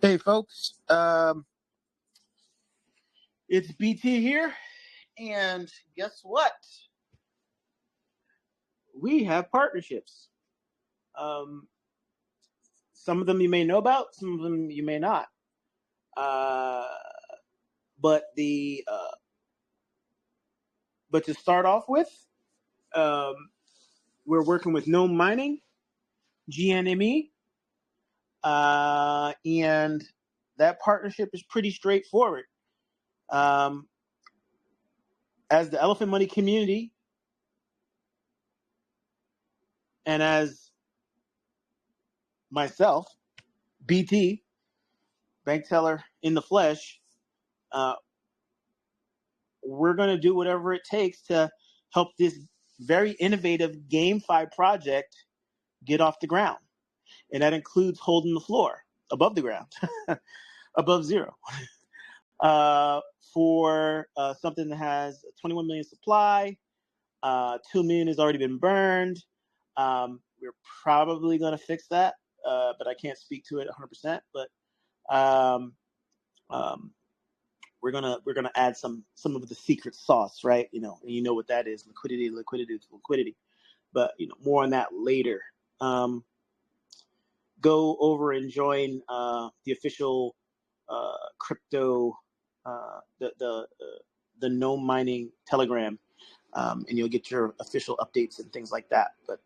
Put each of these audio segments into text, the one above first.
Hey folks, it's BT here, and guess what? We have partnerships. Some of them you may know about, some of them you may not. But to start off with, we're working with Gnome Mining GNME, and that partnership is pretty straightforward. As the Elephant Money community, and as myself, BT, BankTeller in the flesh, we're going to do whatever it takes to help this very innovative GameFi project get off the ground. And that includes holding the floor above the ground, above zero, for something that has a 21 million supply. 2 million has already been burned. We're probably going to fix that, but I can't speak to it 100%. But we're gonna add some of the secret sauce, right? And you know what that is: liquidity. But more on that later. Go over and join the official crypto, the Gnome Mining Telegram, and you'll get your official updates and things like that. But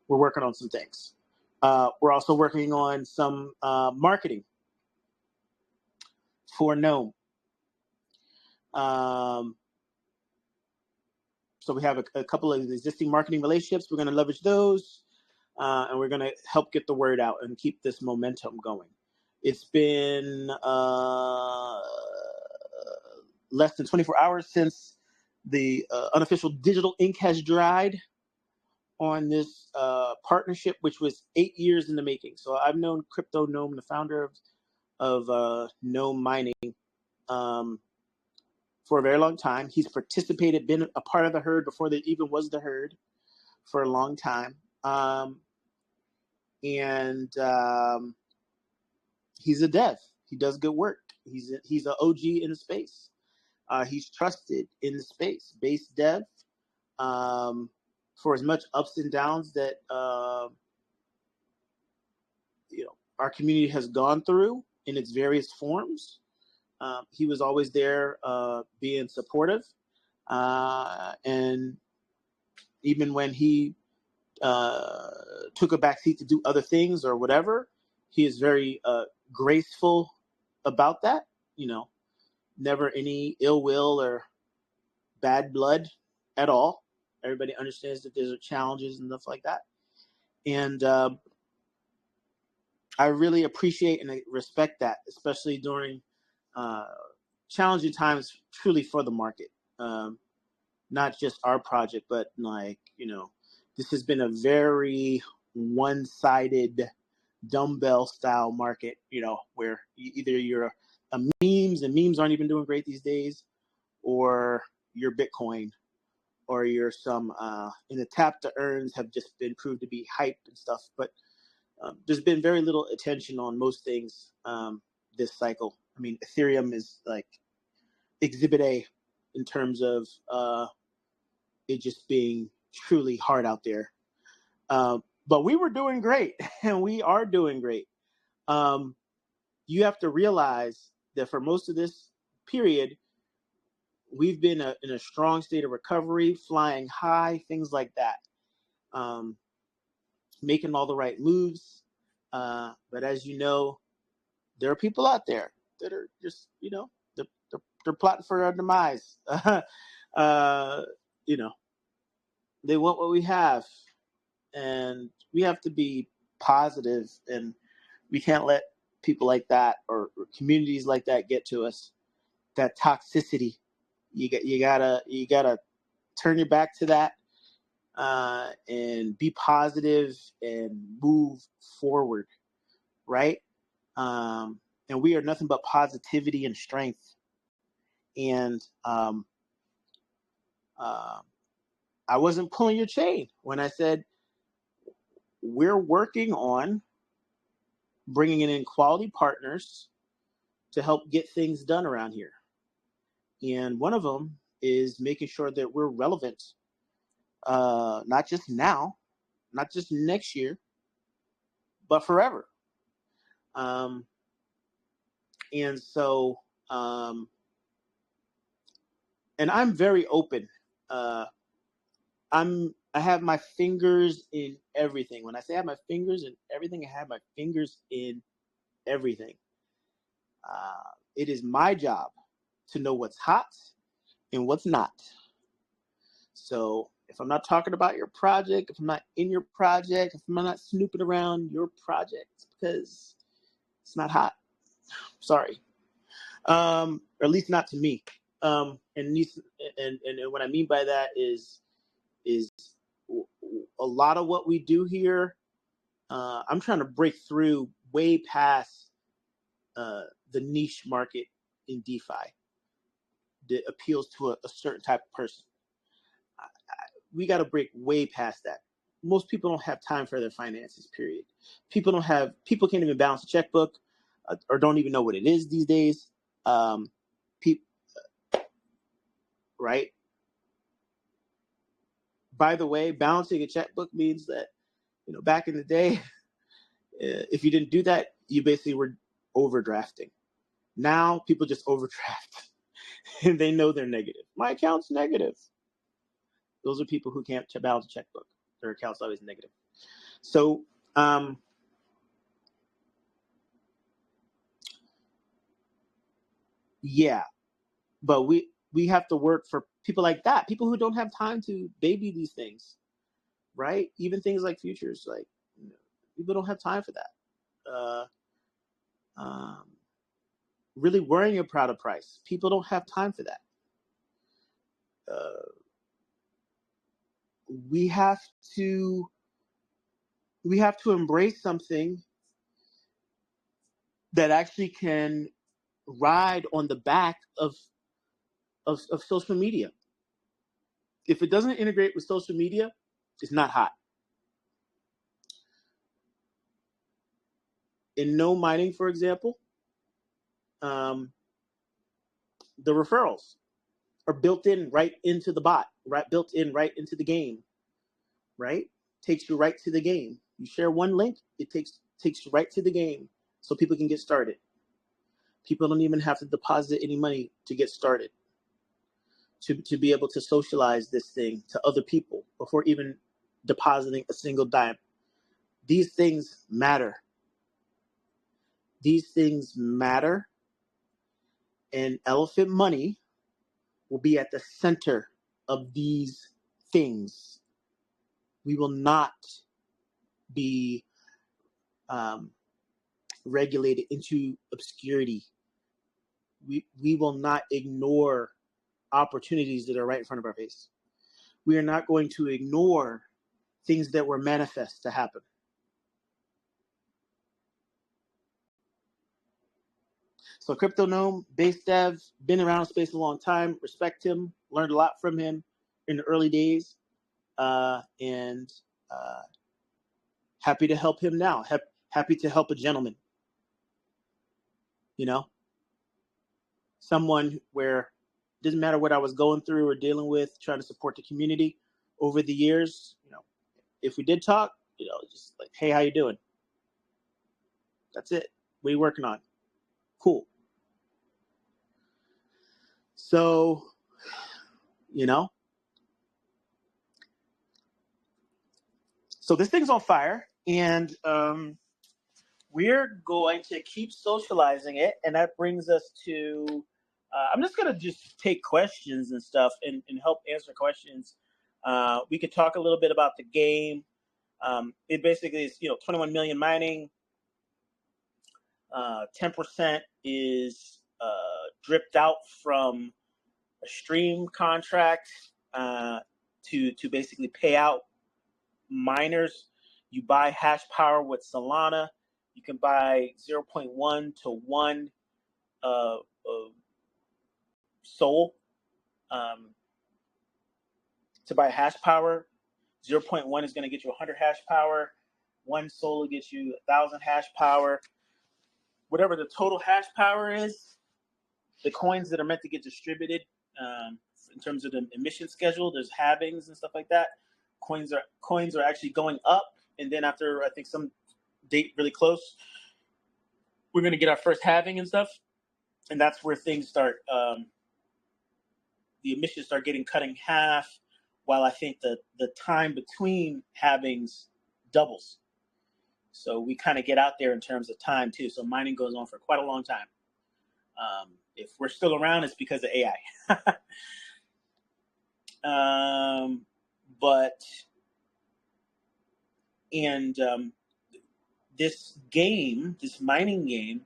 we're working on some things. We're also working on some marketing for Gnome. So we have a couple of existing marketing relationships. We're going to leverage those, and we're going to help get the word out and keep this momentum going. It's been less than 24 hours since the unofficial digital ink has dried on this partnership, which was 8 years in the making. So I've known Crypto Gnome, the founder of Gnome Mining, for a very long time. He's participated, been a part of the herd before there even was the herd, for a long time. And he's a dev. He does good work. He's an OG in the space. He's trusted in the space. Base dev, for as much ups and downs that our community has gone through in its various forms. He was always there, being supportive, and even when he took a backseat to do other things or whatever, he is very graceful about that. Never any ill will or bad blood at all. Everybody understands that there's challenges and stuff like that, and I really appreciate and respect that, especially during challenging times, truly, for the market. Not just our project, but this has been a very one-sided dumbbell style market, where either you're a memes, and memes aren't even doing great these days, or you're Bitcoin, or you're some in the tap to earns have just been proved to be hype and stuff. But there's been very little attention on most things this cycle. I mean, Ethereum is like Exhibit A in terms of it just being truly hard out there. But we were doing great, and we are doing great. You have to realize that for most of this period, we've been in a strong state of recovery, flying high, things like that, making all the right moves. But as you know, there are people out there that are just, they're plotting for our demise. They want what we have, and we have to be positive, and we can't let people like that or communities like that get to us. That toxicity, you gotta turn your back to that, and be positive and move forward, right? And we are nothing but positivity and strength. And I wasn't pulling your chain when I said we're working on bringing in quality partners to help get things done around here. And one of them is making sure that we're relevant, not just now, not just next year, but forever. And so, and I'm very open. I have my fingers in everything. When I say I have my fingers in everything, I have my fingers in everything. It is my job to know what's hot and what's not. So if I'm not talking about your project, if I'm not in your project, if I'm not snooping around your project, it's because it's not hot. Sorry. Or at least not to me. And what I mean by that is a lot of what we do here. I'm trying to break through way past the niche market in DeFi that appeals to a certain type of person. We got to break way past that. Most people don't have time for their finances, period. People can't even balance a checkbook or don't even know what it is these days. Right? By the way, balancing a checkbook means that, back in the day, if you didn't do that, you basically were overdrafting. Now people just overdraft and they know they're negative. My account's negative. Those are people who can't balance a checkbook. Their account's always negative. So, yeah, but we have to work for people like that, people who don't have time to baby these things, right? Even things like futures, like people don't have time for that. Really worrying about a price, people don't have time for that. We have to embrace something that actually can ride on the back of social media. If it doesn't integrate with social media, it's not hot. In Gnome Mining, for example, the referrals are built in right into the bot, built in right into the game, right? Takes you right to the game. You share one link, it takes you right to the game so people can get started. People don't even have to deposit any money to get started, to be able to socialize this thing to other people before even depositing a single dime. These things matter. These things matter, and Elephant Money will be at the center of these things. We will not be regulated into obscurity. We will not ignore opportunities that are right in front of our face. We are not going to ignore things that were manifest to happen. So Crypto Gnome, base dev, been around space a long time, respect him, learned a lot from him in the early days, and happy to help him now. Happy to help a gentleman. Someone where it doesn't matter what I was going through or dealing with, trying to support the community over the years. If we did talk, just like, hey, how you doing? That's it. What are you working on? Cool. So, so this thing's on fire, and we're going to keep socializing it, and that brings us to, I'm just going to just take questions and stuff and help answer questions. We could talk a little bit about the game. It basically is, 21 million mining. 10% is dripped out from a stream contract to basically pay out miners. You buy hash power with Solana. You can buy 0.1 to 1 Sol to buy hash power. 0.1 is going to get you 100 hash power. 1 Sol will get you 1,000 hash power. whatever the total hash power is, the coins that are meant to get distributed in terms of the emission schedule, there's halvings and stuff like that. Coins are actually going up, and then after I think some date really close, we're going to get our first halving and stuff, and that's where things start. The emissions start getting cut in half, while I think the time between halvings doubles. So we kind of get out there in terms of time too. So mining goes on for quite a long time. If we're still around, it's because of AI. This mining game,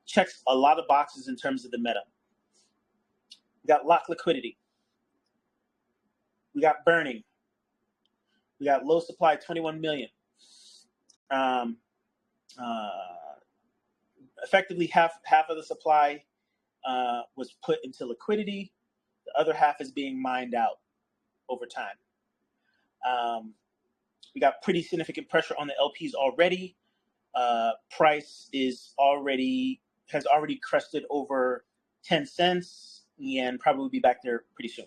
checks a lot of boxes in terms of the meta. We got locked liquidity. We got burning. We got low supply, 21 million. Effectively, half of the supply was put into liquidity. The other half is being mined out over time. We got pretty significant pressure on the LPs already. Price has already crested over 10 cents and probably will be back there pretty soon.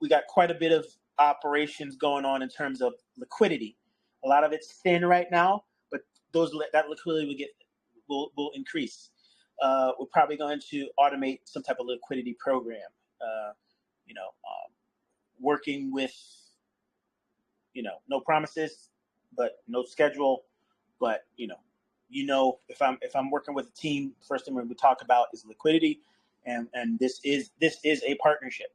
We got quite a bit of operations going on in terms of liquidity. A lot of it's thin right now, but that liquidity will increase. We're probably going to automate some type of liquidity program. Working with, no promises, but no schedule. But if I'm working with a team, first thing we talk about is liquidity, and this is a partnership.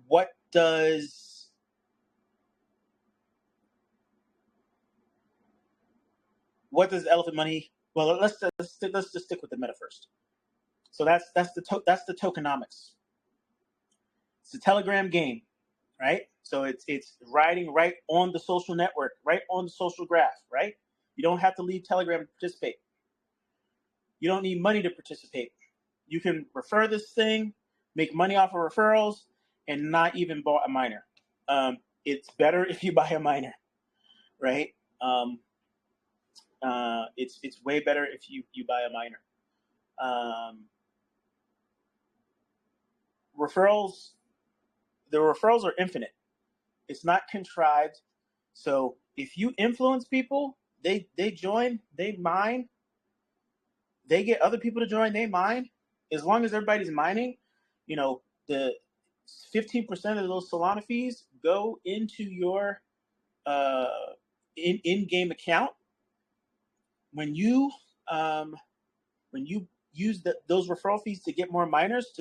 What does Elephant Money? Well, let's just stick with the meta first. So that's the tokenomics. It's a Telegram game, right? So it's riding right on the social network, right on the social graph, right? You don't have to leave Telegram to participate. You don't need money to participate. You can refer this thing, make money off of referrals, and not even buy a miner. It's better if you buy a miner, right? It's way better if you buy a miner. The referrals are infinite. It's not contrived. So if you influence people, they join, they mine, they get other people to join, they mine. As long as everybody's mining, the 15% of those Solana fees go into your in-game account. When you use those referral fees to get more miners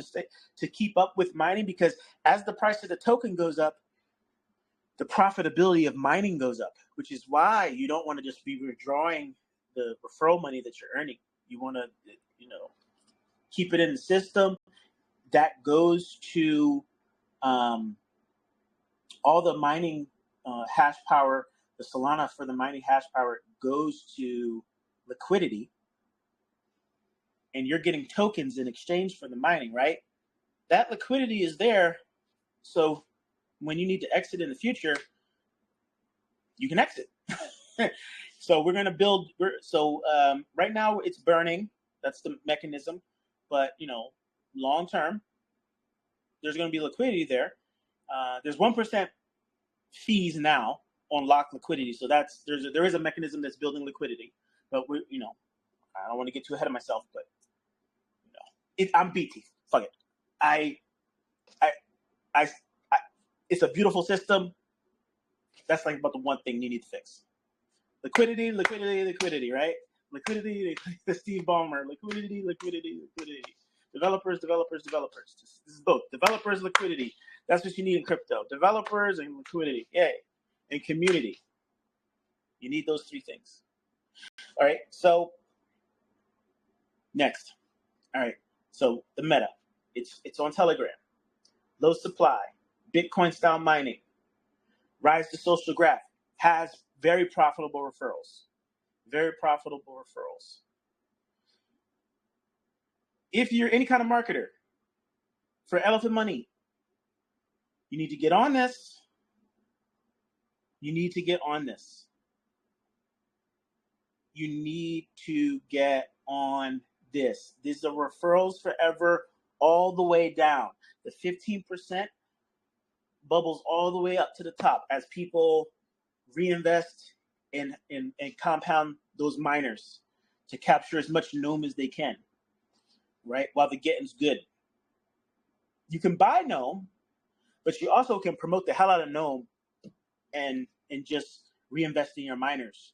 to keep up with mining, because as the price of the token goes up, the profitability of mining goes up, which is why you don't want to just be withdrawing the referral money that you're earning. You want to, keep it in the system. That goes to all the mining hash power. The Solana for the mining hash power goes to liquidity, and you're getting tokens in exchange for the mining, right? That liquidity is there, so when you need to exit in the future, you can exit. So we're going to build. Right now it's burning. That's the mechanism. But, long term, there's going to be liquidity there. There's 1% fees now on locked liquidity. So there is a mechanism that's building liquidity. But I don't want to get too ahead of myself, but I'm BT. Fuck it. I it's a beautiful system. That's like about the one thing you need to fix. Liquidity, right? Liquidity, the Steve Ballmer. Liquidity. Developers. This is both. Developers, liquidity. That's what you need in crypto. Developers and liquidity. Yay. And community. You need those three things. All right. So next. All right. So the meta. It's on Telegram. Low supply. Bitcoin style mining. Rise to social graph. Has very profitable referrals. If you're any kind of marketer for Elephant Money, You need to get on this. You need to get on this. You need to get on this. These are referrals forever all the way down. The 15% bubbles all the way up to the top as people reinvest and compound those miners to capture as much Gnome as they can, right? While the getting's good. You can buy Gnome, but you also can promote the hell out of Gnome and just reinvest in your miners.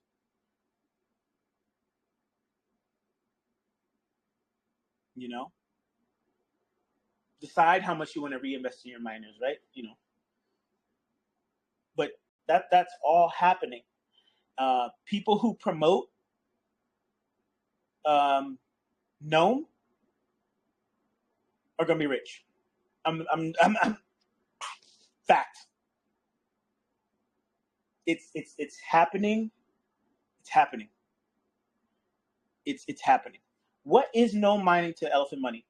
You know? Decide how much you want to reinvest in your miners, right? You know. But that's all happening. People who promote Gnome are gonna be rich. I'm fact. It's happening. It's happening. It's happening. What is Gnome mining to Elephant Money?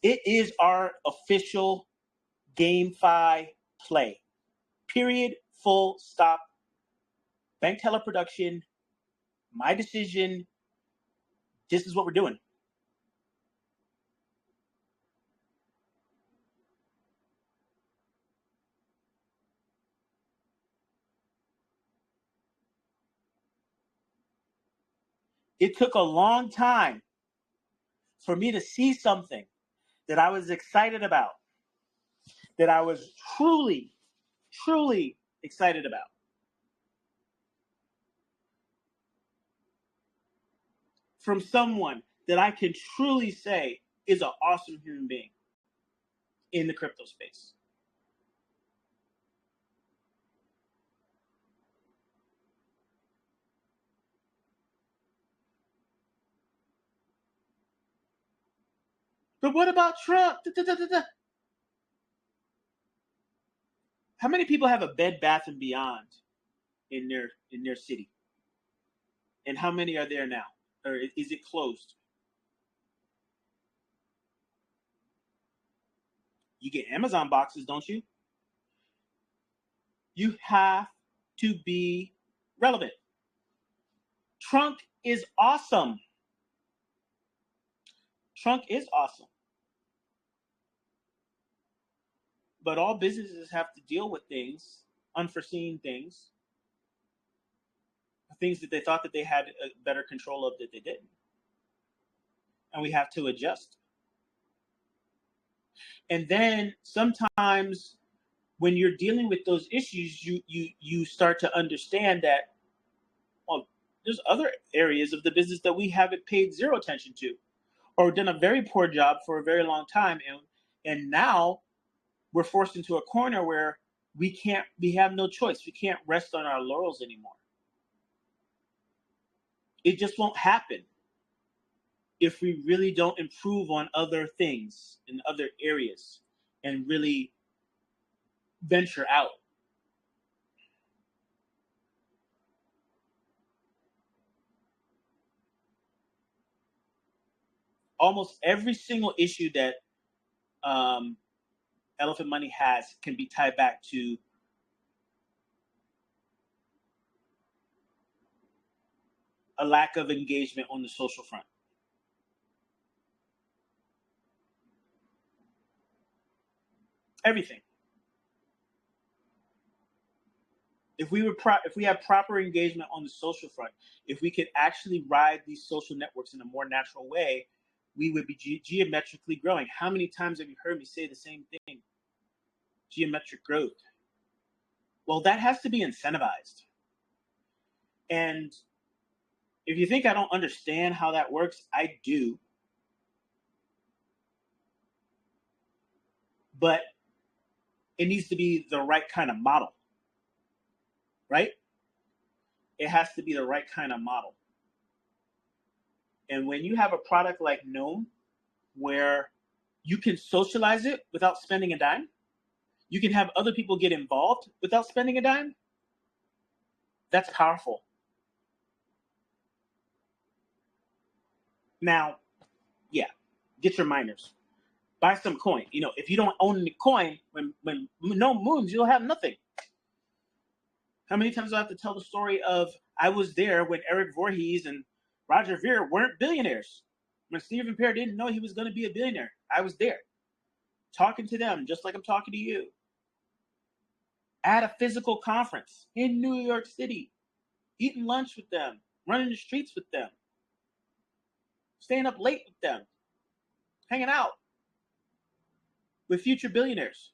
It is our official GameFi play. Period. Full stop. BankTeller production. My decision. This is what we're doing. It took a long time for me to see something that I was excited about, that I was truly, truly excited about. From someone that I can truly say is an awesome human being in the crypto space. But what about Trump? How many people have a Bed Bath and Beyond in their city? And how many are there now? Or is it closed? You get Amazon boxes, don't you? You have to be relevant. Trunk is awesome. Trunk is awesome. But all businesses have to deal with things, unforeseen things, things that they thought that they had a better control of that they didn't. And we have to adjust. And then sometimes when you're dealing with those issues, you start to understand that, well, there's other areas of the business that we haven't paid zero attention to or done a very poor job for a very long time. And now we're forced into a corner where we have no choice. We can't rest on our laurels anymore. It just won't happen if we really don't improve on other things in other areas and really venture out. Almost every single issue that Elephant Money has can be tied back to a lack of engagement on the social front. Everything. If we have proper engagement on the social front, if we could actually ride these social networks in a more natural way, we would be geometrically growing. How many times have you heard me say the same thing? Geometric growth. Well, that has to be incentivized. And if you think I don't understand how that works, I do. But it needs to be the right kind of model, right? It has to be the right kind of model. And when you have a product like Gnome, where you can socialize it without spending a dime, you can have other people get involved without spending a dime, that's powerful. Now, yeah, get your miners. Buy some coin. You know, if you don't own the coin, when no moons, you'll have nothing. How many times do I have to tell the story of I was there when Eric Voorhees and Roger Ver weren't billionaires? When Stephen Pear didn't know he was going to be a billionaire, I was there, talking to them just like I'm talking to you. At a physical conference in New York City, eating lunch with them, running the streets with them, staying up late with them, hanging out with future billionaires.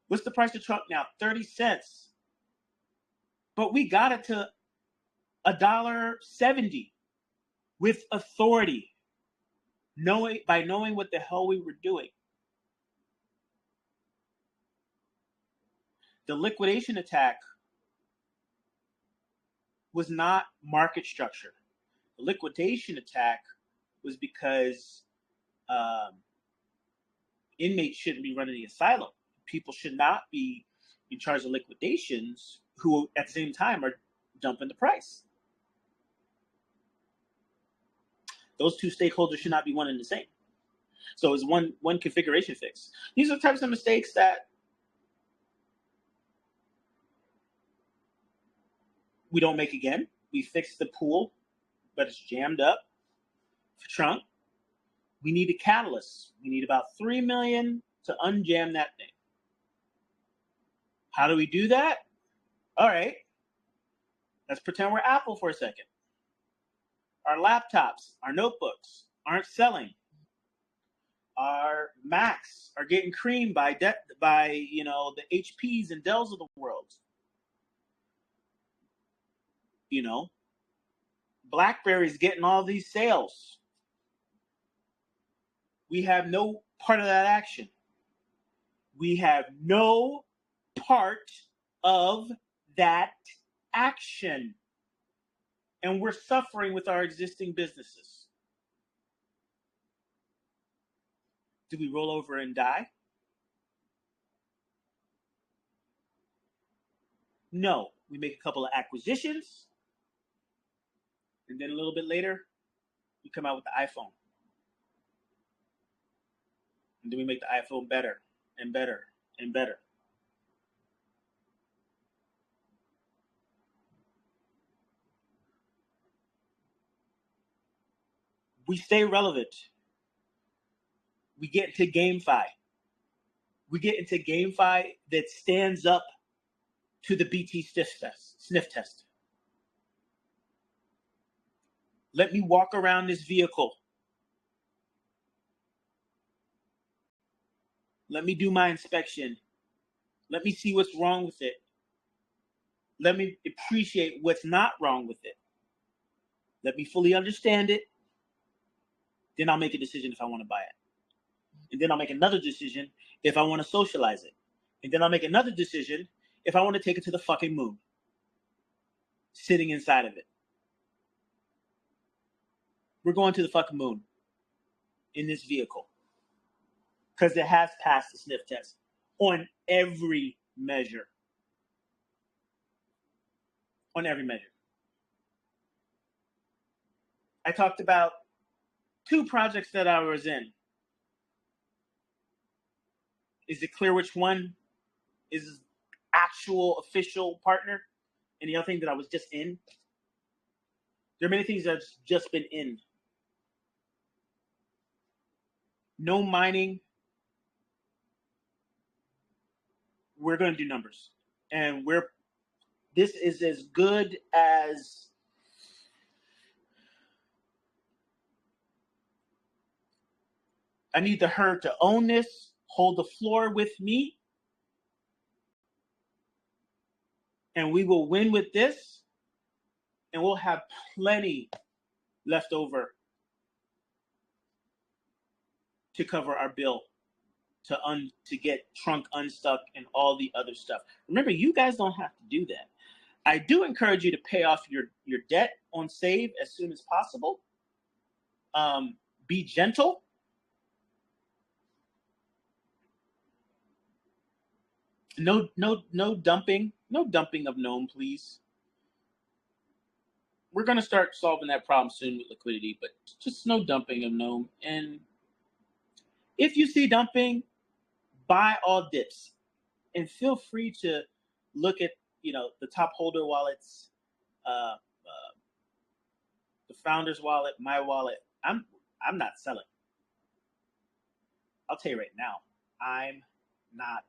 What's the price of Trump now? 30 cents. But we got it to $1.70 with authority, by knowing what the hell we were doing. The liquidation attack was not market structure. The liquidation attack was because inmates shouldn't be running the asylum. People should not be in charge of liquidations who at the same time are dumping the price. Those two stakeholders should not be one and the same. So it's one configuration fix. These are the types of mistakes that we don't make again. We fixed the pool, but it's jammed up for Trump. We need a catalyst. We need about 3 million to unjam that thing. How do we do that? All right. Let's pretend we're Apple for a second. Our laptops, our notebooks aren't selling. Our Macs are getting creamed by the HPs and Dells of the world. You know, BlackBerry's getting all these sales. We have no part of that action. We have no part of that action. And we're suffering with our existing businesses. Do we roll over and die? No. We make a couple of acquisitions. And then a little bit later, we come out with the iPhone. And then we make the iPhone better and better and better. We stay relevant. We get into GameFi. We get into GameFi that stands up to the BT sniff test. Let me walk around this vehicle. Let me do my inspection. Let me see what's wrong with it. Let me appreciate what's not wrong with it. Let me fully understand it. Then I'll make a decision if I want to buy it. And then I'll make another decision if I want to socialize it. And then I'll make another decision if I want to take it to the fucking moon. Sitting inside of it. We're going to the fucking moon in this vehicle. Because it has passed the sniff test on every measure. On every measure. I talked about 2 projects that I was in. Is it clear which one is actual official partner? And the other thing that I was just in? There are many things that I've just been in. Gnome Mining. We're going to do numbers. And this is as good as I need the herd to own this, hold the floor with me, and we will win with this, and we'll have plenty left over to cover our bill, to get trunk unstuck and all the other stuff. Remember, you guys don't have to do that. I do encourage you to pay off your debt on Save as soon as possible. Be gentle. No dumping. No dumping of Gnome, please. we're going to start solving that problem soon with liquidity, but just no dumping of Gnome. And if you see dumping, buy all dips, and feel free to look at the top holder wallets, the founder's wallet, my wallet. I'm not selling. I'll tell you right now, I'm not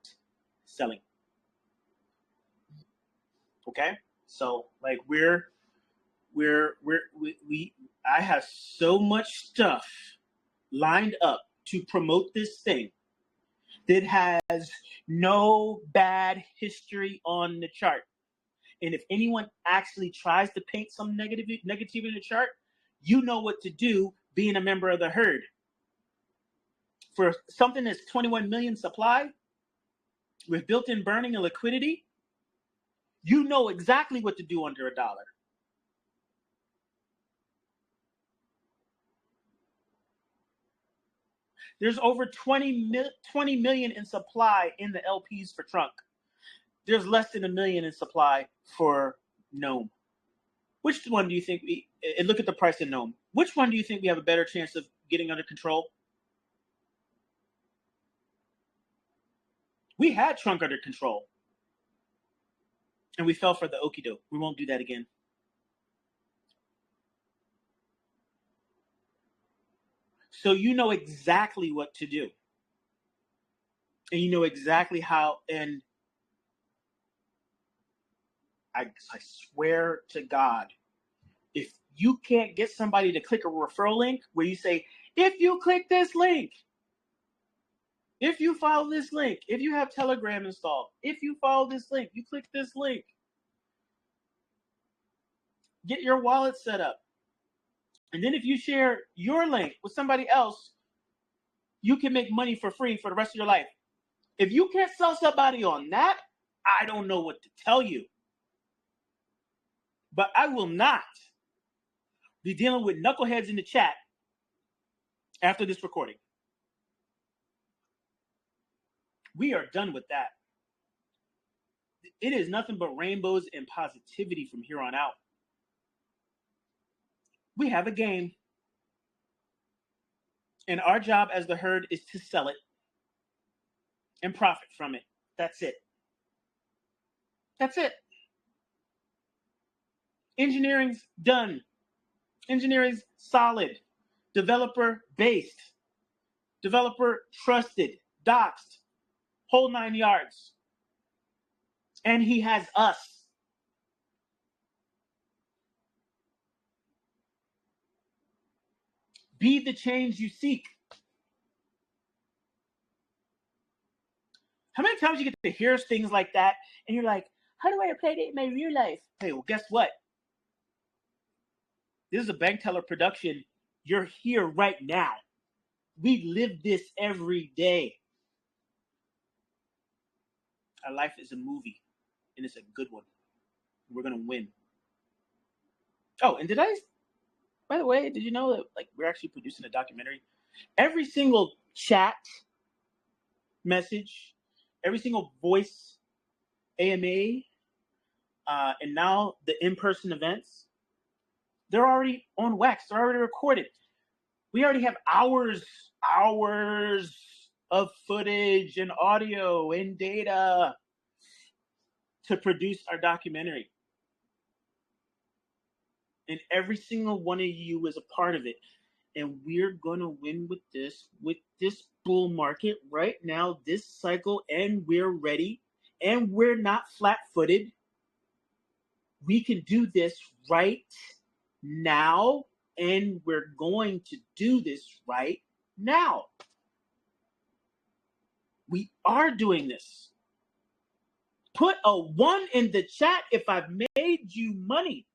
selling. Okay, so like I have so much stuff lined up to promote this thing that has no bad history on the chart. And if anyone actually tries to paint some negativity in the chart, you know what to do being a member of the herd. For something that's 21 million supply with built-in burning and liquidity, you know exactly what to do under $1. There's over 20 million in supply in the LPs for Trunk. There's less than 1 million in supply for Gnome. Which one do you think and look at the price of Gnome. Which one do you think we have a better chance of getting under control? We had Trunk under control. And we fell for the okie doke. We won't do that again. So you know exactly what to do. And you know exactly how, and I swear to God, if you can't get somebody to click a referral link where you say, if you click this link, if you follow this link, if you have Telegram installed, if you follow this link, you click this link, get your wallet set up. And then if you share your link with somebody else, you can make money for free for the rest of your life. If you can't sell somebody on that, I don't know what to tell you. But I will not be dealing with knuckleheads in the chat after this recording. We are done with that. It is nothing but rainbows and positivity from here on out. We have a game. And our job as the herd is to sell it and profit from it. That's it. That's it. Engineering's done. Engineering's solid. Developer based. Developer trusted. Doxed. Whole 9 yards. And he has us. Be the change you seek. How many times you get to hear things like that and you're like, how do I apply that in my real life? Hey, well, guess what? This is a BankTeller production. You're here right now. We live this every day. Our life is a movie, and it's a good one. We're going to win. Oh, and by the way, did you know that we're actually producing a documentary? Every single chat message, every single voice AMA, and now the in-person events, they're already on wax. They're already recorded. We already have hours of footage and audio and data to produce our documentary. And every single one of you is a part of it. And we're going to win with this bull market right now, this cycle, and we're ready. And we're not flat-footed. We can do this right now, and we're going to do this right now. We are doing this. Put a 1 in the chat if I've made you money.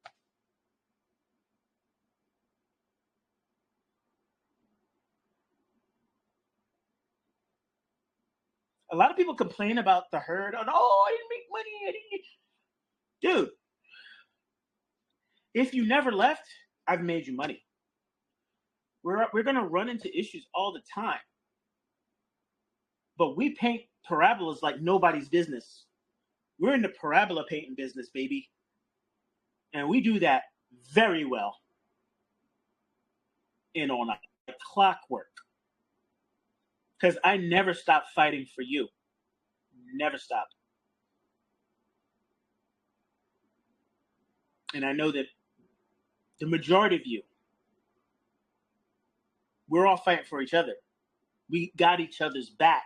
A lot of people complain about the herd. Oh, I didn't make money. Dude, if you never left, I've made you money. We're going to run into issues all the time. But we paint parabolas like nobody's business. We're in the parabola painting business, baby. And we do that very well in on like clockwork. Because I never stopped fighting for you. Never stopped. And I know that the majority of you, we're all fighting for each other. We got each other's back.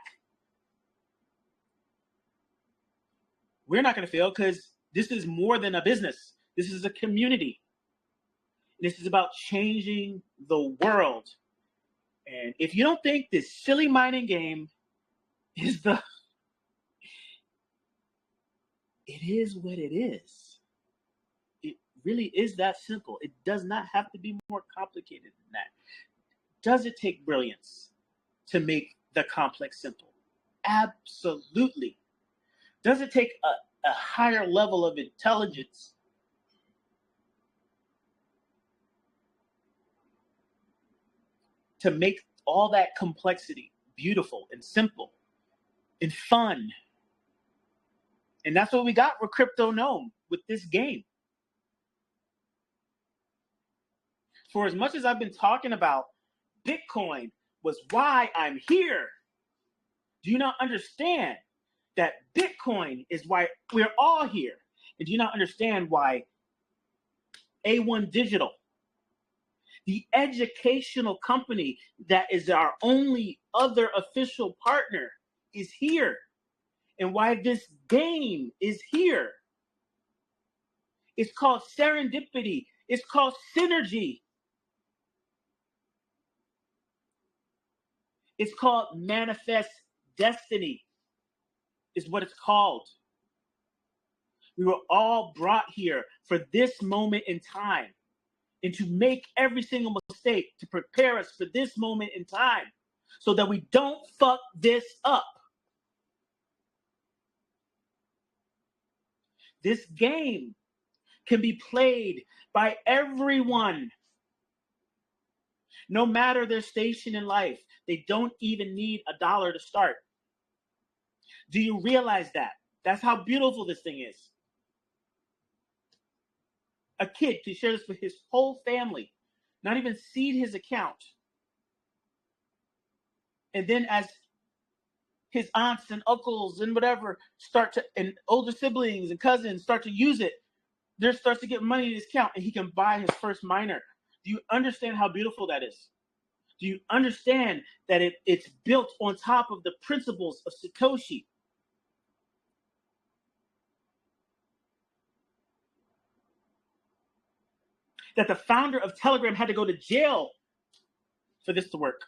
We're not going to fail because this is more than a business. This is a community. This is about changing the world. And if you don't think this silly mining game is it is what it is. It really is that simple. It does not have to be more complicated than that. Does it take brilliance to make the complex simple? Absolutely. Does it take a higher level of intelligence to make all that complexity beautiful and simple and fun? And that's what we got with Crypto Gnome, with this game. For as much as I've been talking about Bitcoin was why I'm here, do you not understand that Bitcoin is why we're all here? And do you not understand why A1 Digital, the educational company that is our only other official partner, is here? And why this game is here? It's called serendipity. It's called synergy. It's called manifest destiny, is what it's called. We were all brought here for this moment in time, and to make every single mistake to prepare us for this moment in time so that we don't fuck this up. This game can be played by everyone, no matter their station in life. They don't even need $1 to start. Do you realize that? That's how beautiful this thing is. A kid can share this with his whole family, not even seed his account. And then as his aunts and uncles and whatever and older siblings and cousins start to use it, there starts to get money in his account and he can buy his first miner. Do you understand how beautiful that is? Do you understand that it's built on top of the principles of Satoshi? That the founder of Telegram had to go to jail for this to work.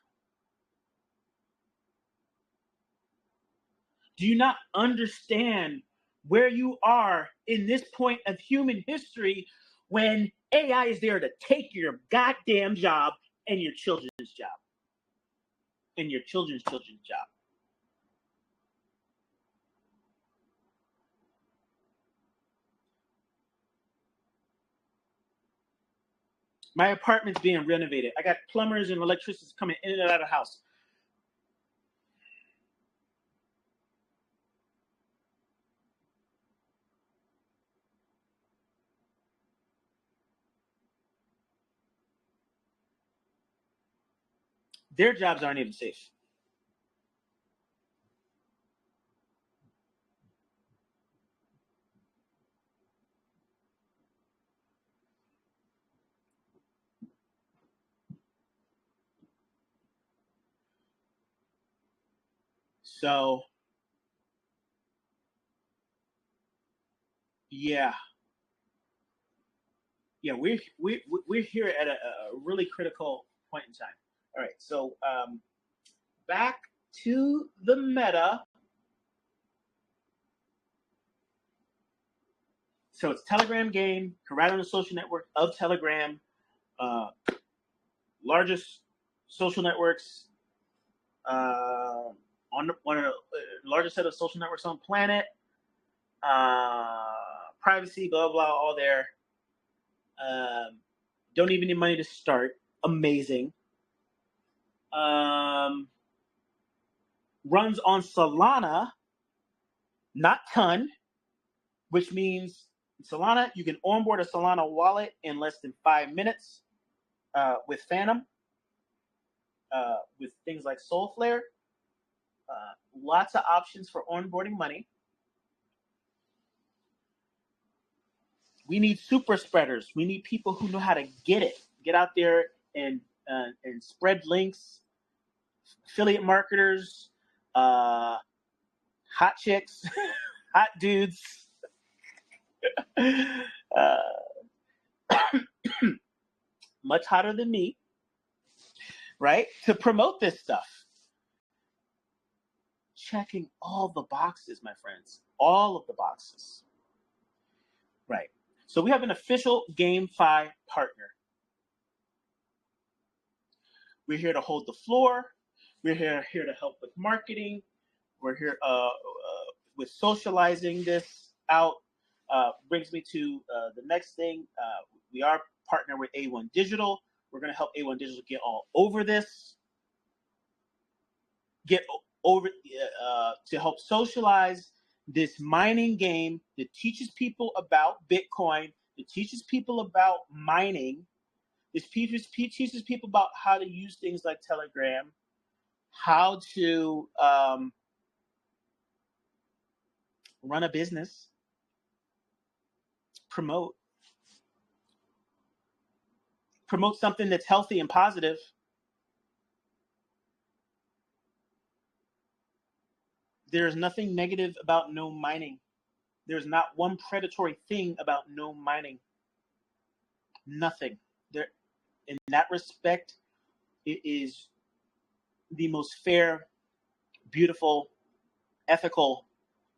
Do you not understand where you are in this point of human history when AI is there to take your goddamn job and your children's job and your children's job? My apartment's being renovated. I got plumbers and electricians coming in and out of the house. Their jobs aren't even safe. So, yeah, we're here at a really critical point in time. All right, so back to the meta. So it's Telegram game, right on the social network of Telegram, largest social networks, on one of the largest set of social networks on the planet. Privacy, blah blah, all there. Don't even need money to start. Amazing. Runs on Solana, not Ton, which means Solana, you can onboard a Solana wallet in less than 5 minutes with Phantom, with things like Soulflare. Lots of options for onboarding money. We need super spreaders. We need people who know how to get it. Get out there and spread links. Affiliate marketers, hot chicks, hot dudes. Much hotter than me, right? To promote this stuff. Checking all the boxes, my friends. All of the boxes. Right. So we have an official GameFi partner. We're here to hold the floor. We're here to help with marketing. We're here with socializing this out. Brings me to the next thing. We are partnered with A1 Digital. We're going to help A1 Digital get all over this. Get over to help socialize this mining game that teaches people about Bitcoin, that teaches people about mining. This teaches people about how to use things like Telegram, how to run a business, promote something that's healthy and positive. There's nothing negative about Gnome mining. There's not one predatory thing about Gnome mining. Nothing. There, in that respect, it is the most fair, beautiful, ethical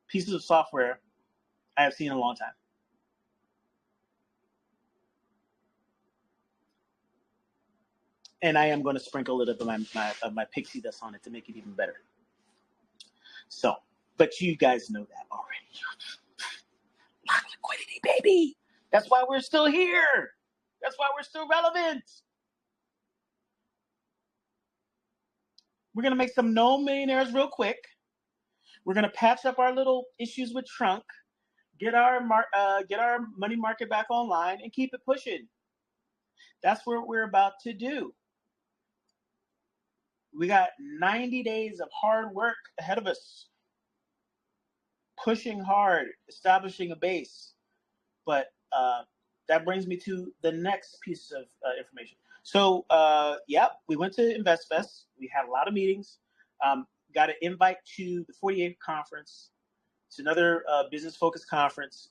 pieces of software I have seen in a long time. And I am going to sprinkle a little bit of my pixie dust on it to make it even better. So, but you guys know that already. Liquidity, baby. That's why we're still here. That's why we're still relevant. We're going to make some Gnome millionaires real quick. We're going to patch up our little issues with Trunk, get our money market back online, and keep it pushing. That's what we're about to do. We got 90 days of hard work ahead of us. Pushing hard, establishing a base. But that brings me to the next piece of information. So, we went to InvestFest. We had a lot of meetings. Got an invite to the 48th conference. It's another business-focused conference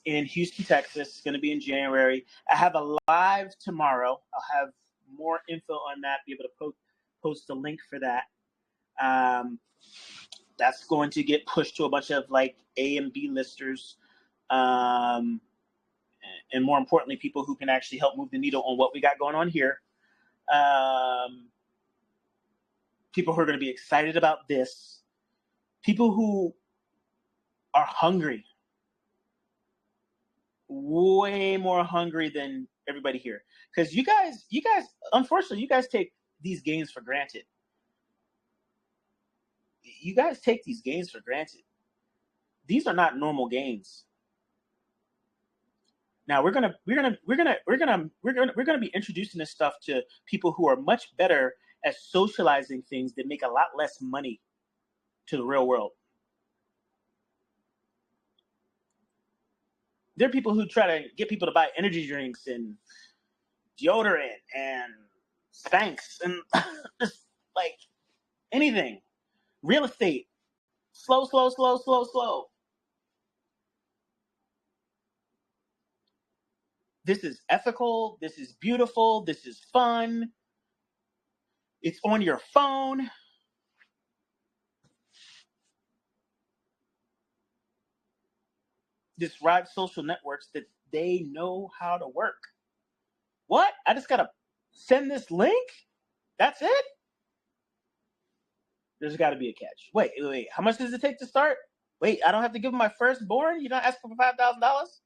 in Houston, Texas. It's going to be in January. I have a live tomorrow. I'll have more info on that, be able to post a link for that. That's going to get pushed to a bunch of like A and B listers. And more importantly, people who can actually help move the needle on what we got going on here. People who are going to be excited about this. People who are hungry. Way more hungry than everybody here. Because you guys, unfortunately, you guys take these games for granted. You guys take these games for granted. These are not normal games. Now we're gonna be introducing this stuff to people who are much better at socializing things that make a lot less money to the real world. There are people who try to get people to buy energy drinks and deodorant and Spanx and just like anything. Real estate. Slow. This is ethical. This is beautiful. This is fun. It's on your phone. This rides social networks that they know how to work. What? I just got to send this link? That's it? There's got to be a catch. Wait. How much does it take to start? Wait, I don't have to give them my firstborn? You're not asking for $5,000?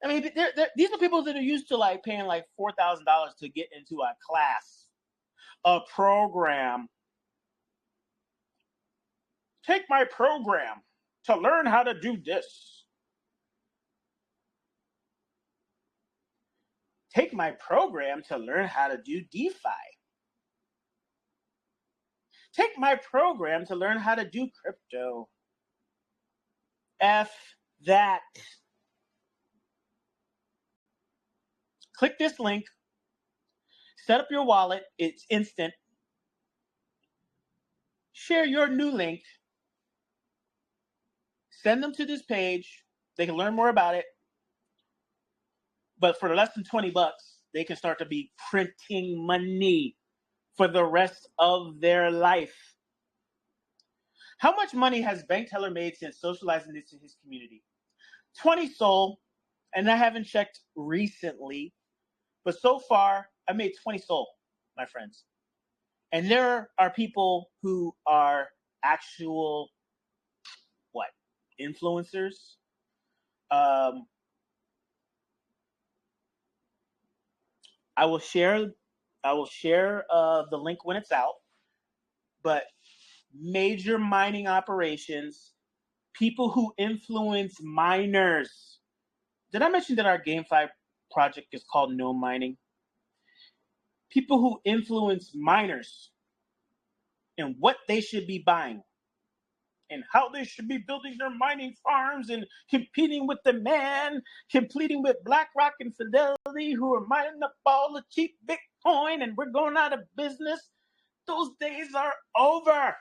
I mean, these are people that are used to like paying like $4,000 to get into a class, a program. Take my program to learn how to do this. Take my program to learn how to do DeFi. Take my program to learn how to do crypto. F that. Click this link. Set up your wallet. It's instant. Share your new link. Send them to this page. They can learn more about it. But for less than $20, they can start to be printing money for the rest of their life. How much money has BankTeller made since socializing this to his community? 20 SOL, and I haven't checked recently, but so far I made 20 SOL, my friends. And there are people who are actual, influencers. I will share the link when it's out. But major mining operations, people who influence miners. Did I mention that our GameFi project is called Gnome Mining? People who influence miners and what they should be buying and how they should be building their mining farms and competing with BlackRock and Fidelity, who are mining up all the cheap Bitcoin, and we're going out of business. Those days are over.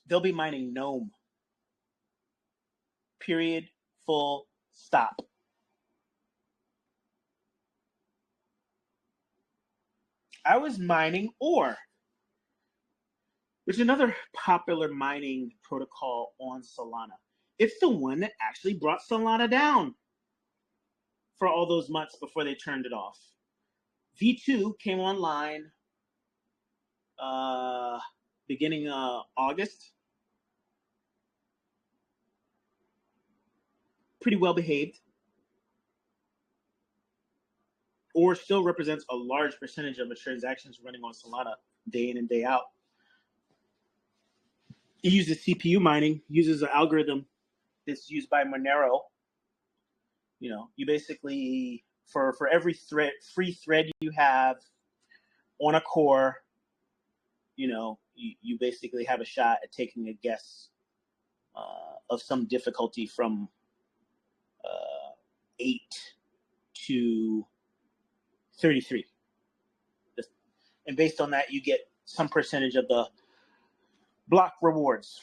They'll be mining Gnome. Period. Full stop. I was mining ore, which is another popular mining protocol on Solana. It's the one that actually brought Solana down for all those months before they turned it off. V2 came online beginning August. Pretty well behaved. Ore still represents a large percentage of the transactions running on Solana day in and day out. It uses CPU mining, uses an algorithm that's used by Monero. You basically, for every free thread you have on a core, you basically have a shot at taking a guess of some difficulty from 8 to 33. And based on that, you get some percentage of the block rewards.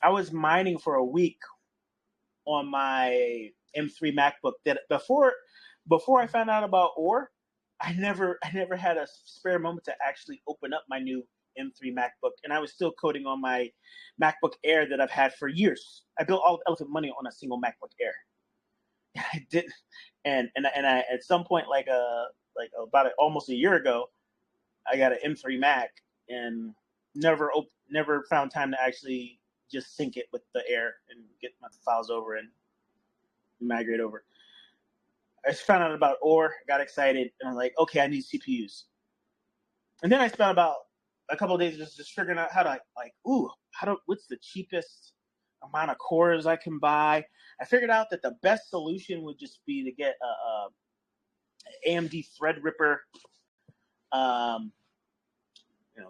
I was mining for a week on my M3 MacBook. That before I found out about Ore, I never had a spare moment to actually open up my new M3 MacBook, and I was still coding on my MacBook Air that I've had for years. I built all of Elephant Money on a single MacBook Air. I didn't, and I at some point, like about almost a year ago, I got an M3 Mac and never found time to actually just sync it with the Air and get my files over and migrate over. I just found out about Ore, got excited, and I'm like, okay, I need CPUs. And then I spent about a couple of days just figuring out how to what's the cheapest amount of cores I can buy. I figured out that the best solution would just be to get a AMD Threadripper.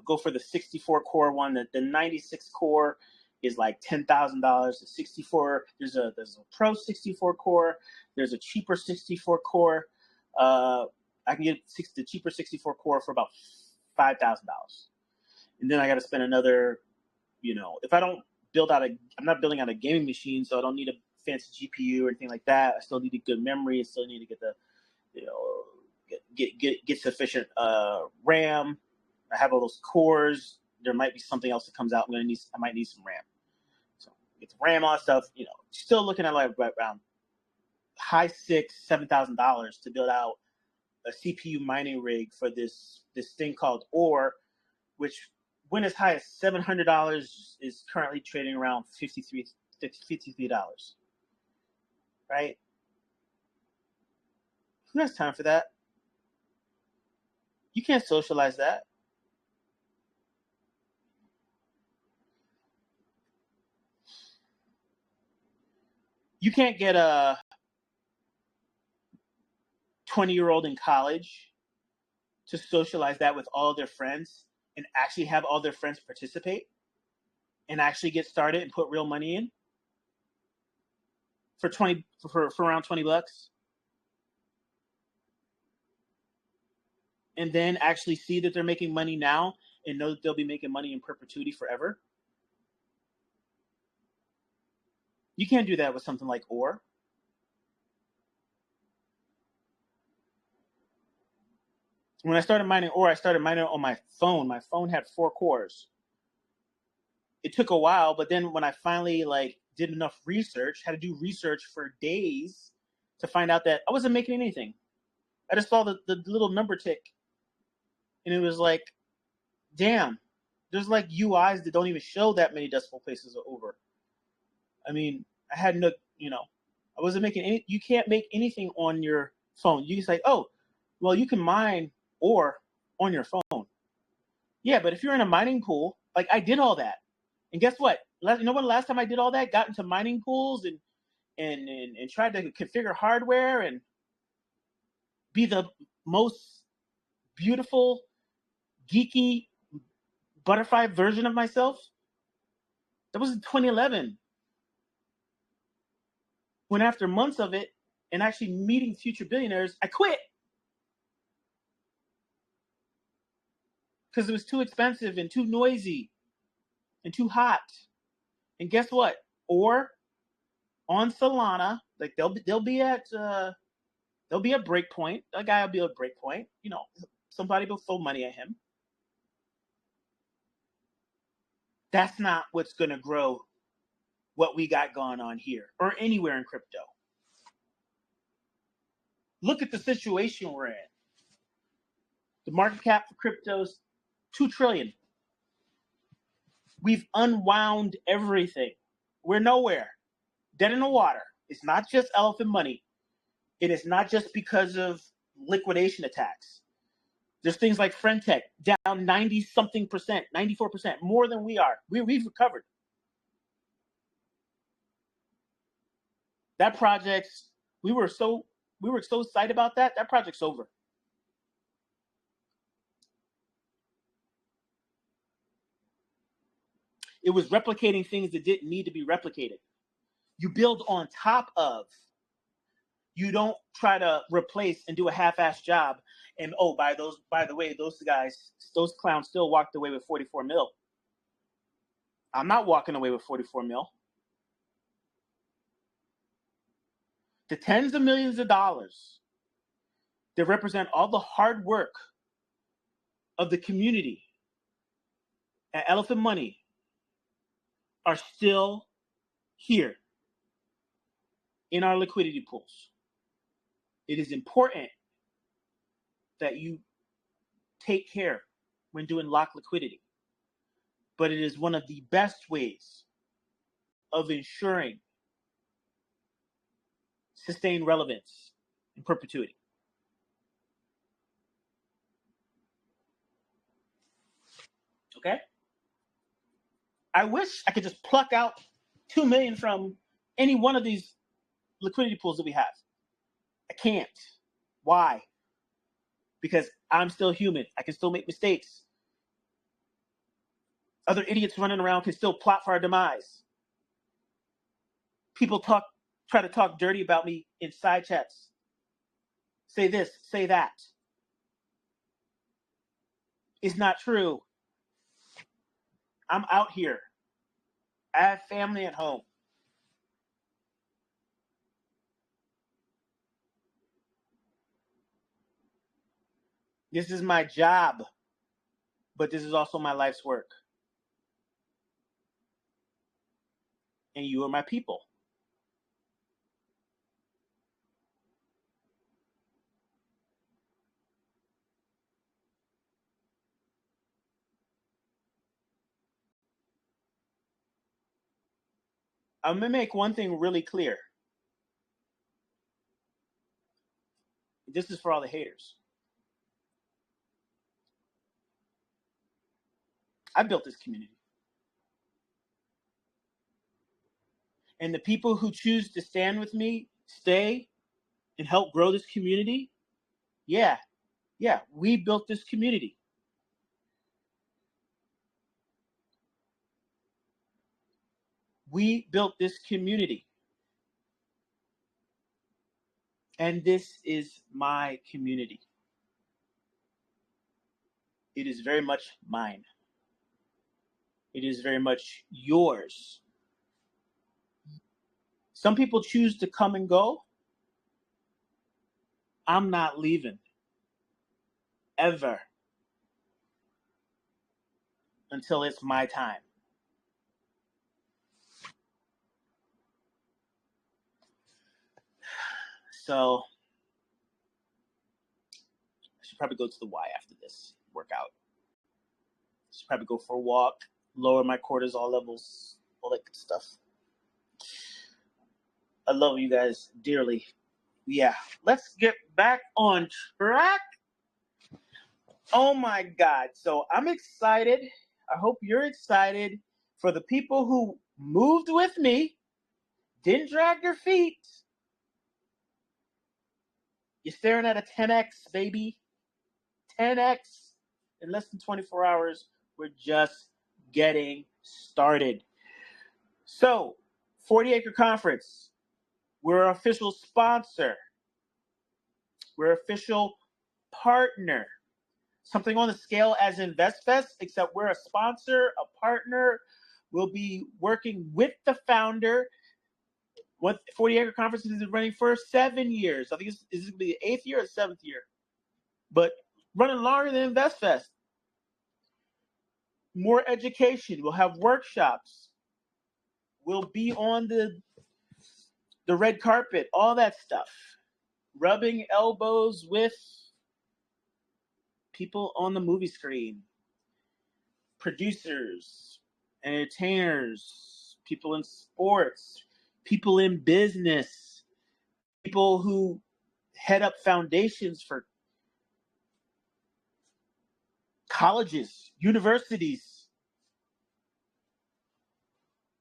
Go for the 64 core one. The 96 core is like $10,000. The 64, there's a Pro 64 core. There's a cheaper 64 core. I can get the cheaper 64 core for about $5,000. And then I got to spend another, if I don't I'm not building out a gaming machine, so I don't need a fancy GPU or anything like that. I still need a good memory. I still need to get the, get sufficient RAM. I have all those cores. There might be something else that comes out. I might need some RAM. So get the RAM, all that stuff. Still looking at like around high $7,000 to build out a CPU mining rig for this thing called Ore, which went as high as $700, is currently trading around $53. Right? Who has time for that? You can't socialize that. You can't get a 20-year-old in college to socialize that with all their friends and actually have all their friends participate and actually get started and put real money in for around $20, and then actually see that they're making money now and know that they'll be making money in perpetuity forever. You can't do that with something like ore. When I started mining ore, I started mining it on my phone. My phone had 4 cores. It took a while, but then when I finally did enough research, had to do research for days to find out that I wasn't making anything. I just saw the little number tick, and it was like, damn, there's like UIs that don't even show that many decimal places over. I mean, I had no, I wasn't making any. You can't make anything on your phone. You can say, oh, well, you can mine ore on your phone. Yeah, but if you're in a mining pool, like I did all that, and guess what? You know when the last time I did all that, got into mining pools and tried to configure hardware and be the most beautiful, geeky, butterfly version of myself. That was in 2011. When after months of it and actually meeting future billionaires, I quit. Because it was too expensive and too noisy and too hot. And guess what? Or on Solana, like they'll be at breakpoint. A guy will be at breakpoint. Somebody will throw money at him. That's not what's going to grow what we got going on here or anywhere in crypto. Look at the situation we're in. The market cap for crypto's $2 trillion. We've unwound everything. We're nowhere. Dead in the water. It's not just elephant money. It is not just because of liquidation attacks. There's things like Friendtech down 90-something%, 94%, more than we are. We've recovered. That project, we were so excited about that. That project's over. It was replicating things that didn't need to be replicated. You build on top of. You don't try to replace and do a half-assed job. And by the way, those clowns still walked away with 44 mil. I'm not walking away with 44 mil. The tens of millions of dollars that represent all the hard work of the community at Elephant Money are still here in our liquidity pools. It is important that you take care when doing lock liquidity, but it is one of the best ways of ensuring sustained relevance in perpetuity. Okay? I wish I could just pluck out 2 million from any one of these liquidity pools that we have. I can't. Why? Because I'm still human. I can still make mistakes. Other idiots running around can still plot for our demise. People try to talk dirty about me in side chats. Say this, say that. It's not true. I'm out here. I have family at home. This is my job, but this is also my life's work. And you are my people. I'm going to make one thing really clear. This is for all the haters. I built this community. And the people who choose to stand with me, stay, and help grow this community, yeah, we built this community. We built this community. And this is my community. It is very much mine. It is very much yours. Some people choose to come and go. I'm not leaving. Ever. Until it's my time. So I should probably go to the Y after this workout. I should probably go for a walk, lower my cortisol levels, all that good stuff. I love you guys dearly. Yeah, let's get back on track. Oh my God. So I'm excited. I hope you're excited for the people who moved with me, didn't drag their feet. You're staring at a 10x, baby. 10x in less than 24 hours. We're just getting started. So, 40 Acre Conference. We're an official sponsor. We're an official partner. Something on the scale as InvestFest, except we're a sponsor, a partner. We'll be working with the founder. What 40 Acre Conference is running for 7 years. I think this is going to be the 8th year or 7th year. But running longer than InvestFest. More education. We'll have workshops. We'll be on the red carpet, all that stuff. Rubbing elbows with people on the movie screen. Producers, entertainers, people in sports, people in business, people who head up foundations for colleges, universities,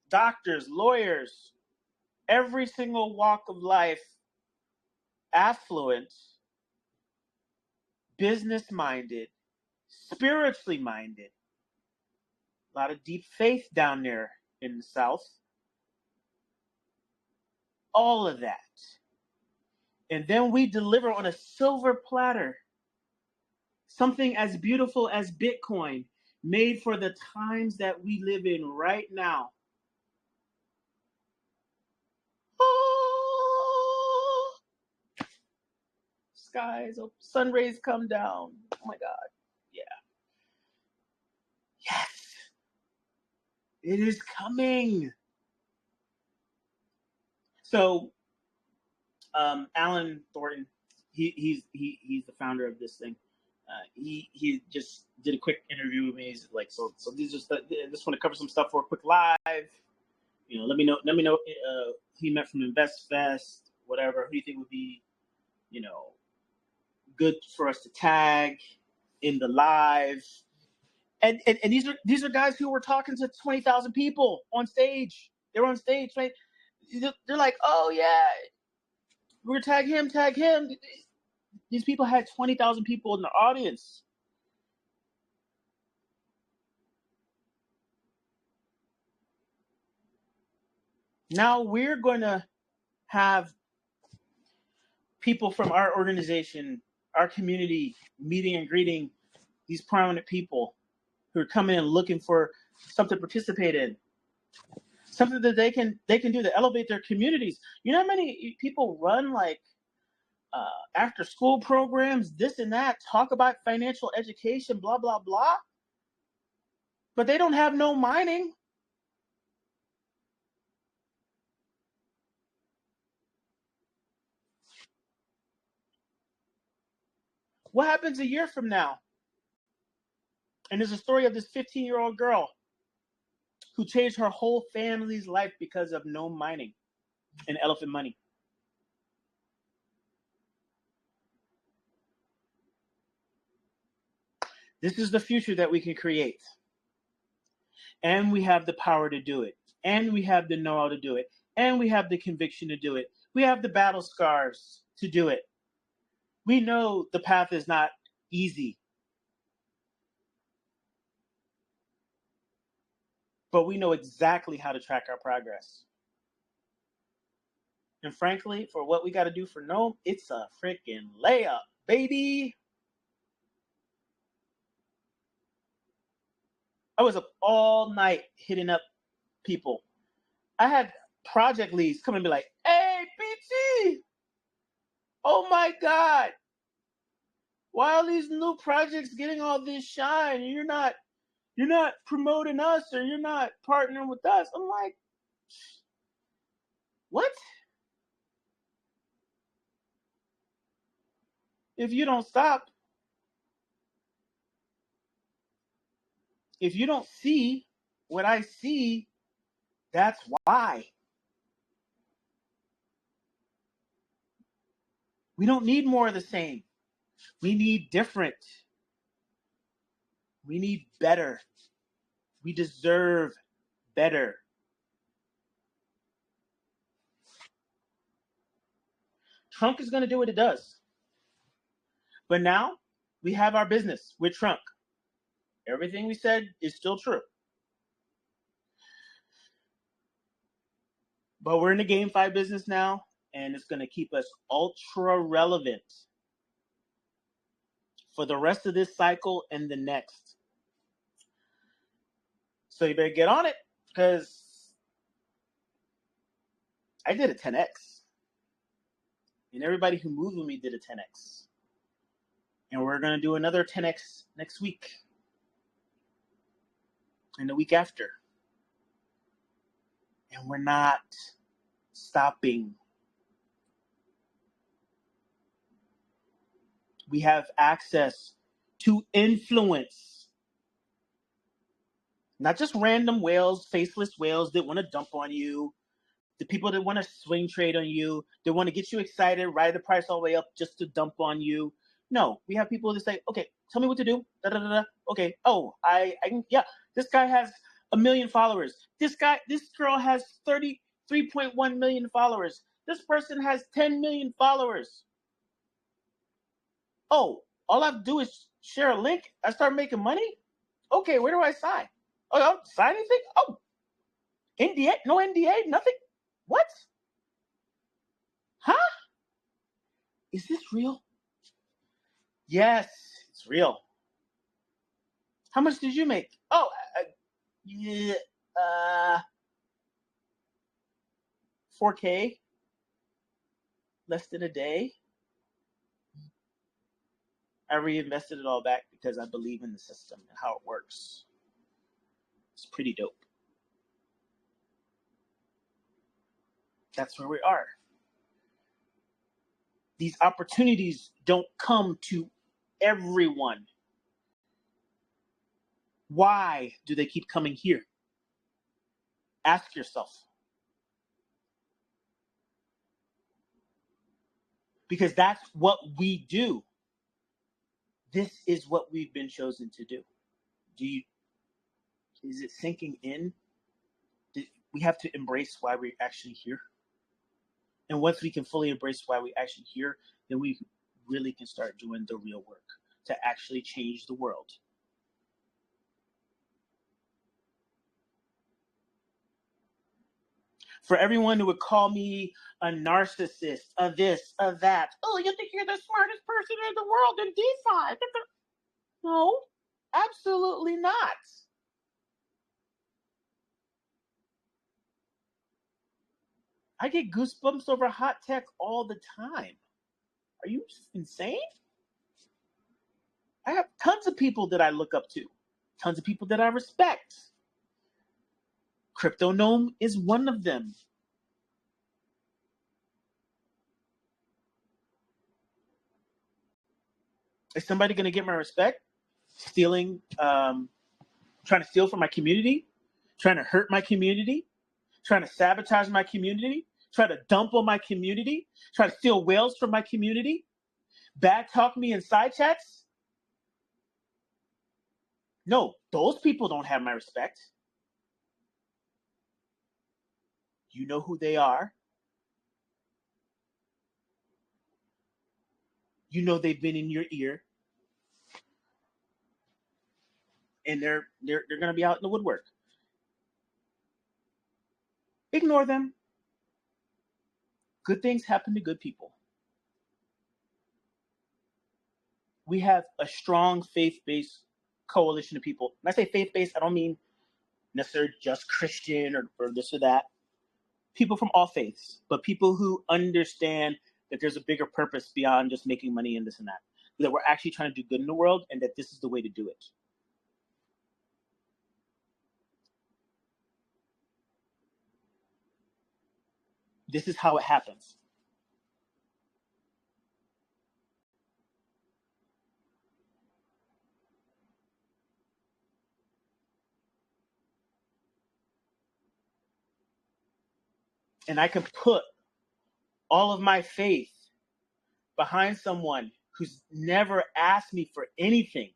doctors, lawyers, every single walk of life, affluent, business-minded, spiritually minded. A lot of deep faith down there in the South. All of that. And then we deliver on a silver platter something as beautiful as Bitcoin, made for the times that we live in right now. Oh, skies, sun rays come down. Oh my God. Yeah. Yes. It is coming. So, Alan Thornton, he's the founder of this thing. He just did a quick interview with me. He's like, so these are just want to cover some stuff for a quick live. You know, let me know. Who you met from InvestFest, whatever. Who do you think would be, good for us to tag in the live? And these are guys who were talking to 20,000 people on stage. They were on stage, right? They're like, oh yeah, we're gonna tag him. These people had 20,000 people in the audience. Now we're going to have people from our organization, our community, meeting and greeting these prominent people who are coming in looking for something to participate in, something that they can do to elevate their communities. You know how many people run like after school programs, this and that, talk about financial education, blah, blah, blah, but they don't have no mining. What happens a year from now? And there's a story of this 15-year-old girl who changed her whole family's life because of Gnome Mining and elephant money. This is the future that we can create. And we have the power to do it. And we have the know-how to do it. And we have the conviction to do it. We have the battle scars to do it. We know the path is not easy. But we know exactly how to track our progress. And frankly, for what we got to do for Gnome, it's a freaking layup, baby. I was up all night hitting up people. I had project leads come and be like, hey, BT, oh my God, why are these new projects getting all this shine? You're not promoting us, or you're not partnering with us. I'm like, what? If you don't stop, if you don't see what I see, that's why. We don't need more of the same. We need different. We need better. We deserve better. Trunk is going to do what it does. But now we have our business with Trunk. Everything we said is still true. But we're in the GameFi business now, and it's going to keep us ultra relevant for the rest of this cycle and the next. So you better get on it, because I did a 10x. And everybody who moved with me did a 10x. And we're going to do another 10x next week. And the week after. And we're not stopping. We have access to influence. Not just random whales, faceless whales that want to dump on you. The people that want to swing trade on you. They want to get you excited, ride the price all the way up just to dump on you. No, we have people that say, okay, tell me what to do. Da, da, da, da. Okay, oh, I can, yeah, this guy has 1 million followers. This girl has 33.1 million followers. This person has 10 million followers. Oh, all I have to do is share a link. I start making money. Okay, where do I sign? Oh, I don't sign anything? Oh, NDA? No NDA? Nothing? What? Huh? Is this real? Yes, it's real. How much did you make? Oh, yeah, 4K. Less than a day. I reinvested it all back because I believe in the system and how it works. It's pretty dope. That's where we are. These opportunities don't come to everyone. Why do they keep coming here? Ask yourself. Because that's what we do. This is what we've been chosen to do. Is it sinking in? We have to embrace why we're actually here. And once we can fully embrace why we're actually here, then we really can start doing the real work to actually change the world. For everyone who would call me a narcissist, a this, a that. Oh, you think you're the smartest person in the world in DeFi? No, absolutely not. I get goosebumps over hot tech all the time. Are you insane? I have tons of people that I look up to, tons of people that I respect. Crypto Gnome is one of them. Is somebody going to get my respect? Stealing, trying to steal from my community, trying to hurt my community, trying to sabotage my community, try to dump on my community, try to steal whales from my community, bad talk me in side chats? No, those people don't have my respect. You know who they are. You know they've been in your ear, and they're going to be out in the woodwork. Ignore them. Good things happen to good people. We have a strong faith-based coalition of people. When I say faith-based, I don't mean necessarily just Christian or this or that. People from all faiths, but people who understand that there's a bigger purpose beyond just making money and this and that. That we're actually trying to do good in the world, and that this is the way to do it. This is how it happens. And I can put all of my faith behind someone who's never asked me for anything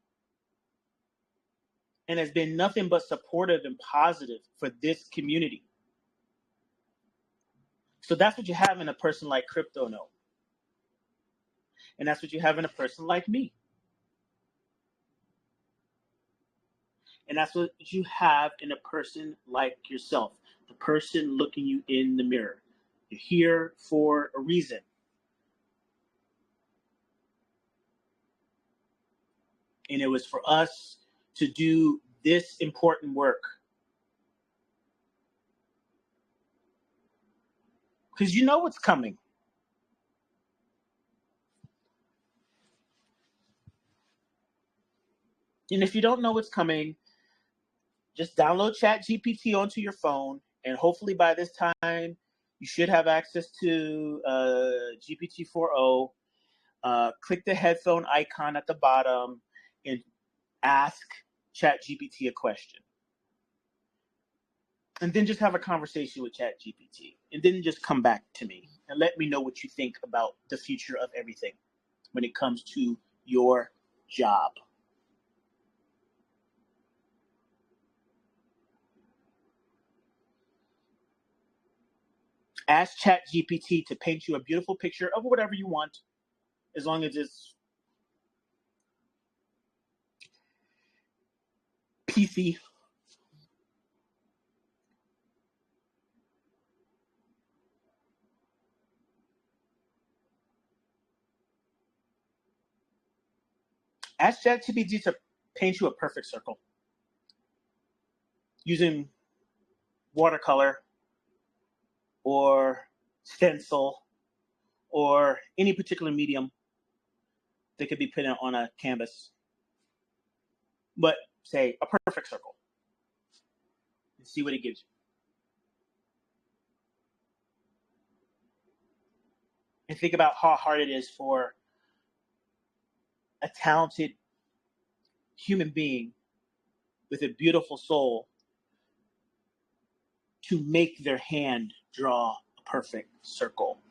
and has been nothing but supportive and positive for this community. So that's what you have in a person like Crypto Gnome. And that's what you have in a person like me. And that's what you have in a person like yourself, the person looking you in the mirror. You're here for a reason. And it was for us to do this important work. Because you know what's coming. And if you don't know what's coming, just download ChatGPT onto your phone, and hopefully by this time you should have access to GPT 4.0. Click the headphone icon at the bottom and ask ChatGPT a question. And then just have a conversation with ChatGPT. And then just come back to me and let me know what you think about the future of everything when it comes to your job. Ask ChatGPT to paint you a beautiful picture of whatever you want, as long as it's PC. Ask ChatGPT to paint you a perfect circle using watercolor or stencil or any particular medium that could be put on a canvas. But say a perfect circle and see what it gives you. And think about how hard it is for a talented human being with a beautiful soul to make their hand draw a perfect circle.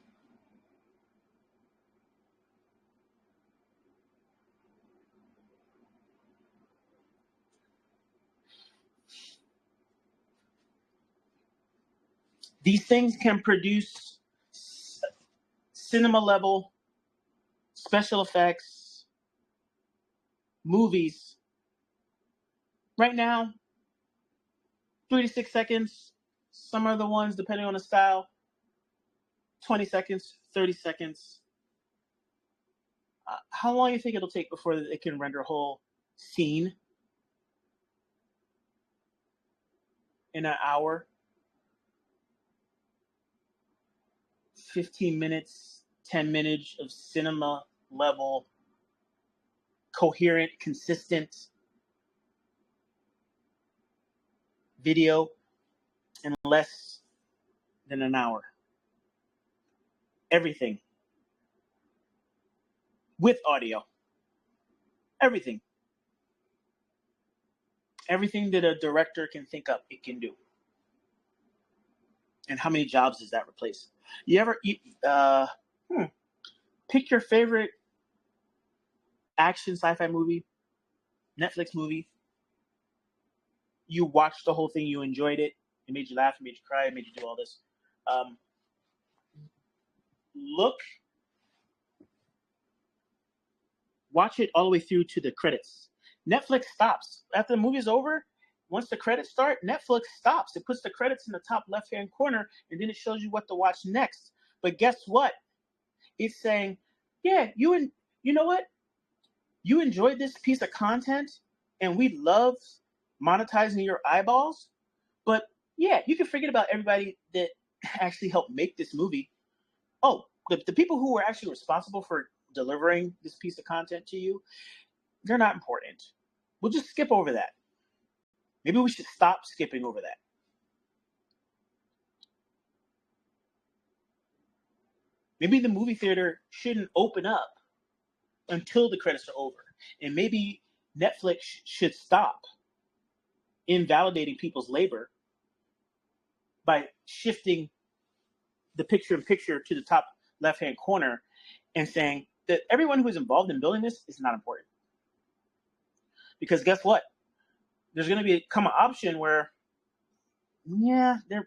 These things can produce cinema level special effects, movies. Right now, 3 to 6 seconds. Some of the ones, depending on the style, 20 seconds, 30 seconds. How long do you think it'll take before it can render a whole scene? In an hour? 15 minutes, 10 minutes of cinema level, coherent, consistent video in less than an hour. Everything. With audio. Everything. Everything that a director can think up, it can do. And how many jobs does that replace? You ever pick your favorite action sci-fi movie, Netflix movie. You watched the whole thing, you enjoyed it, it made you laugh, it made you cry, it made you do all this. Watch it all the way through to the credits. Netflix stops after the movie is over. Once the credits start, Netflix stops. It puts the credits in the top left-hand corner, and then it shows you what to watch next. But guess what? It's saying, yeah, you know what? You enjoyed this piece of content, and we love monetizing your eyeballs. But yeah, you can forget about everybody that actually helped make this movie. Oh, the people who were actually responsible for delivering this piece of content to you, they're not important. We'll just skip over that. Maybe we should stop skipping over that. Maybe the movie theater shouldn't open up until the credits are over. And maybe Netflix should stop invalidating people's labor by shifting the picture-in-picture to the top left-hand corner and saying that everyone who is involved in building this is not important. Because guess what? There's going to become an option where, yeah, they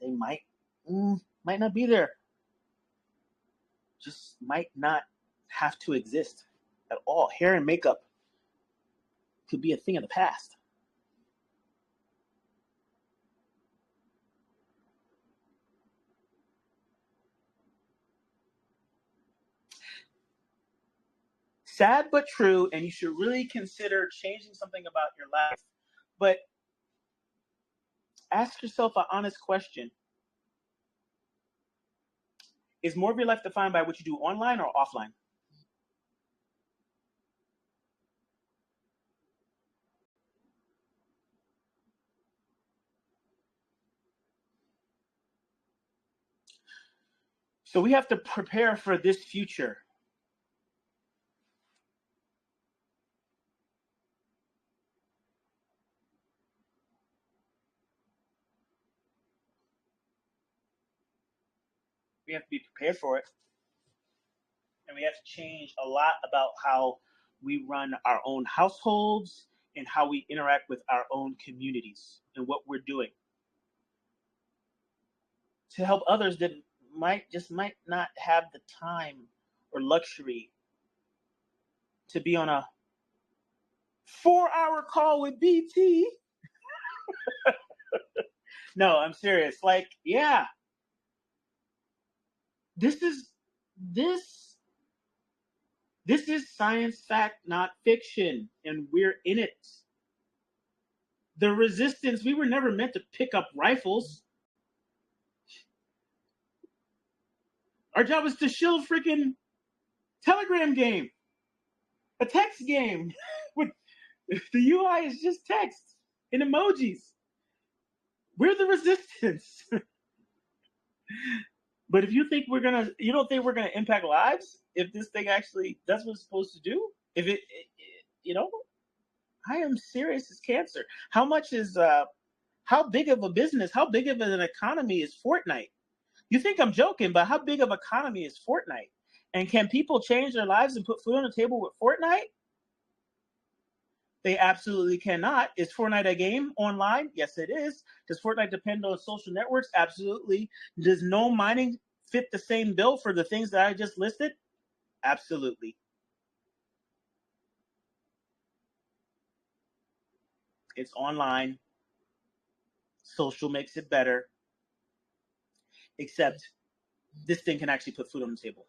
might not be there. Just might not have to exist at all. Hair and makeup could be a thing of the past. Sad but true, and you should really consider changing something about your life. But ask yourself an honest question. Is more of your life defined by what you do online or offline? So we have to prepare for this future. We have to be prepared for it. And we have to change a lot about how we run our own households and how we interact with our own communities and what we're doing to help others that might not have the time or luxury to be on a 4-hour call with BT. No, I'm serious. Like, yeah, this is science fact, not fiction, and we're in it. The resistance, we were never meant to pick up rifles. Our job is to shield freaking Telegram game, a text game with the UI is just text and emojis. We're the resistance. But if you don't think we're gonna impact lives if this thing actually does what it's supposed to do? If it I am serious as cancer. How much is how big of a business, how big of an economy is Fortnite? You think I'm joking, but how big of an economy is Fortnite? And can people change their lives and put food on the table with Fortnite? They absolutely cannot. Is Fortnite a game online? Yes, it is. Does Fortnite depend on social networks? Absolutely. Does Gnome Mining fit the same bill for the things that I just listed? Absolutely. It's online. Social makes it better. Except this thing can actually put food on the table.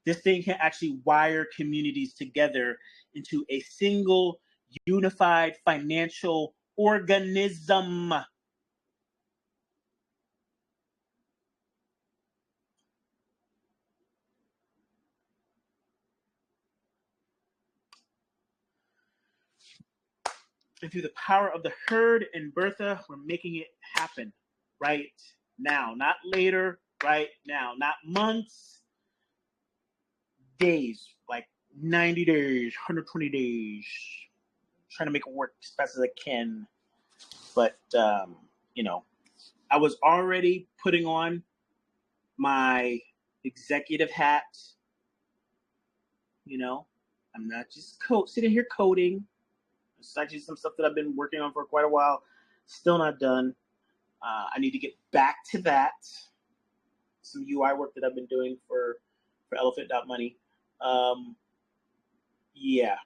This thing can actually wire communities together into a single unified financial organism. And through the power of the herd and Bertha, we're making it happen right now. Not later, right now. Not months, days, like 90 days, 120 days. Trying to make it work as fast as I can. But, I was already putting on my executive hat. I'm not just sitting here coding. It's actually some stuff that I've been working on for quite a while. Still not done. I need to get back to that. Some UI work that I've been doing for Elephant.money. Yeah.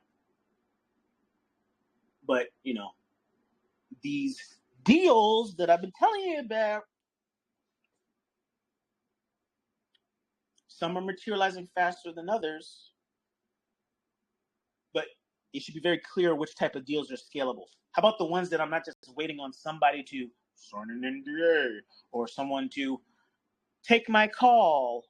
But, these deals that I've been telling you about, some are materializing faster than others, but it should be very clear which type of deals are scalable. How about the ones that I'm not just waiting on somebody to sign an NDA or someone to take my call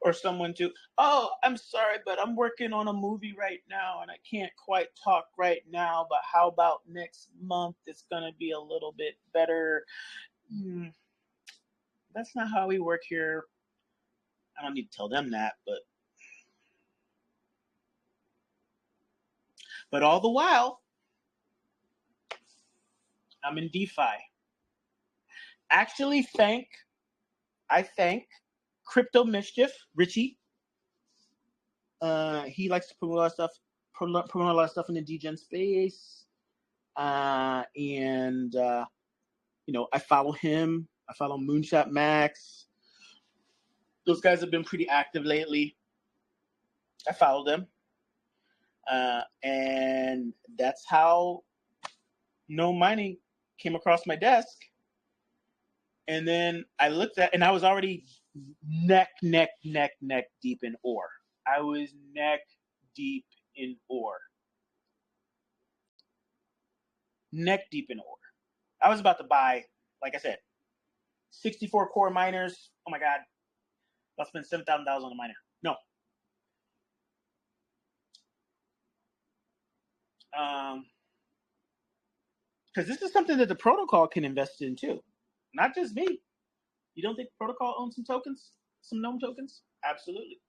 or someone to, oh, I'm sorry, but I'm working on a movie right now and I can't quite talk right now, but how about next month? It's going to be a little bit better. That's not how we work here. I don't need to tell them that, but all the while, I'm in DeFi. Actually, I thank Crypto Mischief, Richie. He likes to promote a lot of stuff in the degen space. And I follow him. I follow Moonshot Max. Those guys have been pretty active lately. I follow them. And that's how Gnome Mining came across my desk. And then I looked at, and I was already neck deep in ore. I was neck deep in ore. Neck deep in ore. I was about to buy, like I said, 64 core miners. Oh my God. I'll spend $7,000 on a miner. No. Because this is something that the protocol can invest in too. Not just me. You don't think the protocol owns some tokens? Some Gnome tokens? Absolutely.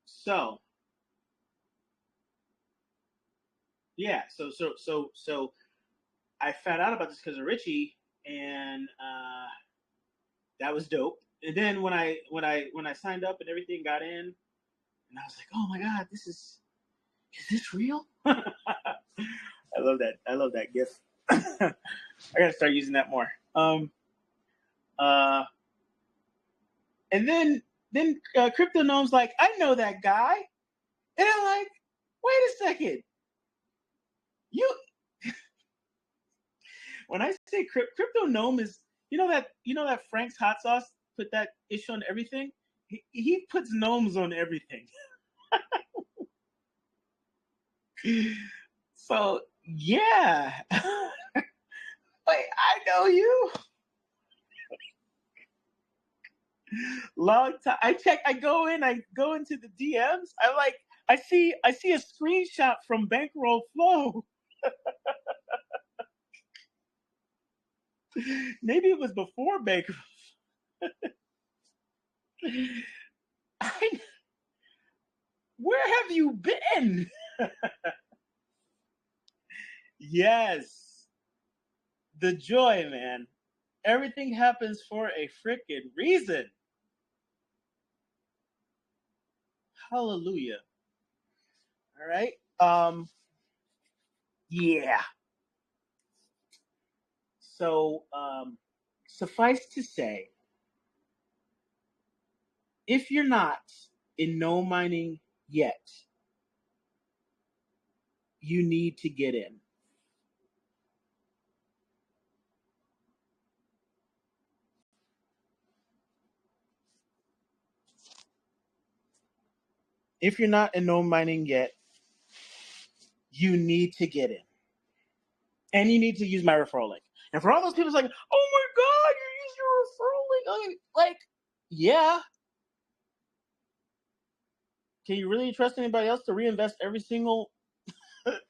So yeah, so I found out about this because of Richie, and that was dope. And then when I signed up and everything got in, and I was like, oh my God, is this real? I love that. I love that GIF. I gotta start using that more. And then Crypto Gnome's like, I know that guy, and I'm like, wait a second, you. When I say Crypto Gnome is, you know that Frank's hot sauce put that issue on everything. He puts gnomes on everything. So yeah, wait, I know you. Long time. I go into the DMs. I see a screenshot from Bankroll Flow. Maybe it was before Bankroll. Where have you been? Yes. The joy, man. Everything happens for a freaking reason. Hallelujah. All right. Yeah. So, suffice to say, if you're not in Gnome Mining yet, you need to get in. If you're not in Gnome Mining yet, you need to get in. And you need to use my referral link. And for all those people like, oh my God, you use your referral link. Like, yeah. Can you really trust anybody else to reinvest every single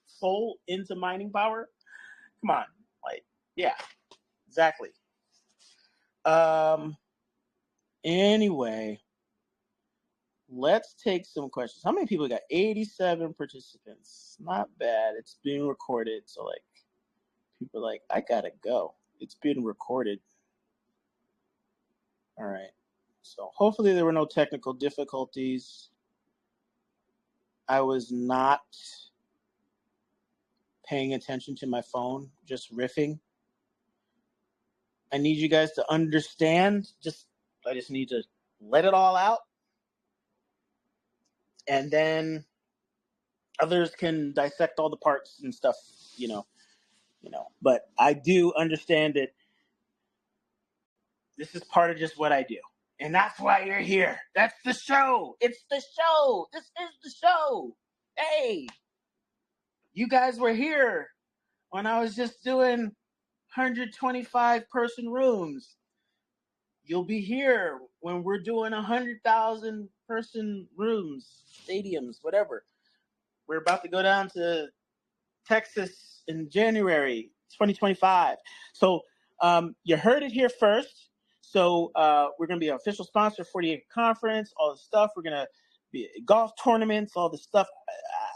soul into mining power? Come on. Like, yeah, exactly. Anyway, let's take some questions. How many people got? 87 participants. Not bad. It's being recorded. So, like, people are like, I gotta go. It's being recorded. All right. So hopefully there were no technical difficulties. I was not paying attention to my phone, just riffing. I need you guys to understand. I just need to let it all out. And then others can dissect all the parts and stuff, But I do understand that this is part of just what I do. And that's why you're here. That's the show. It's the show. This is the show. Hey, you guys were here when I was just doing 125 person rooms. You'll be here when we're doing 100,000 person rooms, stadiums, whatever. We're about to go down to Texas in January 2025. So you heard it here first. So we're going to be an official sponsor of 48 Conference, all the stuff. We're going to be golf tournaments, all the stuff.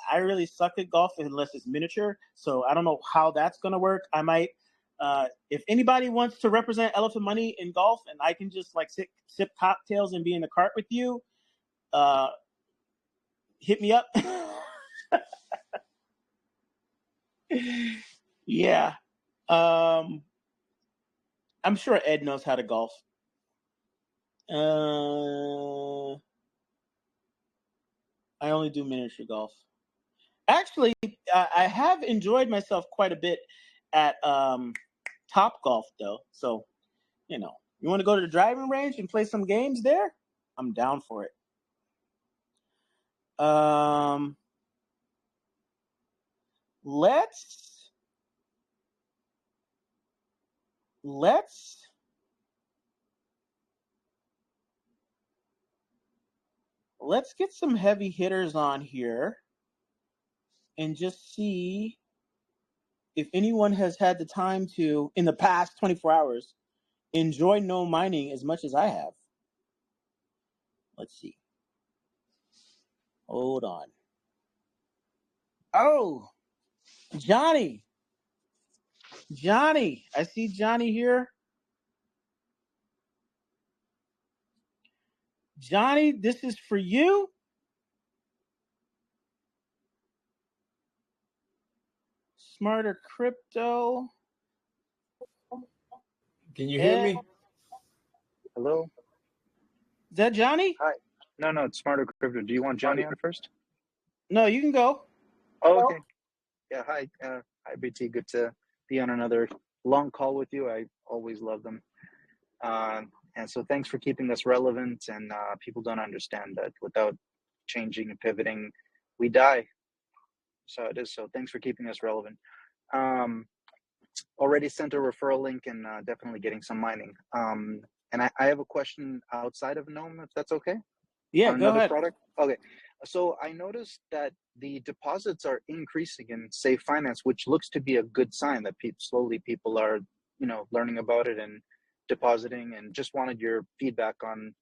I really suck at golf unless it's miniature. So I don't know how that's going to work. I might, if anybody wants to represent Elephant Money in golf and I can just like sip cocktails and be in the cart with you, hit me up. Yeah. I'm sure Ed knows how to golf. I only do miniature golf. Actually, I have enjoyed myself quite a bit at Top Golf, though. So, you want to go to the driving range and play some games there? I'm down for it. Let's get some heavy hitters on here and just see if anyone has had the time to, in the past 24 hours, enjoy Gnome Mining as much as I have. Let's see. Hold on. Oh, Johnny. I see Johnny here. Johnny, this is for you. Smarter Crypto. Can you hear me? Hello? Is that Johnny? Hi. No, it's Smarter Crypto. Do you want Johnny on first? No, you can go. Oh, okay. Yeah, hi. Hi, BT. Good to be on another long call with you. I always love them. And so thanks for keeping us relevant. And people don't understand that without changing and pivoting, we die. So it is. So thanks for keeping us relevant. Already sent a referral link and definitely getting some mining. And I have a question outside of Gnome, if that's okay. Yeah, on go another ahead. product. Okay, so I noticed that the deposits are increasing in Safe Finance, which looks to be a good sign that slowly people are, learning about it and depositing. And just wanted your feedback on,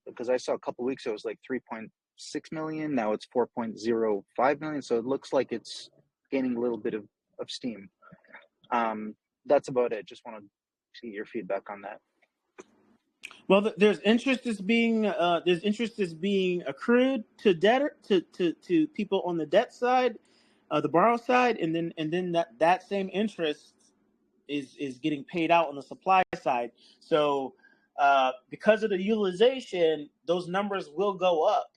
because I saw a couple of weeks ago it was like 3.6 million. Now it's 4.05 million. So it looks like it's gaining a little bit of steam. That's about it. Just want to see your feedback on that. Well, there's interest that's being accrued to debtor to people on the debt side, the borrow side, and then that same interest is getting paid out on the supply side. So because of the utilization, those numbers will go up.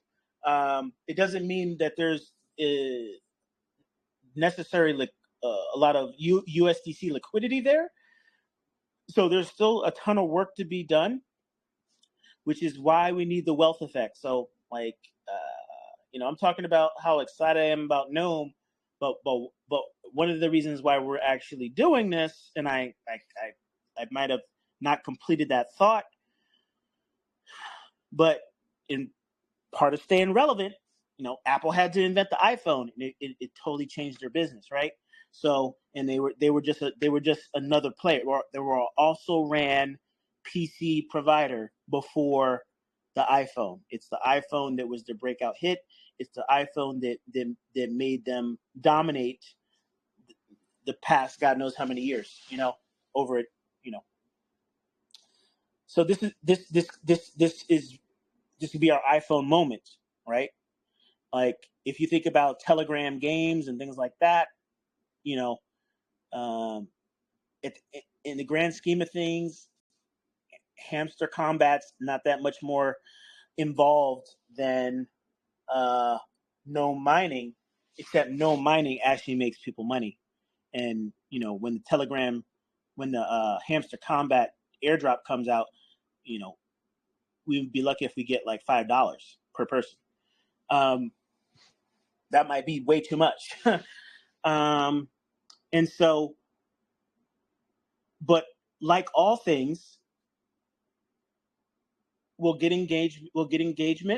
It doesn't mean that there's necessarily a lot of USDC liquidity there. So there's still a ton of work to be done, which is why we need the wealth effect. So, I'm talking about how excited I am about Gnome, but one of the reasons why we're actually doing this, and I might have not completed that thought, but in part of staying relevant, Apple had to invent the iPhone, and it totally changed their business, right? So, and they were just another player. They were also ran PC provider before the iPhone. It's the iPhone that was the breakout hit. It's the iPhone that made them dominate the past God knows how many years, over it, So this could be our iPhone moment, right? Like if you think about Telegram games and things like that, you know, in the grand scheme of things, hamster combat's not that much more involved than Gnome mining, except Gnome mining actually makes people money. And you know, when the hamster combat airdrop comes out, you know, we would be lucky if we get like $5 per person. That might be way too much. And so, but like all things, we'll get engagement. We'll get engagement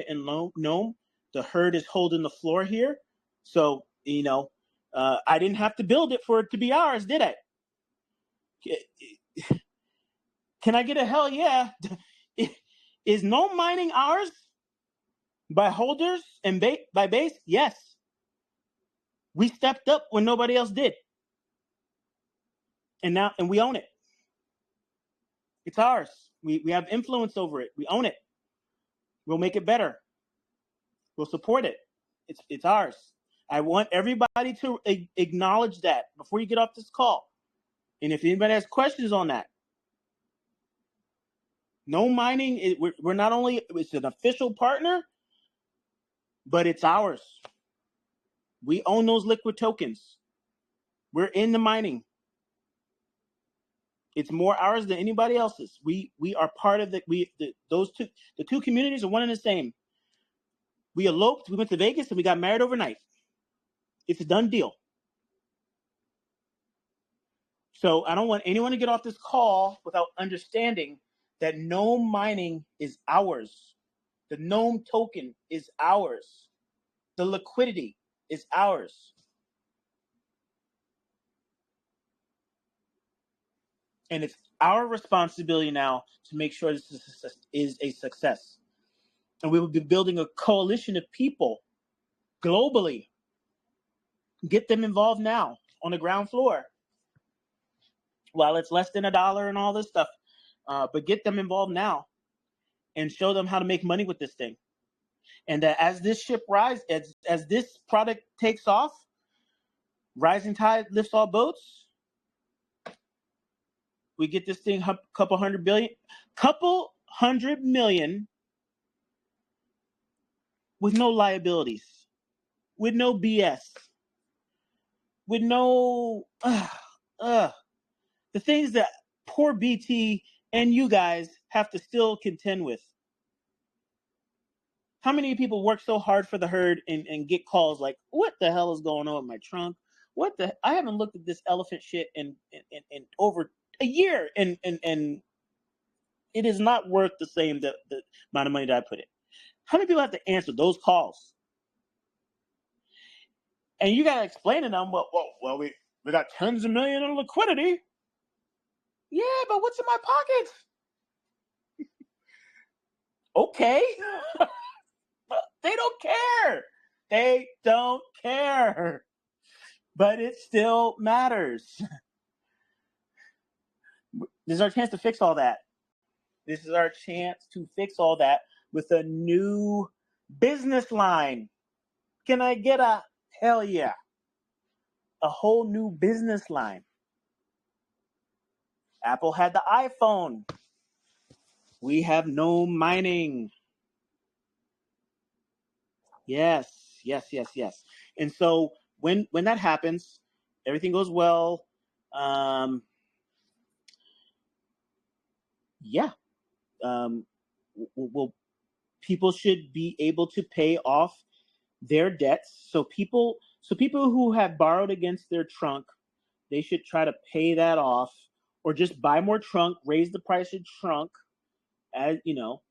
in Gnome. The herd is holding the floor here. So, you know, I didn't have to build it for it to be ours, did I? Can I get a hell yeah? Is Gnome mining ours by holders and by base? Yes. We stepped up when nobody else did. And we own it. It's ours. We have influence over it. We own it. We'll make it better. We'll support it. It's ours. I want everybody to acknowledge that before you get off this call. And if anybody has questions on that, Gnome Mining, we're not only, it's an official partner, but it's ours. We own those liquid tokens. We're in the mining. It's more ours than anybody else's. We are part of the two communities are one and the same. We eloped, we went to Vegas, and we got married overnight. It's a done deal. So I don't want anyone to get off this call without understanding that Gnome mining is ours. The Gnome token is ours. The liquidity is ours. And it's our responsibility now to make sure this is a success. And we will be building a coalition of people globally. Get them involved now on the ground floor. While it's less than $1 and all this stuff, but get them involved now and show them how to make money with this thing. And that as this ship rises, as this product takes off, rising tide lifts all boats. We get this thing couple hundred million with no liabilities, with no BS, with no the things that poor BT and you guys have to still contend with. How many people work so hard for the herd and get calls like, what the hell is going on with my trunk? I haven't looked at this elephant shit in over a year, and it is not worth the same the amount of money that I put in. How many people have to answer those calls? And you got to explain to them, well, we got tens of millions in liquidity. Yeah, but what's in my pocket? Okay. They don't care. They don't care. But it still matters. This is our chance to fix all that. This is our chance to fix all that with a new business line. Can I get a hell yeah? A whole new business line. Apple had the iPhone. We have Gnome Mining. Yes. And so when that happens, everything goes well. People should be able to pay off their debts. So people who have borrowed against their trunk, they should try to pay that off, or just buy more trunk, raise the price of trunk. As you know,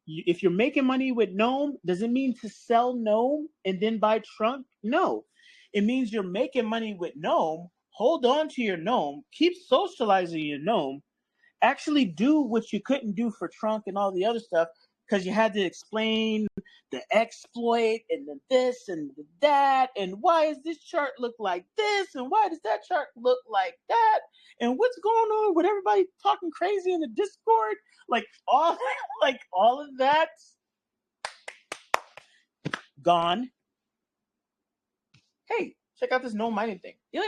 if you're making money with Gnome, does it mean to sell Gnome and then buy trunk? No, it means you're making money with Gnome. Hold on to your Gnome, keep socializing your Gnome, actually do what you couldn't do for trunk and all the other stuff, because you had to explain the exploit and the this and the that, and why does this chart look like this, and why does that chart look like that, and what's going on with everybody talking crazy in the Discord, like all of that gone. Hey, check out this Gnome Mining thing. You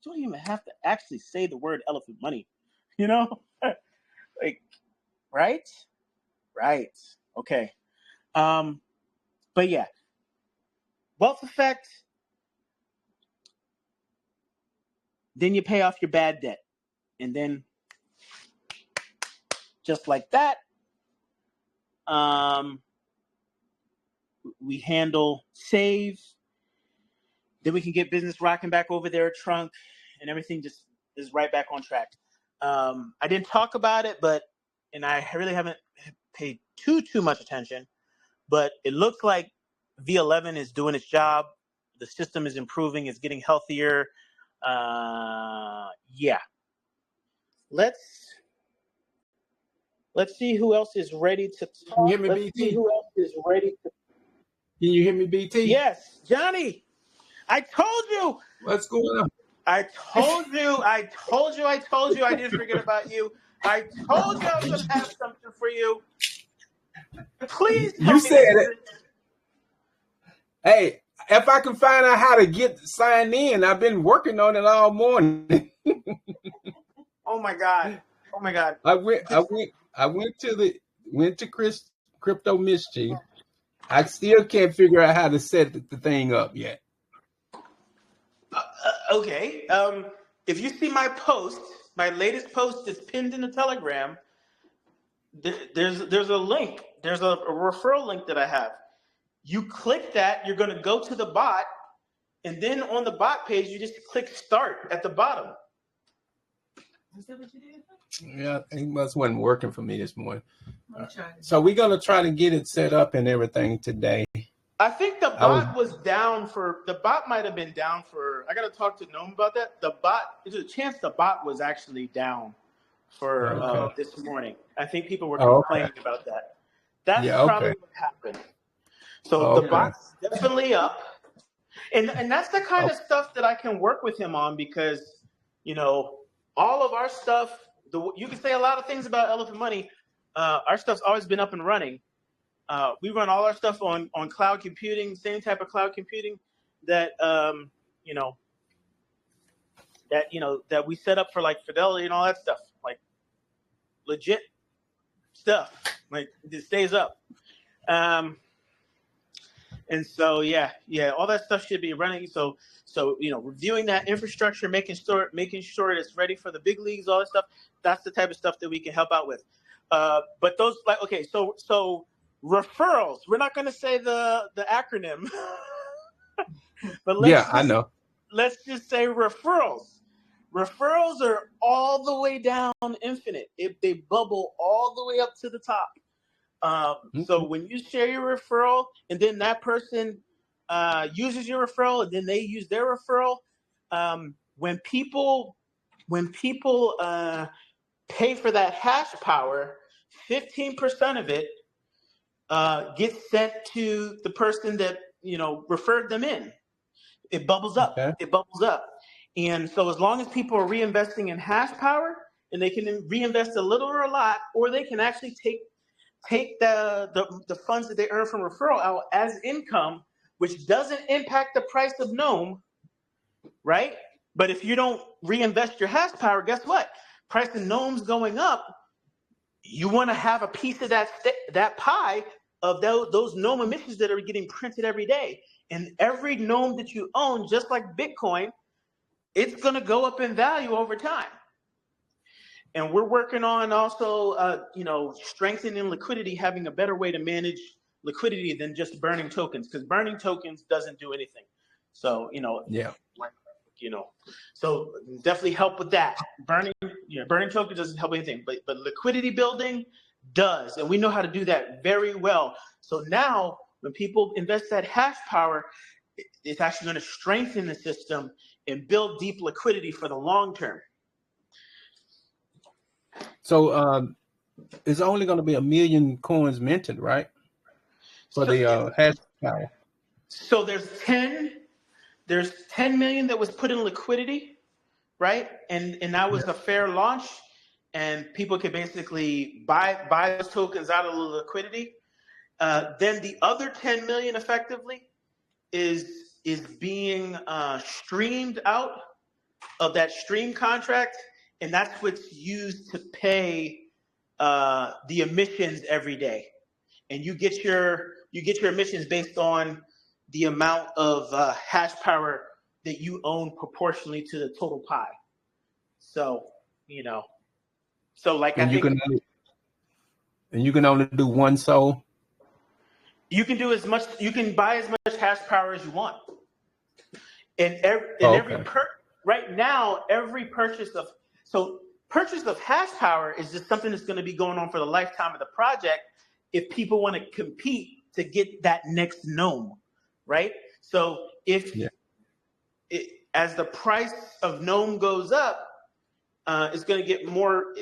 don't even have to actually say the word elephant money, you know? Like, right? Okay. But yeah, wealth effect. Then you pay off your bad debt, and then just like that, we handle save. Then we can get business rocking back over their trunk, and everything just is right back on track. I didn't talk about it, and I really haven't paid too much attention, but it looks like V11 is doing its job. The system is improving. It's getting healthier. Yeah. Let's see who else is ready to talk. Can you hear me, Let's BT? see who else is ready to. Can you hear me, BT? Yes, Johnny. I told you. What's going on? I told you. I didn't forget about you. I told you I was going to have something for you. Please tell You me said this it. Hey, if I can find out how to get signed in, I've been working on it all morning. Oh my God. I went to Crypto Mischief. I still can't figure out how to set the thing up yet. Okay. If you see my post, my latest post is pinned in the Telegram. There's a link. There's a referral link that I have. You click that, you're going to go to the bot, and then on the bot page, you just click start at the bottom. Is that what you did? Yeah, it wasn't working for me this morning. So we're going to try to get it set up and everything today. I think the bot was down for, the bot might have been down for, I got to talk to Gnome about that. There's a chance the bot was actually down for this morning. I think people were complaining about that. That's probably what happened. So the bot's definitely up. And that's the kind of stuff that I can work with him on because, all of our stuff, you can say a lot of things about Elephant Money. Our stuff's always been up and running. We run all our stuff on cloud computing, same type of cloud computing that that we set up for like Fidelity and all that stuff, like legit stuff. Like it stays up. And so all that stuff should be running. So reviewing that infrastructure, making sure it's ready for the big leagues, all that stuff. That's the type of stuff that we can help out with. But those so referrals. We're not going to say the acronym, but I know. Let's just say referrals. Referrals are all the way down infinite. If they bubble all the way up to the top. So when you share your referral, and then that person uses your referral, and then they use their referral, when people pay for that hash power, 15% of it gets sent to the person that referred them in. It bubbles up. Okay. It bubbles up. And so as long as people are reinvesting in hash power, and they can reinvest a little or a lot, or they can actually take the funds that they earn from referral out as income, which doesn't impact the price of Gnome, right? But if you don't reinvest your hash power, guess what? Price of Gnome's going up. You want to have a piece of that pie of those Gnome emissions that are getting printed every day. And every Gnome that you own, just like Bitcoin, it's going to go up in value over time. And we're working on also, strengthening liquidity, having a better way to manage liquidity than just burning tokens, because burning tokens doesn't do anything. So, so definitely help with that. Burning tokens doesn't help anything, but liquidity building does, and we know how to do that very well. So now, when people invest that hash power, it's actually going to strengthen the system and build deep liquidity for the long term. So it's only going to be 1 million coins minted, right? For So, the hash power. so there's 10 million that was put in liquidity, right? And that was a fair launch, and people could basically buy those tokens out of the liquidity. Then the other 10 million effectively is being streamed out of that stream contract, and that's what's used to pay the emissions every day. And you get your emissions based on the amount of hash power that you own proportionally to the total pie. So like And I think you can only do one soul. you can do as much. You can buy as much hash power as you want. And right now, every purchase of hash power is just something that's going to be going on for the lifetime of the project. If people want to compete to get that next gnome, right? So as the price of gnome goes up, it's going to get more.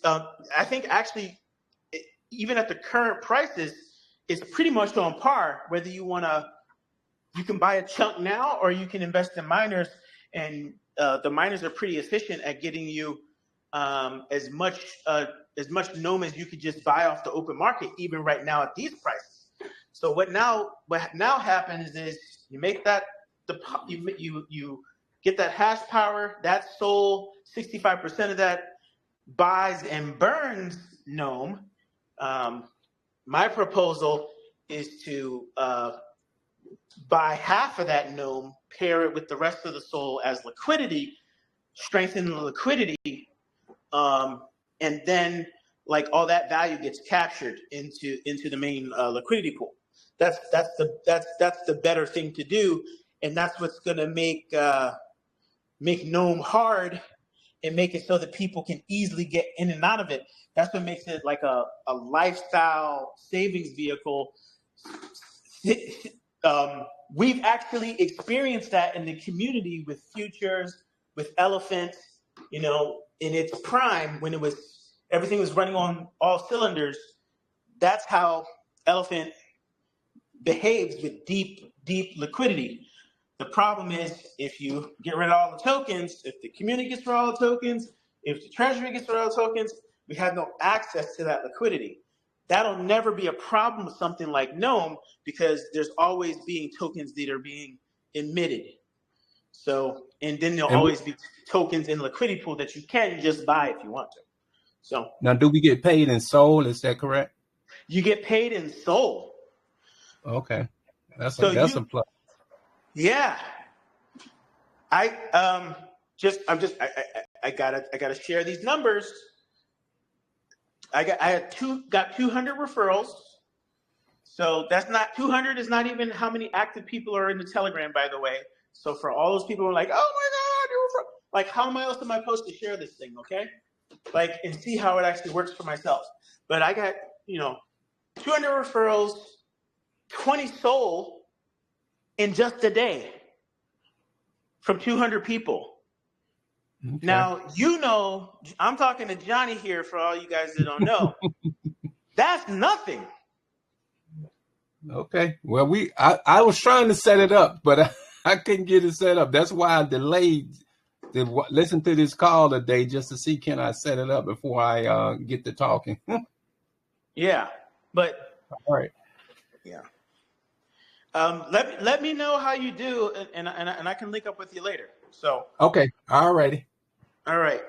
I think actually, even at the current prices, it's pretty much on par. Whether you can buy a chunk now, or you can invest in miners, and the miners are pretty efficient at getting you as much gnome as you could just buy off the open market, even right now at these prices. So what now happens is you make that you get that hash power, that sold 65% of that buys and burns gnome. My proposal is to buy half of that gnome, pair it with the rest of the soul as liquidity, strengthen the liquidity, and then like all that value gets captured into the main liquidity pool. That's the better thing to do, and that's what's going to make gnome hard and make it so that people can easily get in and out of it. That's what makes it like a lifestyle savings vehicle. We've actually experienced that in the community with futures, with Elephant, in its prime when everything was running on all cylinders. That's how Elephant behaves with deep liquidity. The problem is if you get rid of all the tokens, if the community gets rid of all the tokens, if the treasury gets rid of all the tokens, we have no access to that liquidity. That'll never be a problem with something like GNOME because there's always being tokens that are being emitted. So, and then there'll always be tokens in the liquidity pool that you can just buy if you want to. So now, do we get paid in soul? Is that correct? You get paid in soul. Okay, that's a plus. Yeah, I gotta share these numbers. I got 200 referrals. So that's not 200 is not even how many active people are in the Telegram, by the way. So for all those people who are like, oh my God, like how else am I supposed to share this thing? Okay, like and see how it actually works for myself. But I got 200 referrals, 20 sold in just a day from 200 people. Okay. Now, I'm talking to Johnny here for all you guys that don't know. That's nothing. Okay. Well, I was trying to set it up, but I couldn't get it set up. That's why I delayed to listen to this call today just to see can I set it up before I get to talking. Yeah, but all right. Yeah. Let me know how you do, and I can link up with you later. So okay, all righty. All right.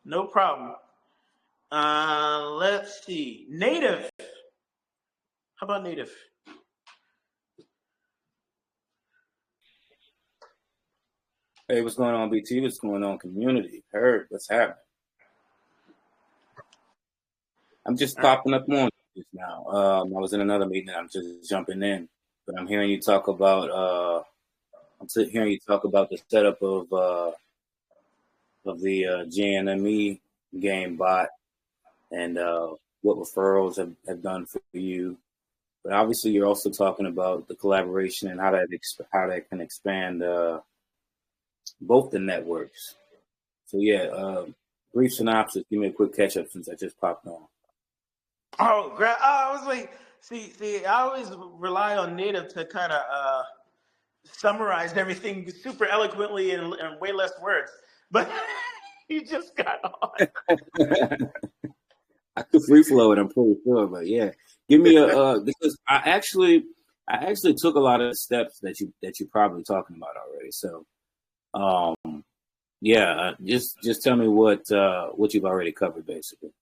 No problem. Let's see. Native. How about Native? Hey, what's going on, BT? What's going on, community? Heard what's happening? I'm just popping up on just now. I was in another meeting. I'm just jumping in, but I'm hearing you talk about. Hearing you talk about the setup of the GNME game bot and what referrals have done for you. But obviously, you're also talking about the collaboration and how that can expand both the networks. So yeah, brief synopsis. Give me a quick catch up since I just popped on. I was like, see, I always rely on Native to kind of summarize everything super eloquently in way less words. But you just got on. I could free flow it, I'm pretty sure, but yeah, give me a because I actually took a lot of the steps that you're probably talking about already. So, yeah, just tell me what you've already covered, basically.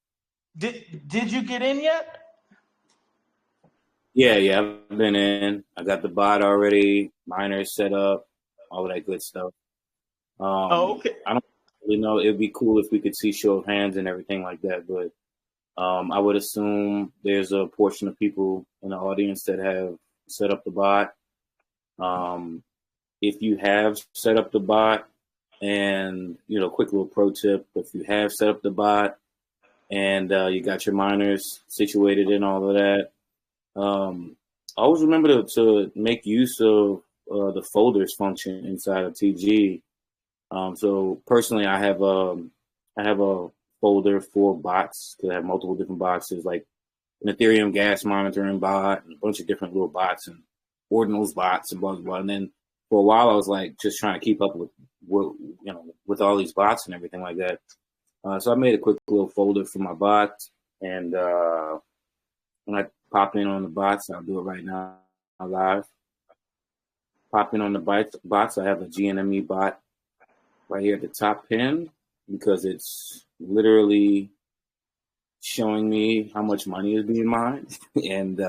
Did you get in yet? Yeah, I've been in. I got the bot already, miners set up, all of that good stuff. Okay. I don't really know. It'd be cool if we could see show of hands and everything like that, but I would assume there's a portion of people in the audience that have set up the bot. If you have set up the bot, and quick little pro tip: if you have set up the bot and you got your miners situated and all of that, always remember to make use of the folders function inside of TG. So personally, I have a folder for bots because I have multiple different boxes, like an Ethereum gas monitoring bot and a bunch of different little bots and ordinals bots and blah blah blah. And then for a while, I was like just trying to keep up with all these bots and everything like that. So I made a quick little folder for my bot, and when I pop in on the bots, I'll do it right now live. Pop in on the bots. I have a GNME bot right here at the top pin because it's literally showing me how much money is being mined and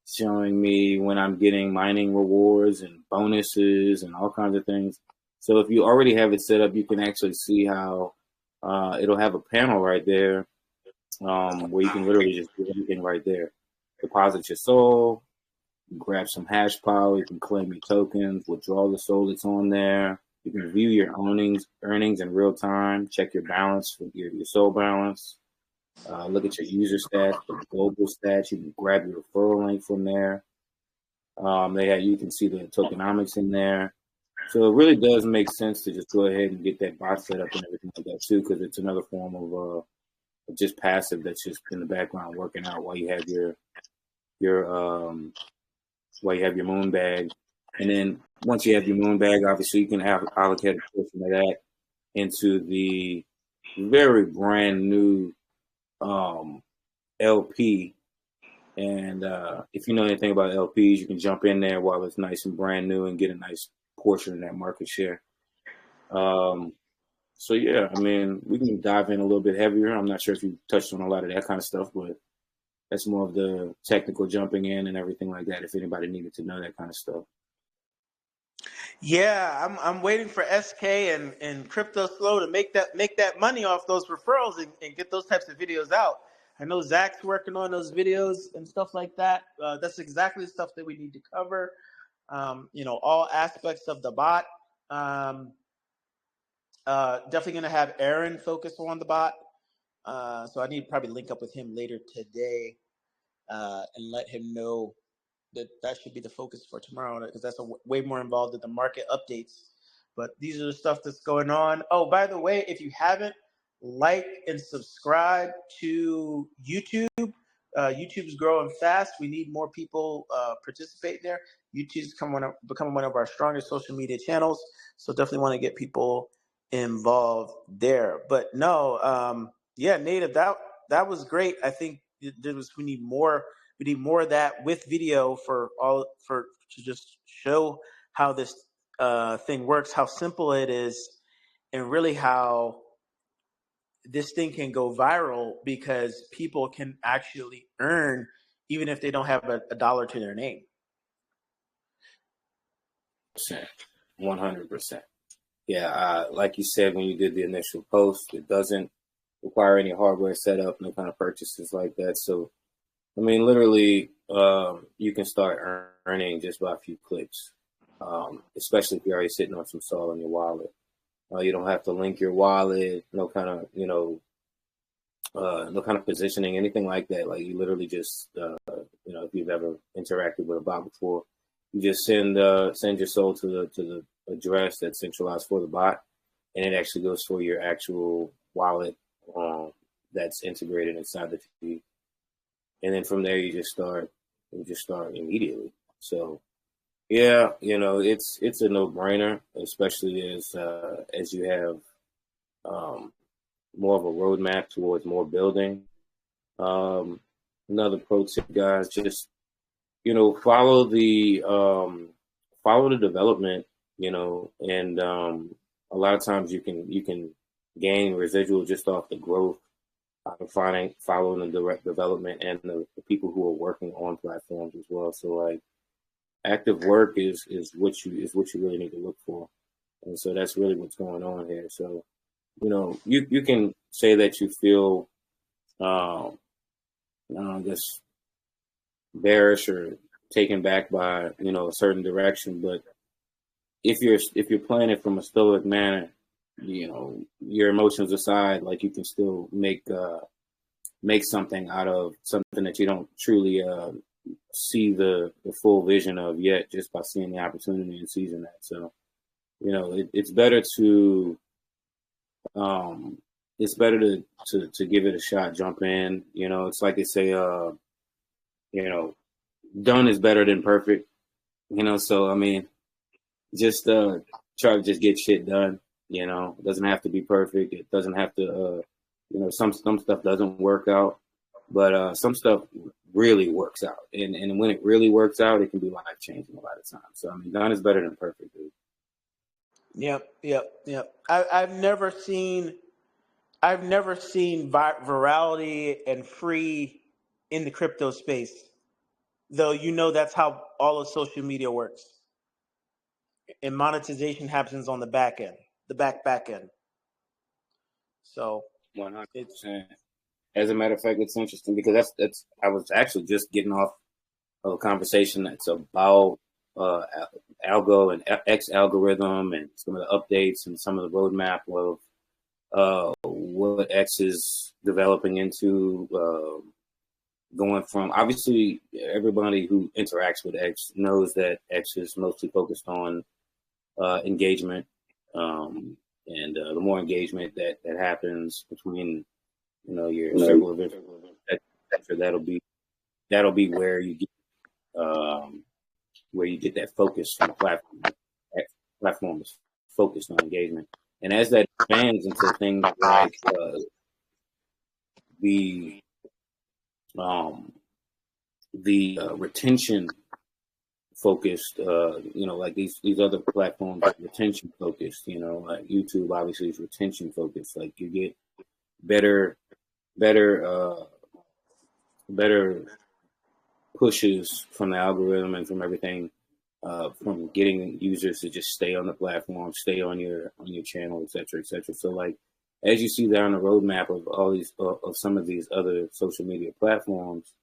showing me when I'm getting mining rewards and bonuses and all kinds of things. So if you already have it set up, you can actually see how it'll have a panel right there where you can literally just do everything right there. Deposit your soul, grab some hash power, you can claim your tokens, withdraw the soul that's on there. You can view your earnings in real time, check your balance, your soul balance, look at your user stats, the global stats. You can grab your referral link from there. You can see the tokenomics in there. So it really does make sense to just go ahead and get that bot set up and everything like that too, because it's another form of just passive that's just in the background working out while you have your moon bag. And then once you have your moon bag, obviously you can allocate a portion of that into the very brand new LP. And if you know anything about LPs, you can jump in there while it's nice and brand new and get a nice portion of that market share. So yeah, I mean, we can dive in a little bit heavier. I'm not sure if you touched on a lot of that kind of stuff, but that's more of the technical jumping in and everything like that. If anybody needed to know that kind of stuff. Yeah, I'm waiting for SK and Crypto Slow to make that money off those referrals and get those types of videos out. I know Zach's working on those videos and stuff like that. That's exactly the stuff that we need to cover. All aspects of the bot. Definitely going to have Aaron focus on the bot. So I need to probably link up with him later today and let him know that should be the focus for tomorrow, because that's way more involved in the market updates. But these are the stuff that's going on. Oh, by the way, if you haven't, like and subscribe to YouTube. YouTube's growing fast. We need more people participating there. YouTube's becoming one of our strongest social media channels. So definitely want to get people involved there. But no, yeah, Native, that was great. I think we need more of that with video to just show how this thing works, how simple it is, and really how this thing can go viral because people can actually earn even if they don't have a dollar to their name. 100%. Yeah, like you said when you did the initial post, it doesn't require any hardware setup, no kind of purchases like that. So, I mean, literally, you can start earning just by a few clicks, especially if you're already sitting on some SOL in your wallet. You don't have to link your wallet, no kind of, no kind of positioning, anything like that. Like you literally just, if you've ever interacted with a bot before, you just send your SOL to the address that's centralized for the bot, and it actually goes for your actual wallet that's integrated inside the TV, and then from there you just start immediately. So yeah, it's a no-brainer, especially as you have more of a roadmap towards more building. Another pro tip, guys, just follow the development, and a lot of times you can gain residual just off the growth out of following the direct development and the people who are working on platforms as well. So like active work is what you really need to look for, and so that's really what's going on here. So you can say that you feel just bearish or taken back by a certain direction, but if you're playing it from a stoic manner, your emotions aside, like you can still make something out of something that you don't truly see the full vision of yet, just by seeing the opportunity and seizing that. So it's better to give it a shot, jump in. It's like they say, done is better than perfect. So I mean, just try to just get shit done. It doesn't have to be perfect. It doesn't have to, some stuff doesn't work out, but some stuff really works out. And when it really works out, it can be life changing a lot of times. So I mean, done is better than perfect, dude. Yep. I've never seen virality and free in the crypto space, though that's how all of social media works, and monetization happens on the back end, the back end. So 100%. As a matter of fact, it's interesting because that's I was actually just getting off of a conversation that's about algo and X algorithm and some of the updates and some of the roadmap of what X is developing into, going from, obviously everybody who interacts with X knows that X is mostly focused on engagement, and the more engagement that happens between your circle of influence, that'll be where you get that focus from the platform. That platform is focused on engagement, and as that expands into things like the retention focused, like these other platforms are retention focused, like YouTube obviously is retention focused. Like you get better pushes from the algorithm and from everything, from getting users to just stay on the platform, stay on your channel, et cetera. So like, as you see down the roadmap of all these, of some of these other social media platforms,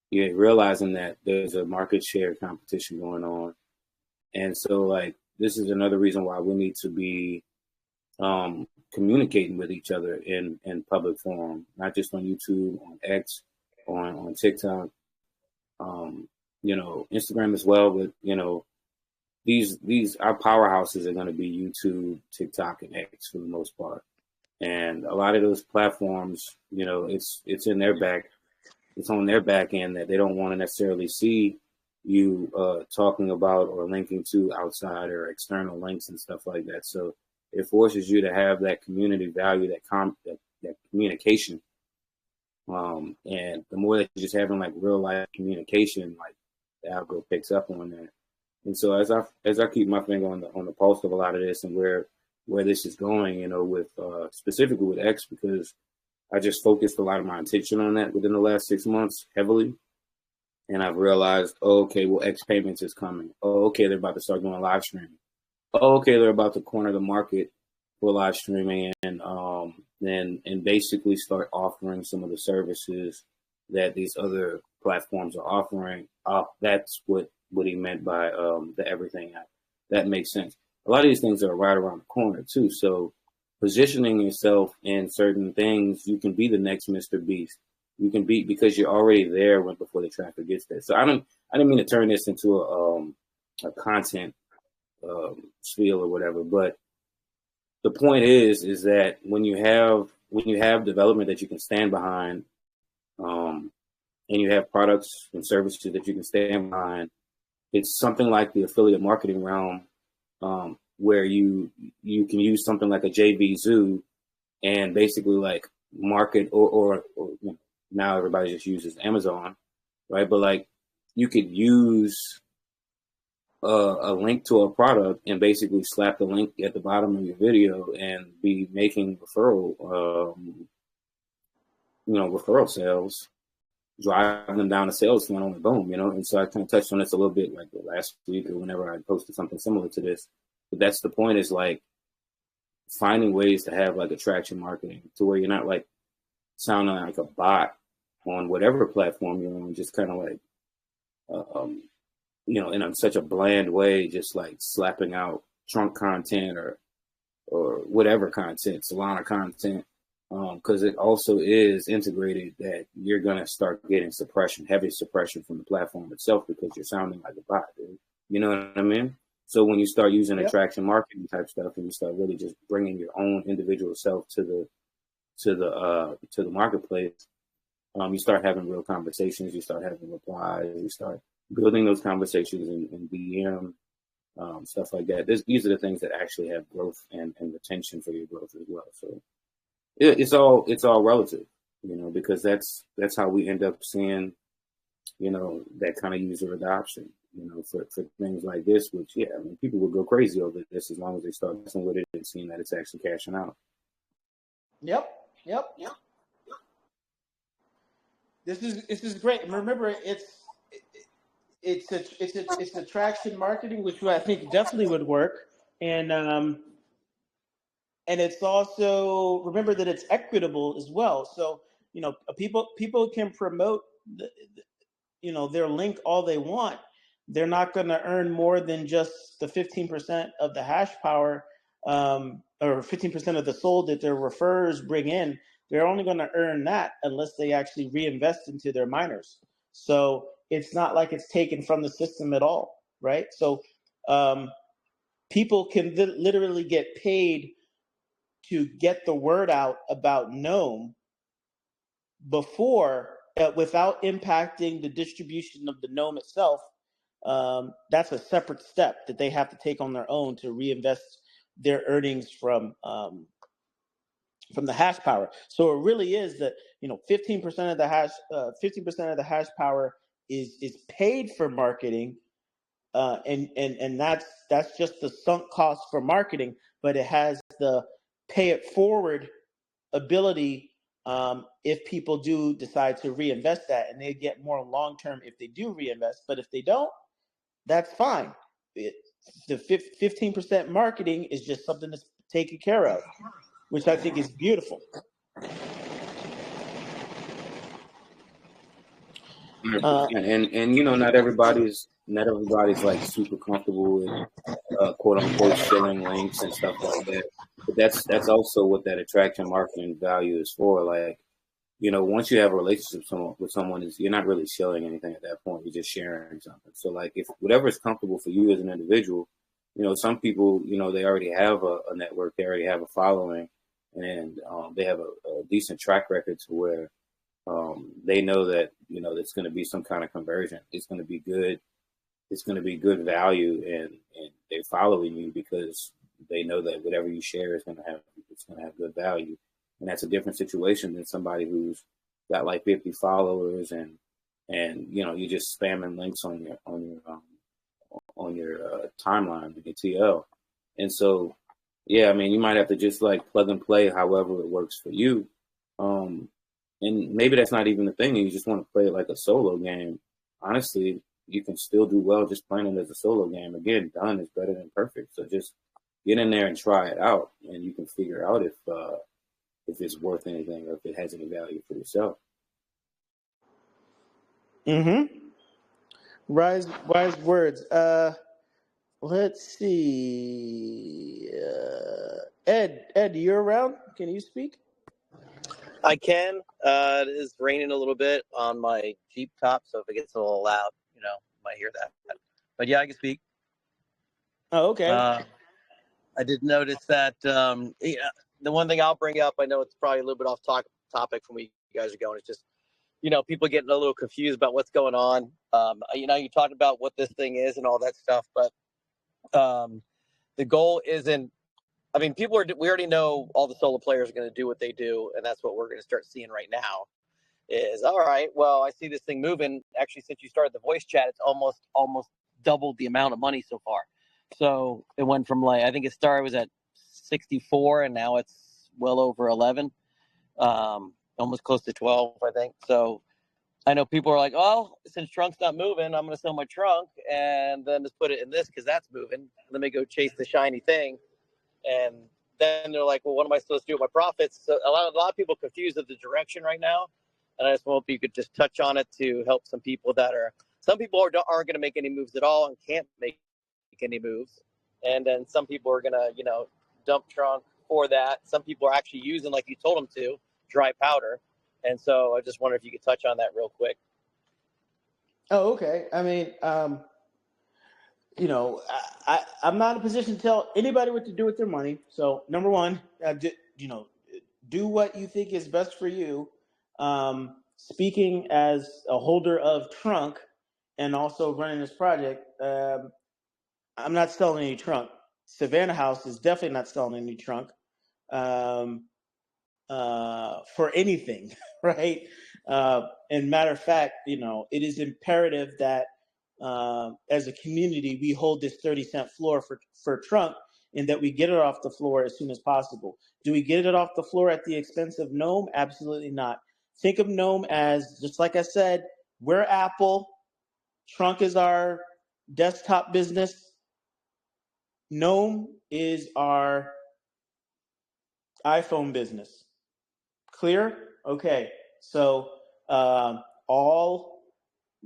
you're realizing that there's a market share competition going on. And so like, this is another reason why we need to be communicating with each other in public forum, not just on YouTube, on X, on TikTok, Instagram as well. But these our powerhouses are going to be YouTube, TikTok, and X for the most part. And a lot of those platforms, it's in their back, it's on their back end that they don't want to necessarily see you talking about or linking to outside or external links and stuff like that. So it forces you to have that community value, that communication. And the more that you're just having like real life communication, like the algo picks up on that. And so as I keep my finger on the pulse of a lot of this and where this is going, with specifically with X, because I just focused a lot of my attention on that within the last 6 months heavily. And I've realized, okay, well, X payments is coming. Oh, okay, they're about to start doing live streaming. Oh, okay, they're about to corner the market for live streaming and basically start offering some of the services that these other platforms are offering. That's what he meant by the everything app. That makes sense. A lot of these things are right around the corner too. So positioning yourself in certain things, you can be the next Mr. Beast. You can be, because you're already there before the traffic gets there. So I didn't mean to turn this into a content spiel or whatever, but the point is that when you have when you have development that you can stand behind, and you have products and services that you can stand behind, it's something like the affiliate marketing realm, where you can use something like a JV Zoo and basically like market or you know, now everybody just uses Amazon, right? But like you could use a link to a product and basically slap the link at the bottom of your video and be making referral sales, driving them down the sales funnel and boom, you know. And so I kind of touched on this a little bit like last week or whenever I posted something similar to this. But that's the point, is like finding ways to have like attraction marketing to where you're not like sounding like a bot on whatever platform you're on, just kind of like, you know, in such a bland way, just like slapping out trunk content or whatever content, Solana content. Because it also is integrated that you're going to start getting heavy suppression from the platform itself because you're sounding like a bot, dude. You know what I mean? So when you start using attraction marketing type stuff and you start really just bringing your own individual self to the marketplace, you start having real conversations, you start having replies, you start building those conversations in DM, stuff like that. These are the things that actually have growth and retention for your growth as well. So it's all relative, you know, because that's how we end up seeing, you know, that kind of user adoption, you know, for things like this, which, yeah, I mean, people would go crazy over this as long as they start messing with it and seeing that it's actually cashing out. Yep. This is great. And remember, it's attraction marketing, which I think definitely would work. And it's also, remember that it's equitable as well. So, you know, people can promote their link all they want. They're not going to earn more than just the 15% of the hash power, or 15% of the SOL that their referrers bring in. They're only going to earn that unless they actually reinvest into their miners. So it's not like it's taken from the system at all, right? So people can literally get paid to get the word out about Gnome before, without impacting the distribution of the Gnome itself. That's a separate step that they have to take on their own to reinvest their earnings from the hash power. So it really is that, you know, 15% of the hash, 50% of the hash power is paid for marketing, and that's just the sunk cost for marketing, but it has the pay it forward ability if people do decide to reinvest that, and they get more long term if they do reinvest. But if they don't, that's fine. The 15% marketing is just something that's taken care of, which I think is beautiful. And you know, not everybody's like super comfortable with quote unquote shilling links and stuff like that. But that's also what that attraction marketing value is for. Like, you know, once you have a relationship with someone, you're not really shilling anything at that point. You're just sharing something. So like, if whatever is comfortable for you as an individual, you know, some people, you know, they already have a network, they already have a following, and they have a decent track record to where they know that, you know, it's going to be some kind of conversion. It's going to be good. It's going to be good value, and they're following you because they know that whatever you share is going to have good value. And that's a different situation than somebody who's got like 50 followers and you know, you're just spamming links on your timeline, your TL. And so, yeah, I mean, you might have to just like plug and play however it works for you. And maybe that's not even the thing. You just want to play it like a solo game. Honestly, you can still do well just playing it as a solo game. Again, done is better than perfect. So just get in there and try it out, and you can figure out if it's worth anything or if it has any value for yourself. Wise words. Let's see. Ed, you're around? Can you speak? I can. It is raining a little bit on my Jeep top, so if it gets a little loud, you know, you might hear that. But yeah, I can speak. Oh, okay. I did notice that the one thing I'll bring up, I know it's probably a little bit off topic from where you guys are going. It's just, people getting a little confused about what's going on. You talked about what this thing is and all that stuff, but the goal isn't. I mean, we already know all the solo players are going to do what they do, and that's what we're going to start seeing right now. Is all right. Well, I see this thing moving. Actually, since you started the voice chat, it's almost doubled the amount of money so far. So it went from I think it was at 64, and now it's well over 11, almost close to 12, I think. So I know people are like, oh, since Trunk's not moving, I'm going to sell my Trunk and then just put it in this because that's moving. Let me go chase the shiny thing. And then they're like, well, what am I supposed to do with my profits? So a lot of people are confused of the direction right now. And I just hope you could just touch on it to help some people some people aren't going to make any moves at all and can't make any moves. And then some people are going to, dump Trunk for that. Some people are actually using, like you told them to, dry powder. And so I just wonder if you could touch on that real quick. Oh, okay. I mean, I'm not in a position to tell anybody what to do with their money. So number one, do what you think is best for you. Speaking as a holder of Trunk and also running this project, I'm not selling any Trunk. Savannah House is definitely not selling any Trunk for anything, right? And matter of fact, it is imperative that as a community, we hold this 30-cent floor for Trunk and that we get it off the floor as soon as possible. Do we get it off the floor at the expense of Gnome? Absolutely not. Think of Gnome as, just like I said, we're Apple. Trunk is our desktop business. Gnome is our iPhone business. Clear? Okay. So all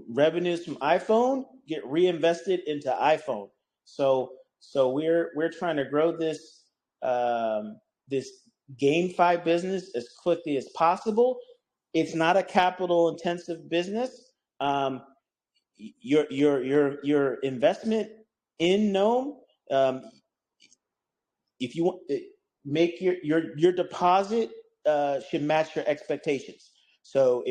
revenues from iPhone get reinvested into iPhone. So we're trying to grow this this GameFi business as quickly as possible. It's not a capital intensive business. Your investment in Gnome, if you want, make your deposit should match your expectations. So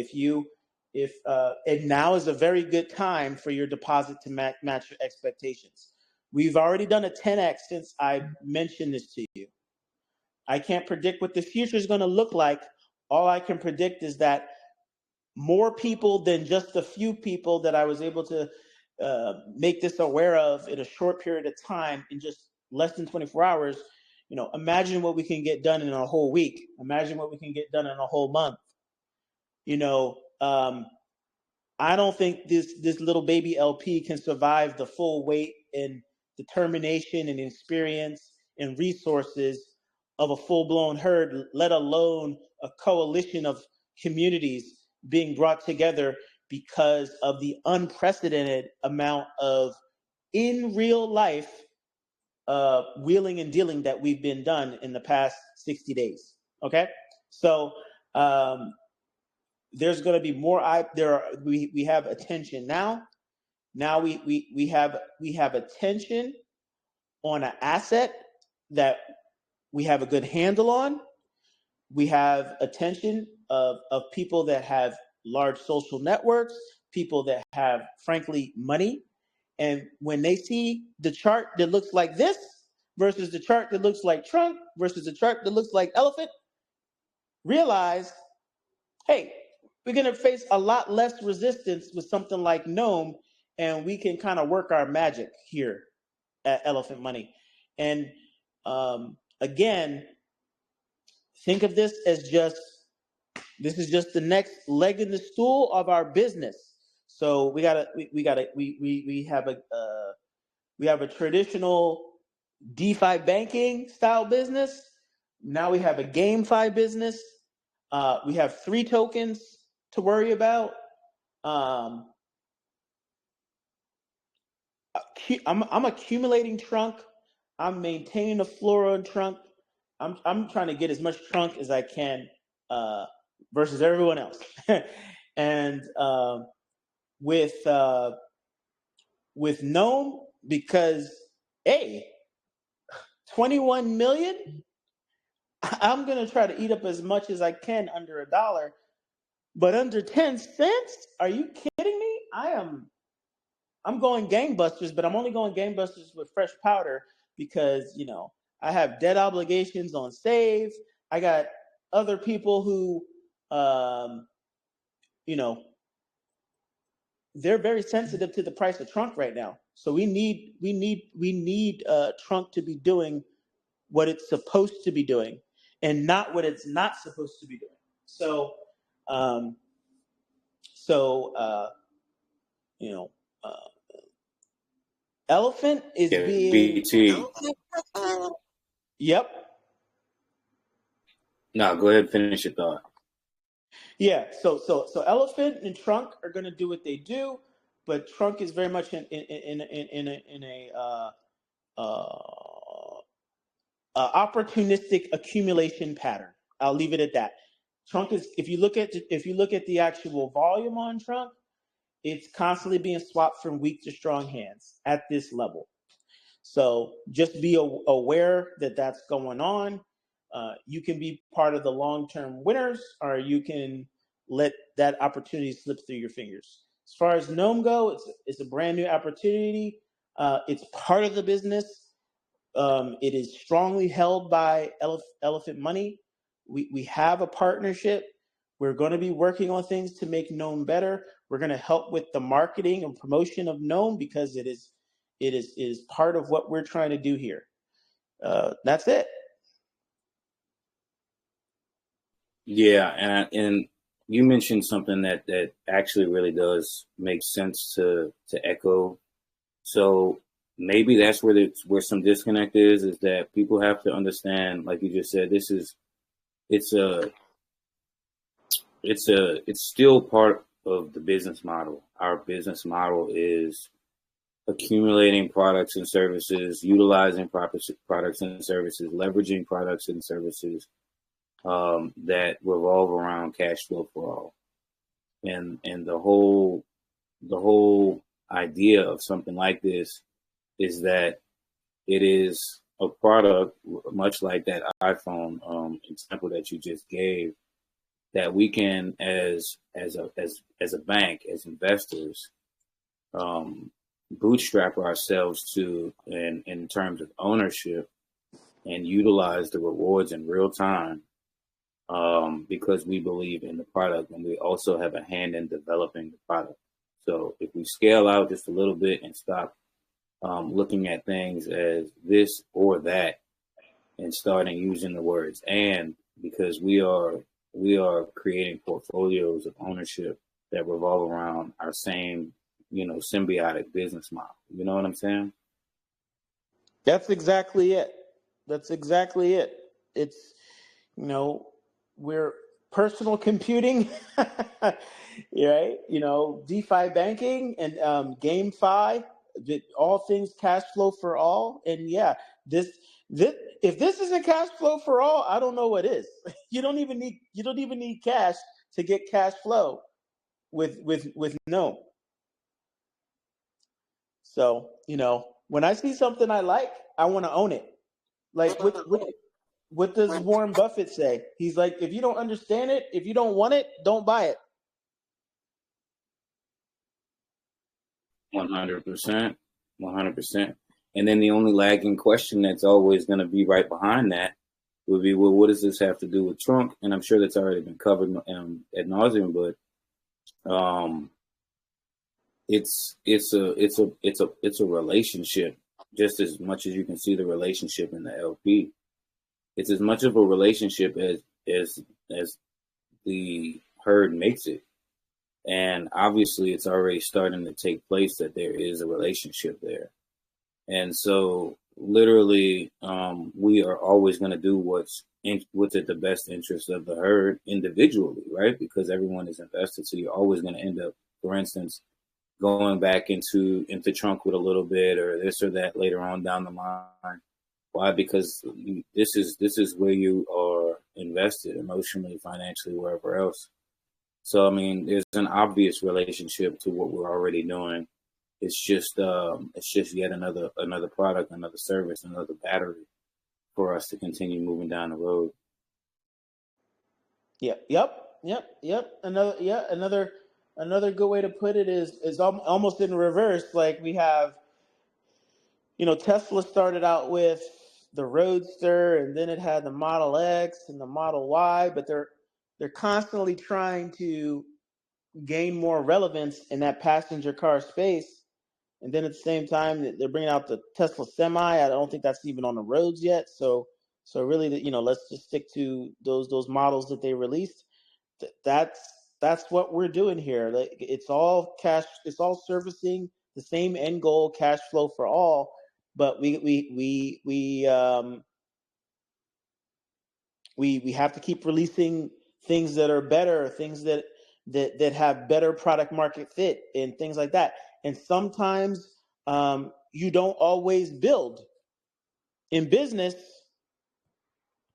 and now is a very good time for your deposit to match your expectations. We've already done a 10x since I mentioned this to you. I can't predict what the future is going to look like. All I can predict is that more people than just a few people that I was able to make this aware of in a short period of time, in just less than 24 hours, imagine what we can get done in a whole week. Imagine what we can get done in a whole month. I don't think this little baby LP can survive the full weight and determination and experience and resources of a full-blown herd, let alone a coalition of communities being brought together because of the unprecedented amount of in real life wheeling and dealing that we've been done in the past 60 days. Okay, so there's going to be more. We have attention now. Now we have attention on an asset that we have a good handle on. We have attention of people that have large social networks, people that have, frankly, money. And when they see the chart that looks like this versus the chart that looks like Trunk versus the chart that looks like Elephant, realize, hey, we're going to face a lot less resistance with something like Gnome, and we can kind of work our magic here at Elephant Money. And again, think of this as this is just the next leg in the stool of our business. So we have a traditional DeFi banking style business. Now we have a GameFi business. We have 3 tokens to worry about. I'm accumulating Trunk. I'm maintaining the floor on Trunk. I'm trying to get as much Trunk as I can versus everyone else. And with Gnome, because 21 million. I'm gonna try to eat up as much as I can under $1, but under 10 cents? Are you kidding me? I'm going gangbusters, but I'm only going gangbusters with fresh powder because, I have debt obligations on Save. I got other people who, you know, they're very sensitive to the price of Trunk right now. So we need Trunk to be doing what it's supposed to be doing and not what it's not supposed to be doing. So, um, so, you know, uh, Elephant is Yeah, being, BT. yep. No, go ahead and finish your thought. Yeah, so Elephant and Trunk are going to do what they do, but Trunk is very much in a opportunistic accumulation pattern. I'll leave it at that. Trunk is if you look at the actual volume on Trunk, it's constantly being swapped from weak to strong hands at this level. So just be aware that that's going on. You can be part of the long-term winners, or you can let that opportunity slip through your fingers. As far as Gnome go, it's a brand new opportunity. It's part of the business. It is strongly held by Elephant Money. We have a partnership. We're going to be working on things to make Gnome better. We're going to help with the marketing and promotion of Gnome because it is part of what we're trying to do here. That's it. Yeah, and you mentioned something that actually really does make sense to echo. So maybe that's where some disconnect is that people have to understand, like you just said, it's still part of the business model. Our business model is accumulating products and services, utilizing products and services, leveraging products and services that revolve around cash flow for all. And the whole idea of something like this is that it is a product, much like that iPhone example that you just gave, that we can, as a bank, as investors, bootstrap ourselves to in terms of ownership and utilize the rewards in real time, because we believe in the product and we also have a hand in developing the product. So if we scale out just a little bit and stop looking at things as this or that and starting using the words "and," because we are creating portfolios of ownership that revolve around our same, symbiotic business model. You know what I'm saying? That's exactly it. It's, we're personal computing, right? DeFi banking and GameFi, all things cash flow for all. And yeah, this if this isn't cash flow for all, I don't know what is. You don't even need cash to get cash flow with Gnome. So, when I see something I like, I want to own it. Like what does Warren Buffett say? He's like, if you don't understand it, if you don't want it, don't buy it. 100%, 100%. And then the only lagging question that's always going to be right behind that would be, well, what does this have to do with Trunk? And I'm sure that's already been covered ad nauseum, but it's a relationship just as much as you can see the relationship in the LP. It's as much of a relationship as the herd makes it. And obviously it's already starting to take place that there is a relationship there. And so literally, we are always going to do what's in the best interest of the herd individually, right? Because everyone is invested. So you're always going to end up, for instance, going back into Trunk with a little bit or this or that later on down the line. Why? Because this is where you are invested emotionally, financially, wherever else. So, I mean, there's an obvious relationship to what we're already doing. It's just yet another product, another service, another battery for us to continue moving down the road. Yep. Another good way to put it is almost in reverse. Like we have, Tesla started out with the Roadster, and then it had the Model X and the Model Y, but they're constantly trying to gain more relevance in that passenger car space. And then at the same time, they're bringing out the Tesla Semi. I don't think that's even on the roads yet. So really, let's just stick to those models that they released. That's what we're doing here. Like, it's all cash. It's all servicing the same end goal, cash flow for all. But we have to keep releasing things that are better, things that have better product market fit, and things like that. And sometimes you don't always build in business,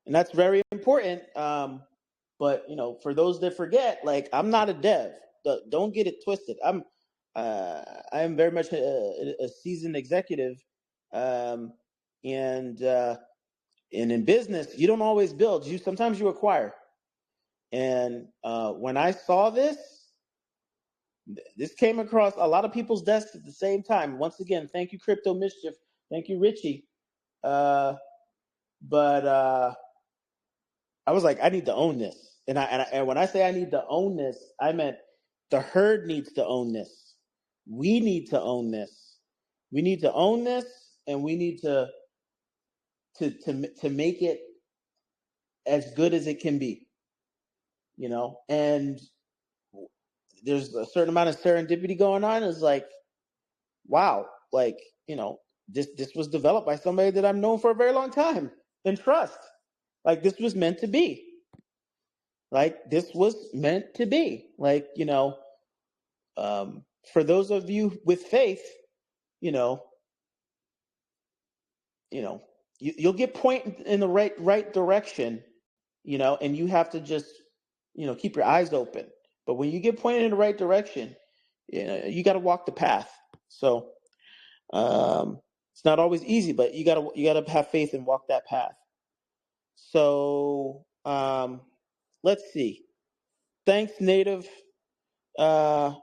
and that's very important. But for those that forget, like, I'm not a dev. Don't get it twisted. I am very much a seasoned executive, um, and in business, you don't always build. Sometimes you acquire. And when I saw this came across a lot of people's desks at the same time. Once again, thank you, Crypto Mischief. Thank you, Richie. But I was like, I need to own this. And when I say I need to own this, I meant the herd needs to own this. We need to own this. We need to own this, and we need to make it as good as it can be. And there's a certain amount of serendipity going on. It's like, wow, like, this was developed by somebody that I've known for a very long time and trust. Like, this was meant to be. Like, this was meant to be. Like, for those of you with faith, you'll get pointed in the right direction, and you have to just, keep your eyes open. But when you get pointed in the right direction, you got to walk the path. So it's not always easy, but you gotta have faith and walk that path. So let's see. Thanks, Native. Ed,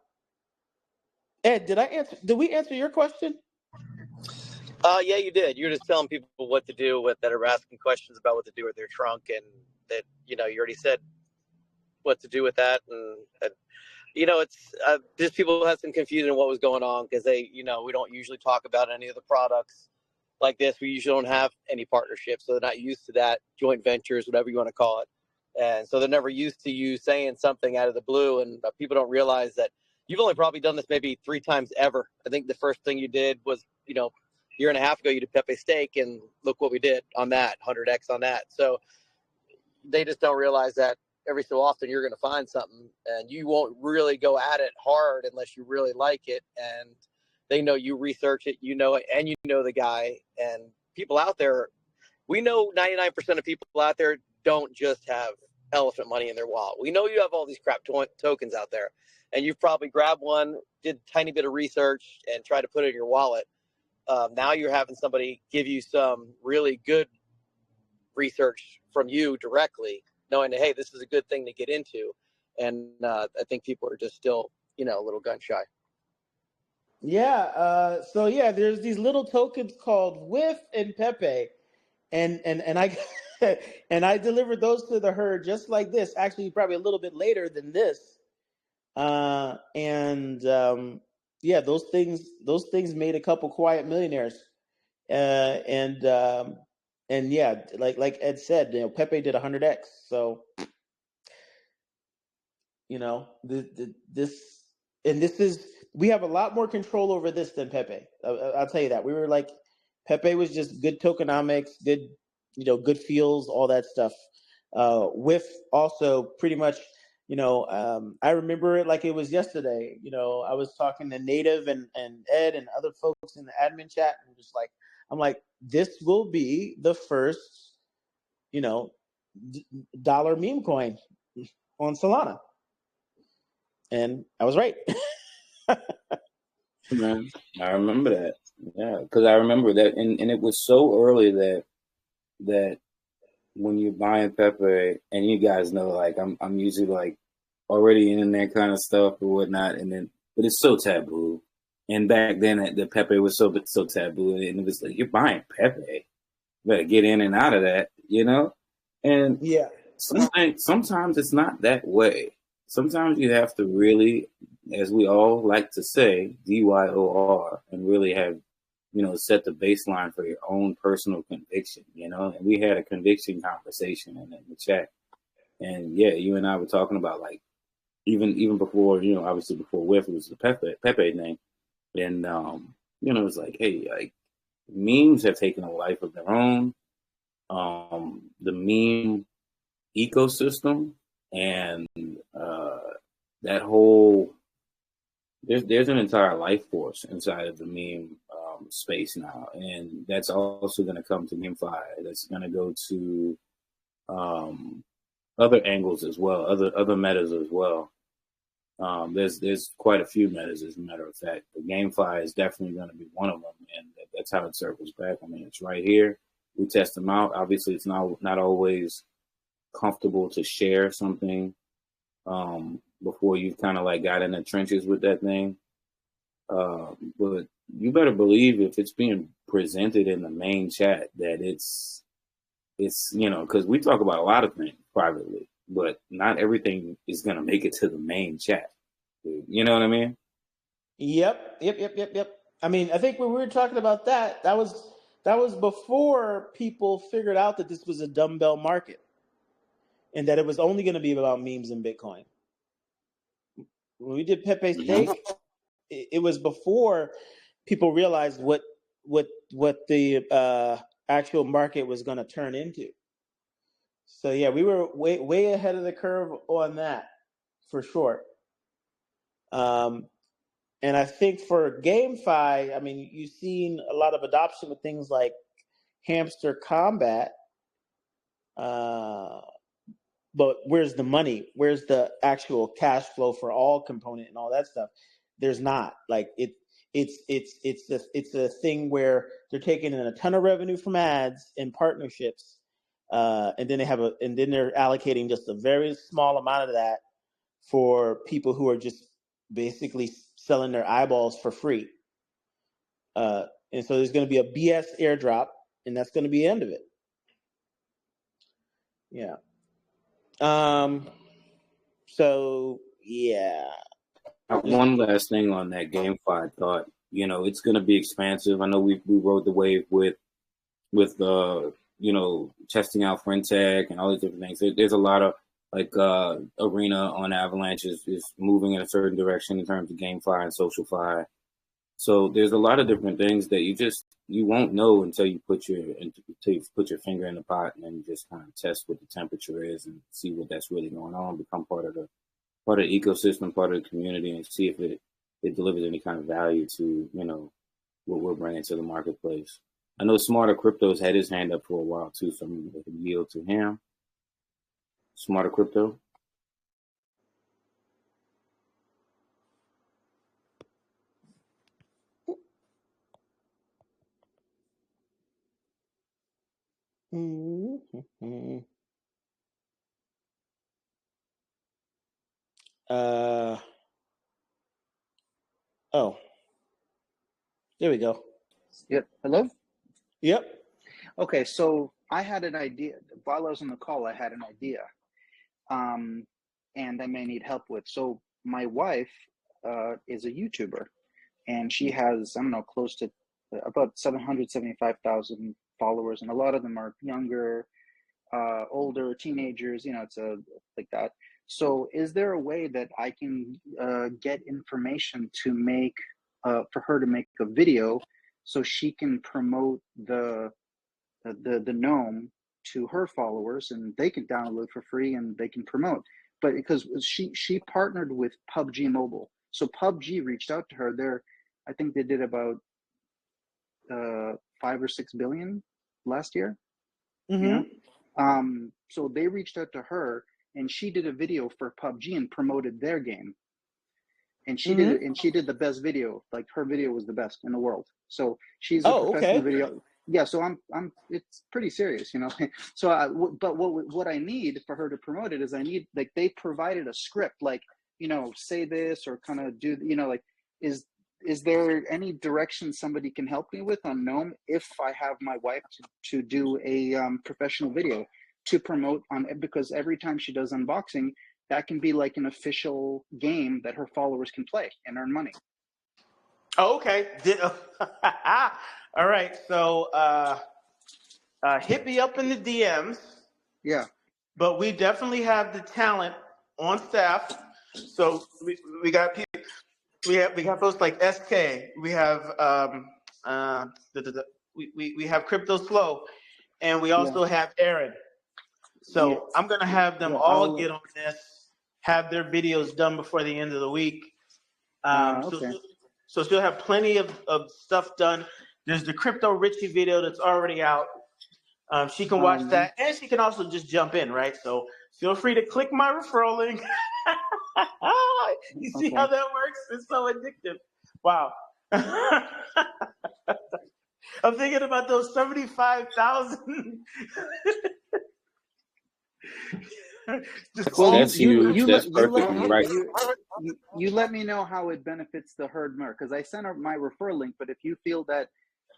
did we answer your question? Yeah, you did. You're just telling people what to do that are asking questions about what to do with their trunk, and that you already said what to do with that, and it's just people had some confusion on what was going on because we don't usually talk about any of the products like this. We usually don't have any partnerships, so they're not used to that, joint ventures, whatever you want to call it. And so they're never used to you saying something out of the blue, and people don't realize that you've only probably done this maybe 3 times ever. I think the first thing you did was, a year and a half ago, you did Pepe Steak, and look what we did on that, 100x on that. So they just don't realize that every so often you're going to find something, and you won't really go at it hard unless you really like it. And they know you research it, and the guy. And people out there, we know 99% of people out there don't just have elephant money in their wallet. We know you have all these crap tokens out there, and you've probably grabbed one, did a tiny bit of research, and tried to put it in your wallet. Now you're having somebody give you some really good research from you directly, knowing that, hey, this is a good thing to get into. And I think people are just still, a little gun shy. Yeah. So yeah, there's these little tokens called Whiff and Pepe, and I and I delivered those to the herd just like this. Actually, probably a little bit later than this. Yeah, those things made a couple quiet millionaires. And yeah, like Ed said, Pepe did 100x. So we have a lot more control over this than Pepe. I'll tell you that. We were like, Pepe was just good tokenomics, good good feels, all that stuff. With also pretty much, I remember it like it was yesterday. I was talking to Native and Ed and other folks in the admin chat, and I'm like, this will be the first, dollar meme coin on Solana. And I was right. Man, I remember that. Yeah, because I remember that, and it was so early that when you're buying Pepe, and you guys know, like I'm usually like already in that kind of stuff or whatnot, and then but it's so taboo. And back then, the Pepe was so taboo, and it was like you're buying Pepe, you better get in and out of that, you know. And Yeah. sometimes it's not that way. Sometimes you have to really, as we all like to say, DYOR, and really have, you know, set the baseline for your own personal conviction, you know. And we had a conviction conversation in the chat, and yeah, you and I were talking about like even before, you know, obviously before WIF was the Pepe name, and you know, it's like, hey, like memes have taken a life of their own. The meme ecosystem and that whole there's an entire life force inside of the meme space now, and that's also going to come to GameFi. That's going to go to other angles as well, other metas as well. There's quite a few metas, as a matter of fact. But GameFi is definitely going to be one of them, and that's how it circles back. I mean, it's right here. We test them out. Obviously, it's not always comfortable to share something before you've kind of like got in the trenches with that thing. But you better believe if it's being presented in the main chat that it's you know, because we talk about a lot of things privately, but not everything is going to make it to the main chat. You know what I mean? Yep. I mean, I think when we were talking about that was before people figured out that this was a dumbbell market and that it was only going to be about memes and Bitcoin. When we did Pepe Stake, it was before people realized what the actual market was going to turn into. So yeah, we were way ahead of the curve on that, for sure. And I think for GameFi, I mean, you've seen a lot of adoption of things like Hamster Combat. But where's the money? Where's the actual cash flow for all component and all that stuff? There's not. Like it's a thing where they're taking in a ton of revenue from ads and partnerships, and then they're allocating just a very small amount of that for people who are just basically selling their eyeballs for free. And so there's going to be a BS airdrop, and that's going to be the end of it. Yeah. So yeah. One last thing on that GameFi thought. You know, it's going to be expansive. I know we rode the wave with you know, testing out FriendTech and all these different things. There's a lot of like Arena on Avalanche is moving in a certain direction in terms of GameFi and SocialFi. So there's a lot of different things that you won't know until you put your finger in the pot and just kind of test what the temperature is and see what that's really going on. Become part of the ecosystem, part of the community, and see if it delivers any kind of value to, you know, what we're bringing to the marketplace. I know Smarter Crypto's had his hand up for a while too, so I'm going to yield to him. Smarter Crypto. Mm-hmm. Oh, there we go. Yep. Hello? Yep. Okay, so I had an idea. While I was on the call, I had an idea. And I may need help with. So my wife is a YouTuber, and she has, I don't know, close to about 775,000 followers, and a lot of them are younger, older, teenagers, you know, it's like that. So is there a way that I can get information to make, for her to make a video so she can promote the Gnome to her followers, and they can download for free and they can promote? But because she partnered with PUBG Mobile, so PUBG reached out to her. I think they did about 5 or 6 billion last year. Mm-hmm. You know, so they reached out to her, and she did a video for PUBG and promoted their game. And she did it, and she did the best video. Like her video was the best in the world. So she's a professional video. Yeah, so it's pretty serious, you know. So, but what I need for her to promote it is I need, like, they provided a script, like, you know, say this or kind of do, you know, like, is there any direction somebody can help me with on Gnome if I have my wife to do a professional video to promote on, because every time she does unboxing, that can be like an official game that her followers can play and earn money. Oh, okay. All right. So hit me up in the DMs. Yeah. But we definitely have the talent on staff. So we got people. We got folks like SK. We have we have Crypto Slow, and we also have Aaron. So I'm gonna have them all get on this, have their videos done before the end of the week. Okay. So she'll have plenty of stuff done. There's the Crypto Richie video that's already out. She can watch that, and she can also just jump in, right? So feel free to click my referral link. You see how that works? It's so addictive. Wow. I'm thinking about those 75,000. That's huge. That's perfectly right. You let me know how it benefits the herd mer, because I sent her my referral link, but if you feel that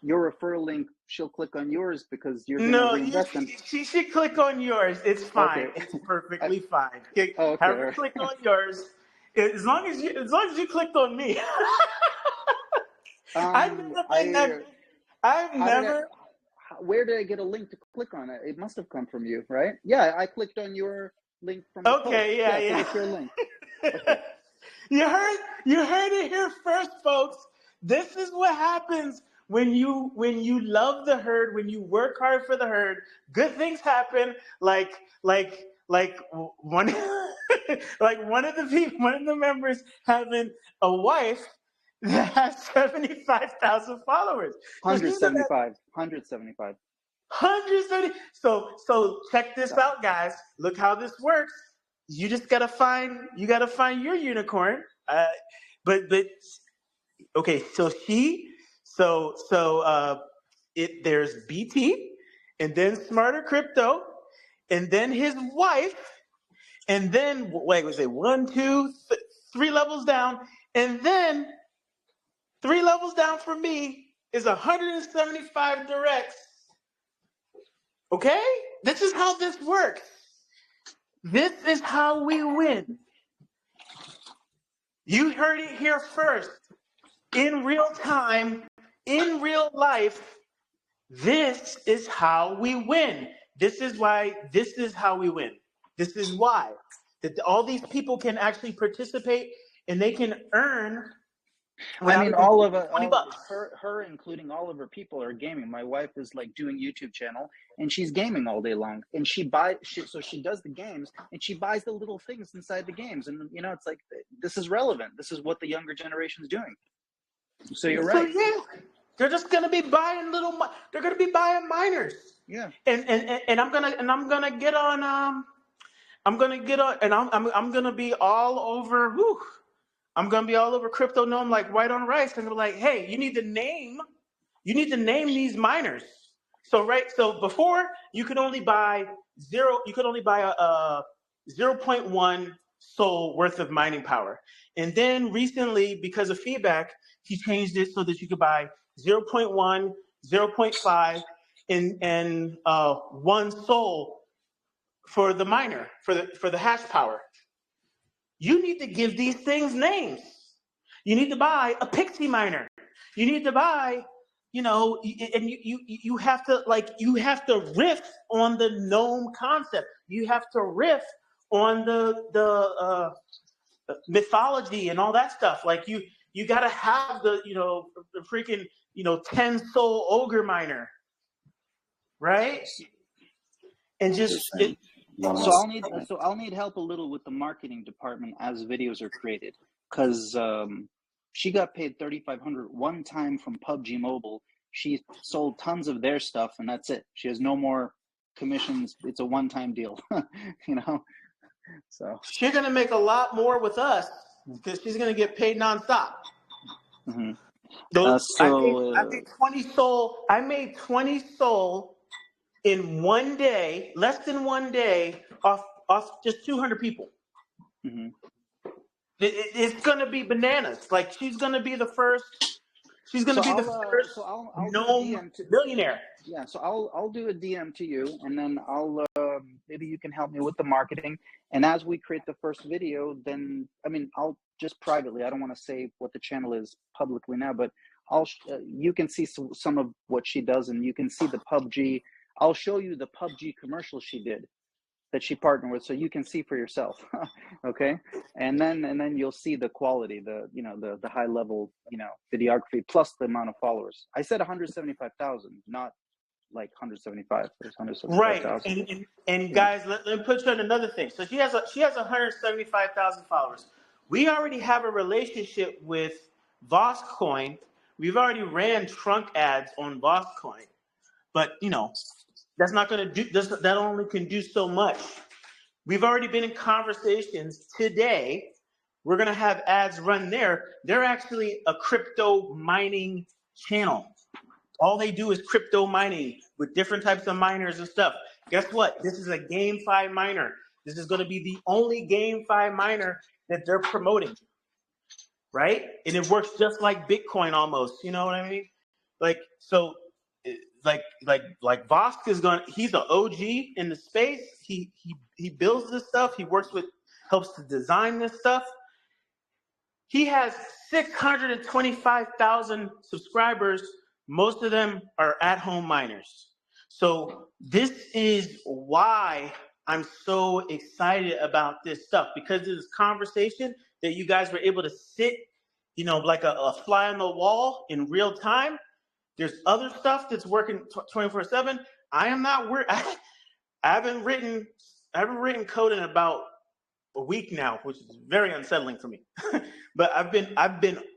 your referral link, she'll click on yours because you're going to reinvest them. She should click on yours. It's fine. Okay. It's perfectly fine. Okay. Have her click on yours. As long as you clicked on me. Where did I get a link to click on it? It must have come from you, right? Yeah, I clicked on your link from the post. So it's your link. Okay. You heard it here first, folks. This is what happens when you love the herd, when you work hard for the herd. Good things happen. Like one of the members having a wife that has 75,000 followers. 175. 170. So check this out, guys. Look how this works. You just gotta find your unicorn. Okay. There's BT, and then Smarter Crypto, and then his wife, and then three levels down, and then 3 levels down for me is 175 directs. Okay? This is how this works. This is how we win. You heard it here first. In real time, in real life, this is how we win. This is how we win. This is why. That all these people can actually participate and they can earn. I mean, all of her, including all of her people, are gaming. My wife is like doing YouTube channel, and she's gaming all day long. And she does the games, and she buys the little things inside the games. And you know, it's like, this is relevant. This is what the younger generation is doing. So you're right. So yeah, they're just gonna be buying they're gonna be buying miners. Yeah. And I'm gonna get on. I'm gonna be all over. I'm gonna be all over Crypto Gnome like white on rice, and they're like, hey, you need to name these miners. So before you could only buy a 0.1 SOL worth of mining power. And then recently, because of feedback, he changed it so that you could buy 0.1, 0.5, and 1 SOL for the miner, for the hash power. You need to give these things names. You need to buy a Pixie miner. You need to buy, and you have to riff on the Gnome concept. You have to riff on the mythology and all that stuff. Like you got to have the freaking 10 SOL ogre miner, right? And just So I'll need help a little with the marketing department as videos are created, because she got paid $3,500 one time from PUBG Mobile. She sold tons of their stuff, and that's it. She has no more commissions. It's a one-time deal, So she's gonna make a lot more with us because she's gonna get paid nonstop. Mm-hmm. I made 20 soul. I made 20 soul in one day, less than one day, off just 200 people. Mm-hmm. It's gonna be bananas. Like she's gonna be the first. She's gonna be the first I'll gnome do a DM millionaire. Yeah, so I'll do a DM to you, and then I'll maybe you can help me with the marketing. And as we create the first video, then I'll just privately. I don't want to say what the channel is publicly now, but you can see some of what she does, and you can see the PUBG. I'll show you the PUBG commercial she did that she partnered with, so you can see for yourself. Okay, and then you'll see the quality, the high level videography plus the amount of followers. I said 175,000, not like 175. There's 175,000. Right, and guys, let me put you on another thing. So she has 175,000 followers. We already have a relationship with VosCoin. We've already ran trunk ads on VosCoin, but that's not going to do. That only can do so much. We've already been in conversations today. We're going to have ads run there. They're actually a crypto mining channel. All they do is crypto mining with different types of miners and stuff. Guess what? This is a GameFi miner. This is going to be the only GameFi miner that they're promoting, right? And it works just like Bitcoin almost. You know what I mean? Like Vosk is going. He's an OG in the space. He builds this stuff. He helps to design this stuff. He has 625,000 subscribers. Most of them are at-home miners. So this is why I'm so excited about this stuff, because of this conversation that you guys were able to sit, like a fly on the wall in real time. There's other stuff that's working 24/7. I am not worried. I haven't written code in about a week now, which is very unsettling for me. But I've been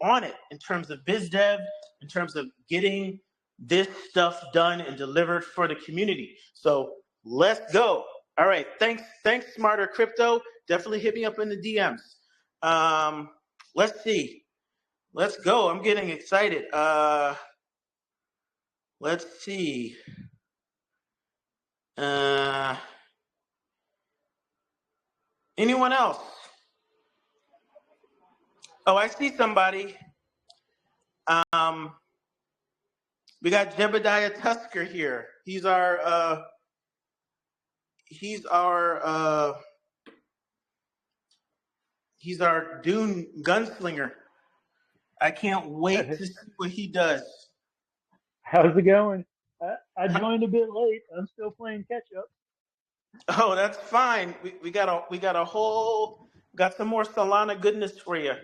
on it in terms of biz dev, in terms of getting this stuff done and delivered for the community. So let's go. All right. Thanks, Smarter Crypto. Definitely hit me up in the DMs. Let's see. Let's go. I'm getting excited. Let's see. Anyone else? Oh, I see somebody. We got Jebediah Tusker here. He's our Dune gunslinger. I can't wait to see what he does. How's it going? I joined a bit late. I'm still playing catch up. Oh, that's fine. We got some more Solana goodness for you.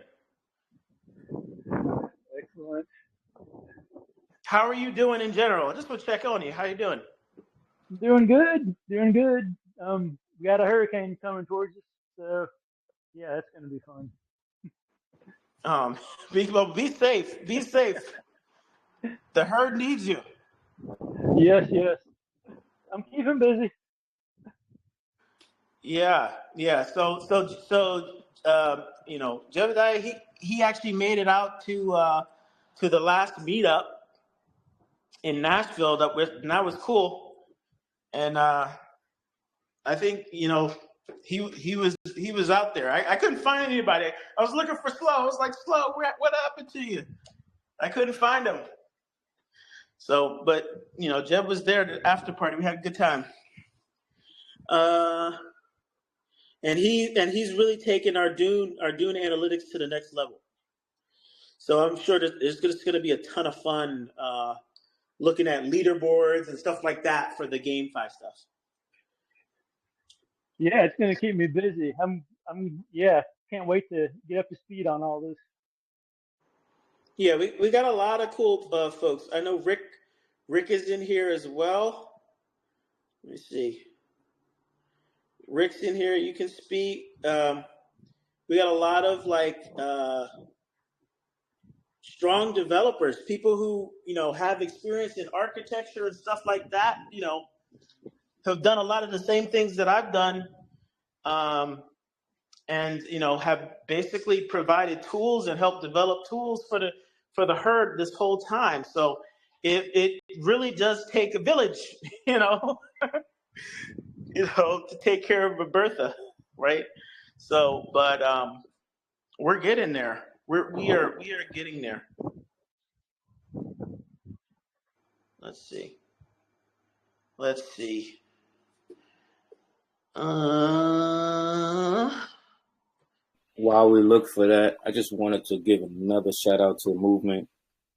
Excellent. How are you doing in general? I just want to check on you. How you doing? Doing good. We got a hurricane coming towards us, so yeah, it's gonna be fun. Be safe. Be safe. The herd needs you. Yes. I'm keeping busy. Yeah. So Jebediah, he actually made it out to the last meetup in Nashville. That was cool, and I think he was out there. I couldn't find anybody. I was looking for Slow. I was like, Slow, what happened to you? I couldn't find him. So, but Jeb was there at the after party. We had a good time. And he's really taken our Dune analytics to the next level. So I'm sure that there's just going to be a ton of fun looking at leaderboards and stuff like that for the GameFi stuff. Yeah, it's going to keep me busy. Can't wait to get up to speed on all this. Yeah, we got a lot of cool folks. I know Rick is in here as well. Let me see. Rick's in here. You can speak. We got a lot of strong developers, people who have experience in architecture and stuff like that. Have done a lot of the same things that I've done, and have basically provided tools and helped develop tools for for the herd this whole time. So it really does take a village, you know, to take care of a Bertha, right? So, but we're getting there. We are getting there. Let's see. While we look for that, I just wanted to give another shout out to the movement.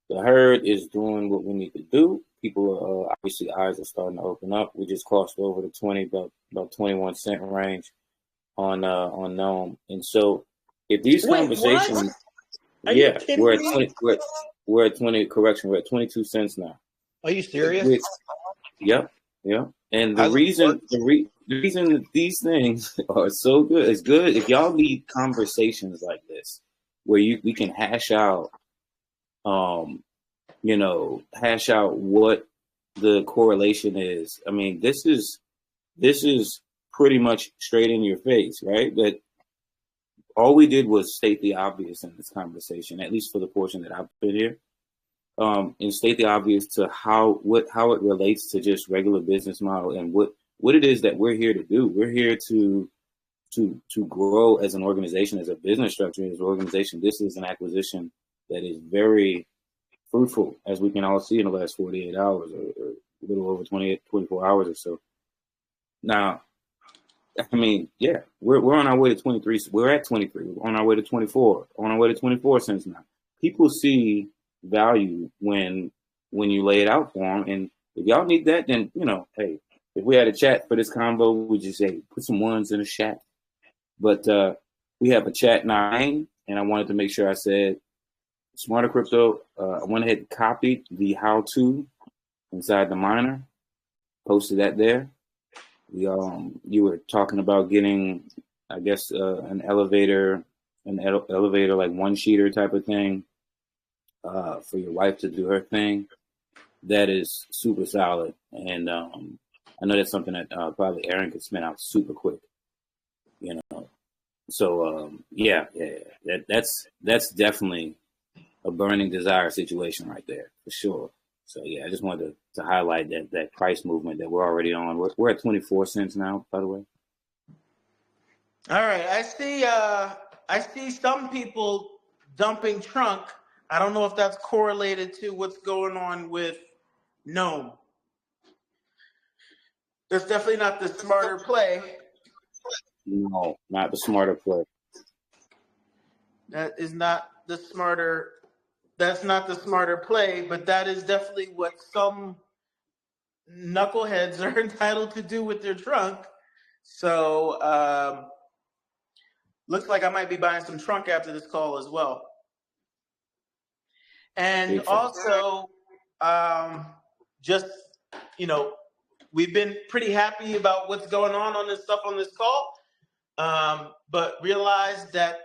The herd is doing what we need to do. People, obviously, eyes are starting to open up. We just crossed over the about 21 cent range on Gnome, and so if these conversations, yeah, we're at 20. Correction, we're at 22 cents now. Are you serious? Yep. And the reason that these things are so good is good. If y'all need conversations like this, where we can hash out what the correlation is. I mean, this is pretty much straight in your face, right? That all we did was state the obvious in this conversation, at least for the portion that I've been here, and state the obvious to how it relates to just regular business model and what it is that we're here to do. We're here to grow as an organization, as a business structure, as an organization. This is an acquisition that is very fruitful, as we can all see in the last 48 hours or a little over 24 hours or so. Now, I mean, yeah, we're on our way to 23. We're at 23. We're on our way to 24. On our way to 24 cents now. People see value when you lay it out for them. And if y'all need that, then, hey, if we had a chat for this convo, we just say, put some ones in the chat. But we have a chat 9, and I wanted to make sure I said Smarter Crypto. I went ahead and copied the how-to inside the miner, posted that there. You were talking about getting, I guess, an elevator like one-sheeter type of thing for your wife to do her thing. That is super solid, and I know that's something that probably Aaron could spin out super quick, So that's definitely a burning desire situation right there for sure. So yeah, I just wanted to highlight that price movement that we're already on. We're at 24 cents now, by the way. All right, I see some people dumping trunk. I don't know if that's correlated to what's going on with Gnome. That's definitely not the smarter play. No, not the smarter play. That is not the smarter. That's not the smarter play, but that is definitely what some knuckleheads are entitled to do with their trunk. So looks like I might be buying some trunk after this call as well. And also, we've been pretty happy about what's going on this stuff on this call, but realize that,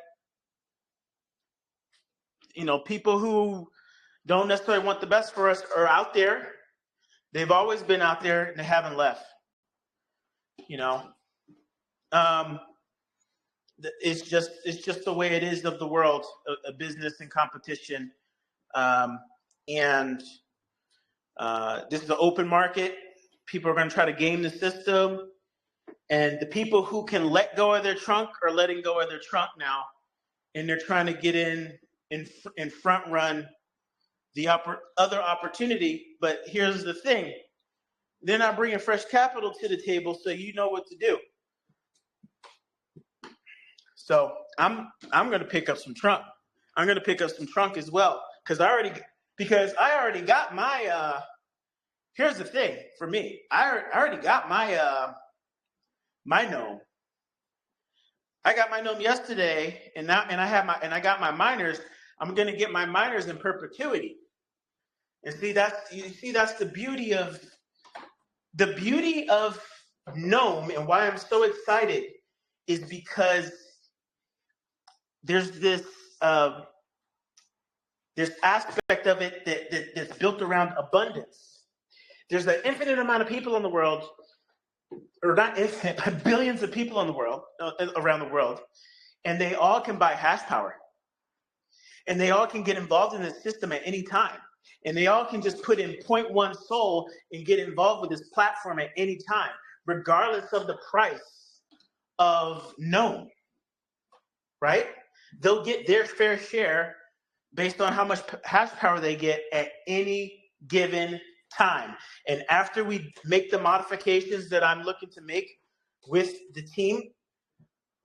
people who don't necessarily want the best for us are out there. They've always been out there and they haven't left. It's just the way it is of the world, a business and competition. And this is an open market. People are going to try to game the system. And the people who can let go of their trunk are letting go of their trunk now. And they're trying to get in front run the other opportunity. But here's the thing. They're not bringing fresh capital to the table, so you know what to do. So I'm going to pick up some trunk. I'm going to pick up some trunk as well because I already got my. Here's the thing for me. I already got my my Gnome. I got my Gnome yesterday, and I got my miners. I'm going to get my miners in perpetuity. And that's the beauty of Gnome, and why I'm so excited is because there's this aspect of it that's built around abundance. There's an infinite amount of people in the world, or not infinite, but billions of people in the world, around the world, and they all can buy hash power. and they all can get involved in the system at any time. And they all can just put in 0.1 Sol and get involved with this platform at any time, regardless of the price of Gnome, right? They'll get their fair share based on how much hash power they get at any given time. And after we make the modifications that I'm looking to make with the team,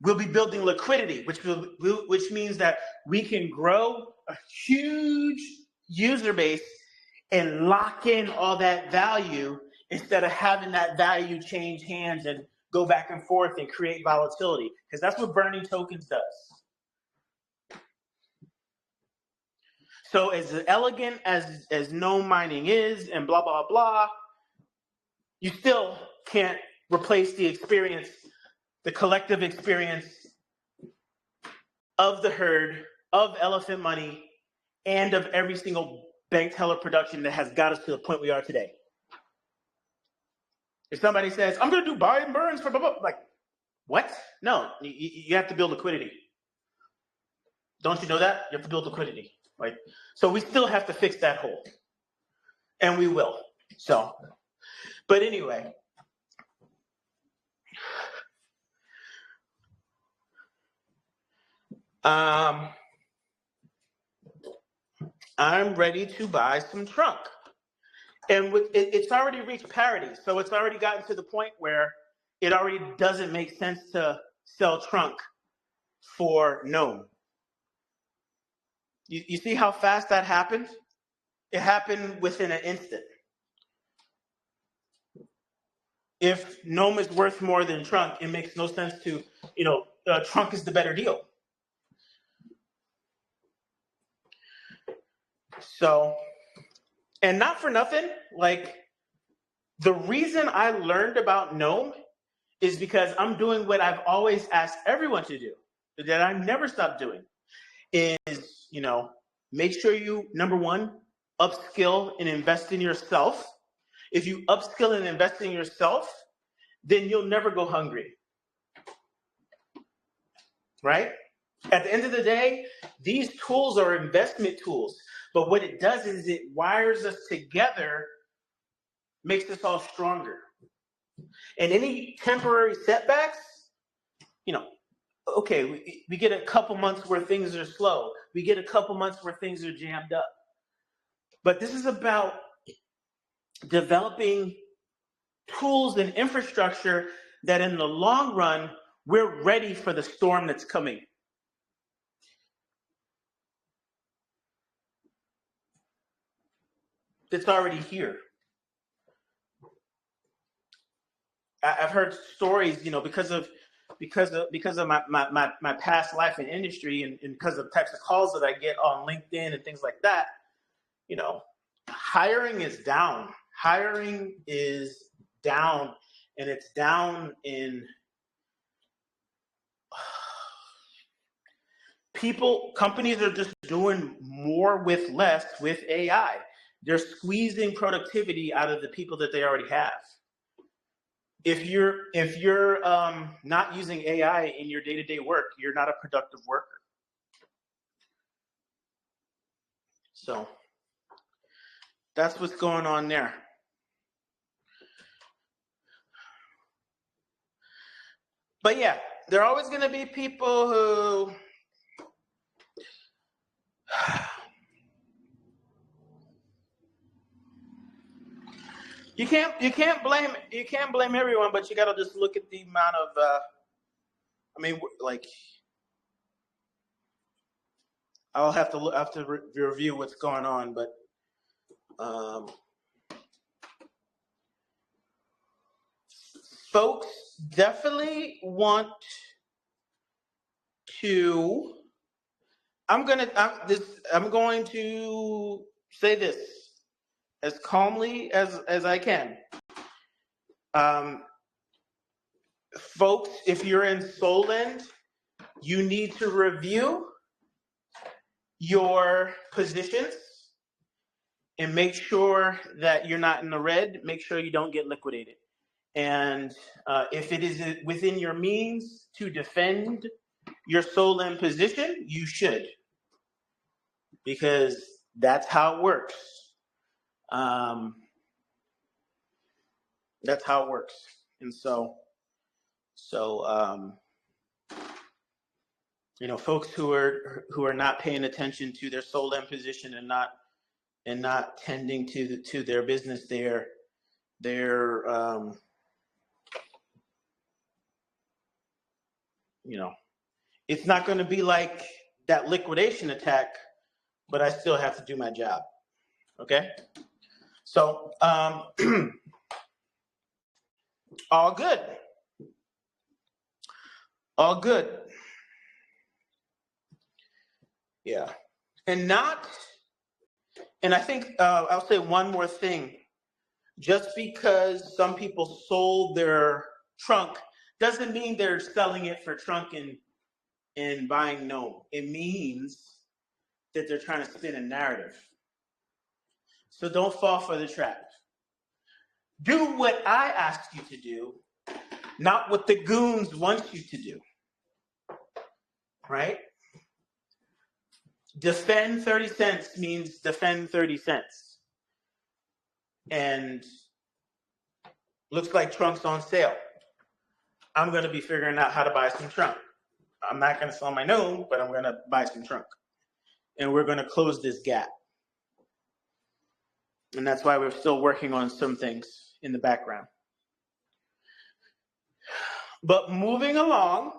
we'll be building liquidity, which means that we can grow a huge user base and lock in all that value instead of having that value change hands and go back and forth and create volatility, because that's what burning tokens does. So as elegant as Gnome mining is and blah, blah, blah, you still can't replace the experience, the collective experience of the herd, of Elephant Money, and of every single BankTeller production that has got us to the point we are today. If somebody says, I'm going to do buy and burns for blah, blah, like, what? No, you have to build liquidity. Don't you know that? You have to build liquidity. Right? So we still have to fix that hole. And we will. So, but anyway. I'm ready to buy some trunk. And it's already reached parity. So it's already gotten to the point where it already doesn't make sense to sell trunk for Gnome. You see how fast that happened? It happened within an instant. If Gnome is worth more than trunk, it makes no sense to, trunk is the better deal. So, and not for nothing, like, the reason I learned about Gnome is because I'm doing what I've always asked everyone to do, that I never stop doing, is, make sure you, number one, upskill and invest in yourself. If you upskill and invest in yourself, then you'll never go hungry, right? At the end of the day, these tools are investment tools, but what it does is it wires us together, makes us all stronger. And any temporary setbacks, okay, we get a couple months where things are slow. We get a couple months where things are jammed up. But this is about developing tools and infrastructure that in the long run, we're ready for the storm that's coming. It's already here. I've heard stories, because of my past life in industry and because of the types of calls that I get on LinkedIn and things like that, hiring is down. Hiring is down, and it's down in companies are just doing more with less with AI. They're squeezing productivity out of the people that they already have. If you're not using AI in your day-to-day work, you're not a productive worker. So that's what's going on there. But yeah, there are always going to be people who you can't blame everyone, but you got to just look at the amount of I'll have to review what's going on, but folks definitely want to. I'm going to say this as calmly as I can. Folks, if you're in Solend, you need to review your positions and make sure that you're not in the red. Make sure you don't get liquidated. And if it is within your means to defend your Solend position, you should. because that's how it works. That's how it works. And so you know, folks who are not paying attention to their sold end position and not tending to their business, they're you know, it's not going to be like that liquidation attack, but I still have to do my job. Okay, so all good, all good. Yeah, and I think I'll say one more thing. Just because some people sold their trunk doesn't mean they're selling it for trunk and buying Gnome. It means that they're trying to spin a narrative. So don't fall for the trap. Do what I ask you to do, not what the goons want you to do. Right? Defend 30 cents means defend 30 cents. And looks like trunk's on sale. I'm going to be figuring out how to buy some trunk. I'm not going to sell my Gnome, but I'm going to buy some trunk. And we're going to close this gap. And that's why we're still working on some things in the background. But moving along,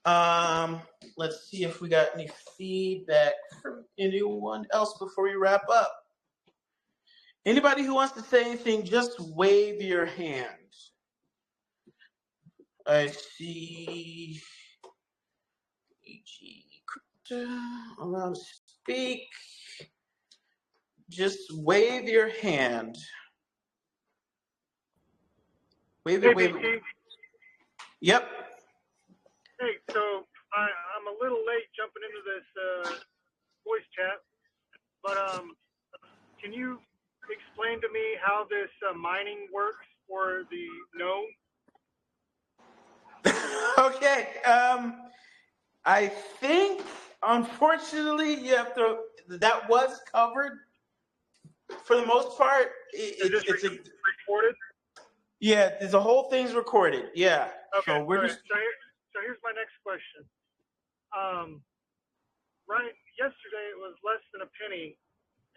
let's see if we got any feedback from anyone else before we wrap up. Anybody who wants to say anything, just wave your hand. I see allow to speak. Just wave your hand. Wave it, wave it. Yep. Hey, so I'm a little late jumping into this voice chat, but can you explain to me how this mining works for the Gnome? Okay. I think, unfortunately, you have to. That was covered for the most part. It's recorded. Yeah, the whole thing's recorded. Yeah. Okay. So we're just. So here's my next question. Right. Yesterday it was less than a penny,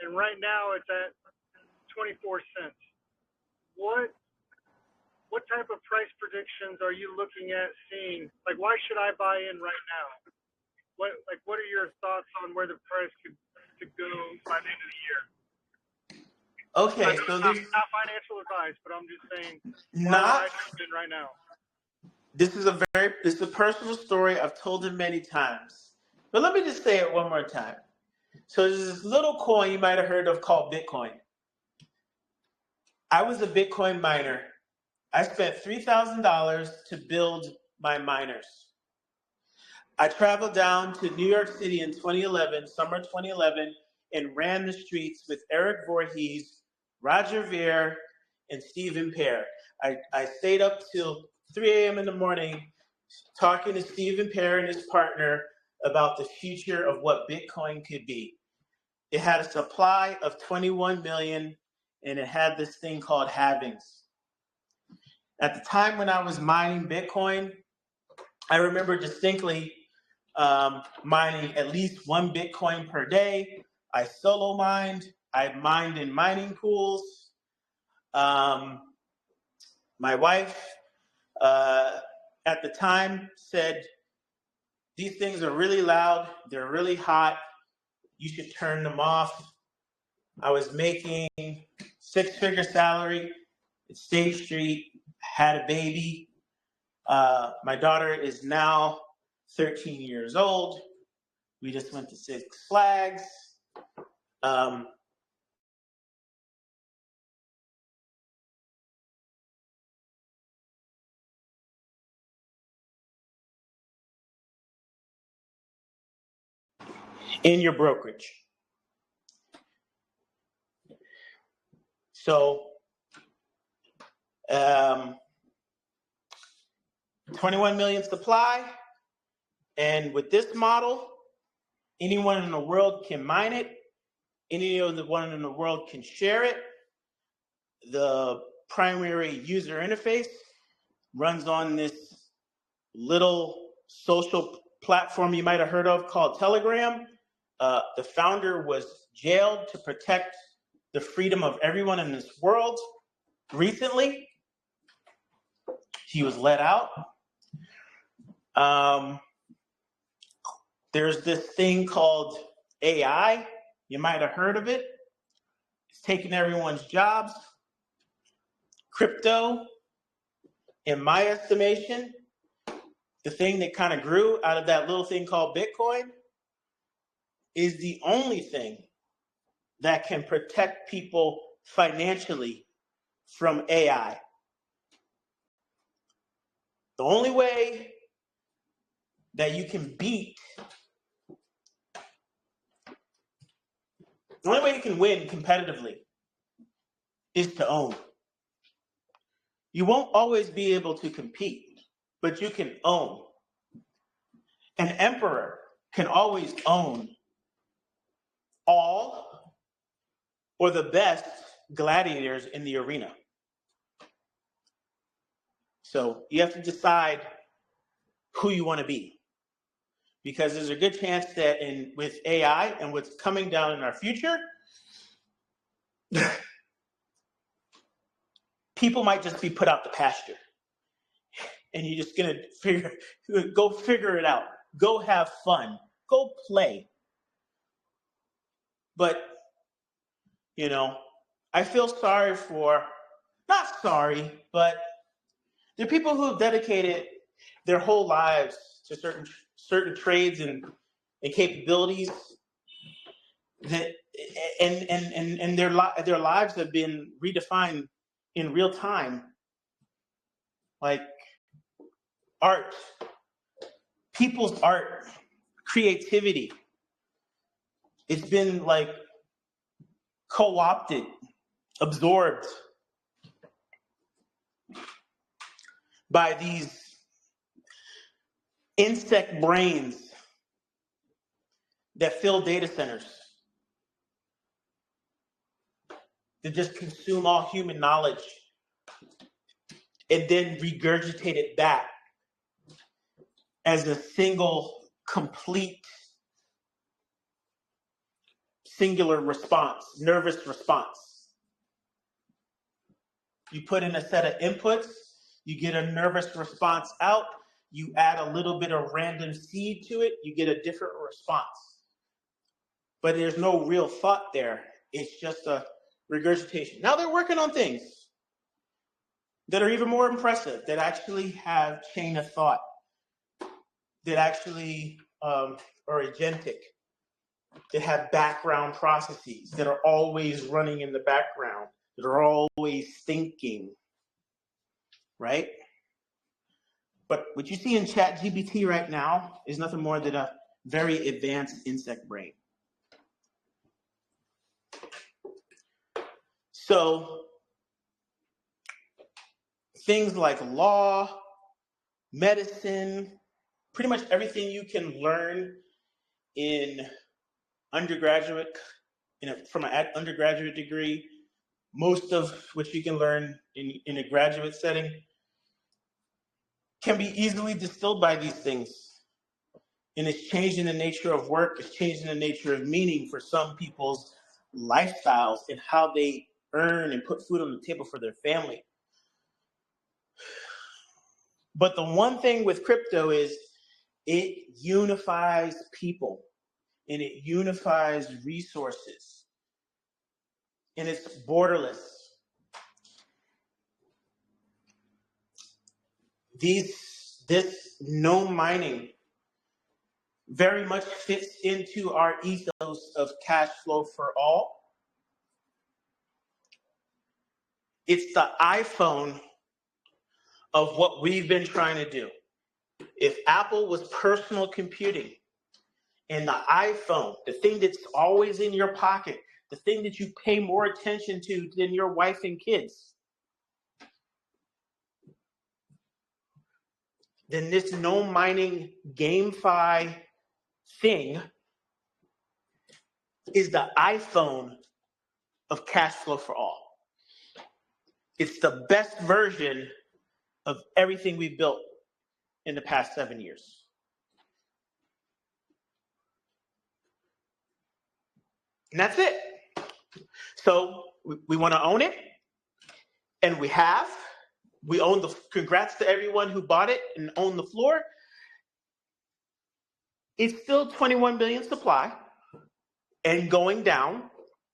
and right now it's at 24 cents. What type of price predictions are you looking at seeing? Like, why should I buy in right now? What are your thoughts on where the price could go by the end of the year? Okay, so not financial advice, but I'm just saying, not right now. This is a personal story. I've told it many times, but let me just say it one more time. So there's this little coin you might have heard of called Bitcoin. I was a Bitcoin miner. I spent $3,000 to build my miners. I traveled down to New York City in 2011, summer 2011, and ran the streets with Eric Voorhees, Roger Ver, and Stephen Pear. I stayed up till 3 a.m. in the morning talking to Stephen Pear and his partner about the future of what Bitcoin could be. It had a supply of 21 million, and it had this thing called halvings. At the time when I was mining Bitcoin, I remember distinctly mining at least one Bitcoin per day. I solo mined. I mined in mining pools. My wife at the time said, these things are really loud. They're really hot. You should turn them off. I was making 6-figure salary at State Street, had a baby. My daughter is now 13 years old. We just went to Six Flags. In your brokerage. So 21 million supply. And with this model, Anyone in the world can mine it. Anyone in the world can share it. The primary user interface runs on this little social platform you might have heard of called Telegram. The founder was jailed to protect the freedom of everyone in this world. Recently, he was let out. There's this thing called AI. You might have heard of it. It's taking everyone's jobs. Crypto, in my estimation, the thing that kind of grew out of that little thing called Bitcoin, is the only thing that can protect people financially from AI. The only way that you can beat, the only way you can win competitively is to own. You won't always be able to compete, but you can own. An emperor can always own all or the best gladiators in the arena. So you have to decide who you want to be, because there's a good chance that with AI and what's coming down in our future, people might just be put out to pasture, and you're just gonna go figure it out, go have fun, go play. But I feel sorry for, not sorry, but there are people who have dedicated their whole lives to certain trades and capabilities that and their lives have been redefined in real time, like art, people's art, creativity. It's been like co-opted, absorbed by these insect brains that fill data centers, that just consume all human knowledge and then regurgitate it back as a single, complete, singular response, nervous response. You put in a set of inputs, you get a nervous response out, you add a little bit of random seed to it, you get a different response. But there's no real thought there. It's just a regurgitation. Now they're working on things that are even more impressive, that actually have chain of thought, that actually are agentic, that have background processes, that are always running in the background, that are always thinking, right? But what you see in ChatGPT right now is nothing more than a very advanced insect brain. So things like law, medicine, pretty much everything you can learn in undergraduate, from an undergraduate degree, most of what you can learn in a graduate setting can be easily distilled by these things. And it's changing the nature of work, it's changing the nature of meaning for some people's lifestyles and how they earn and put food on the table for their family. But the one thing with crypto is it unifies people and it unifies resources and it's borderless. This gnome mining very much fits into our ethos of cash flow for all. It's the iPhone of what we've been trying to do. If Apple was personal computing and the iPhone, the thing that's always in your pocket, the thing that you pay more attention to than your wife and kids, then this Gnome Mining GameFi thing is the iPhone of cash flow for all. It's the best version of everything we've built in the past 7 years. And that's it. So we want to own it, and we have. We own the, congrats to everyone who bought it and owned the floor. It's still 21 billion supply and going down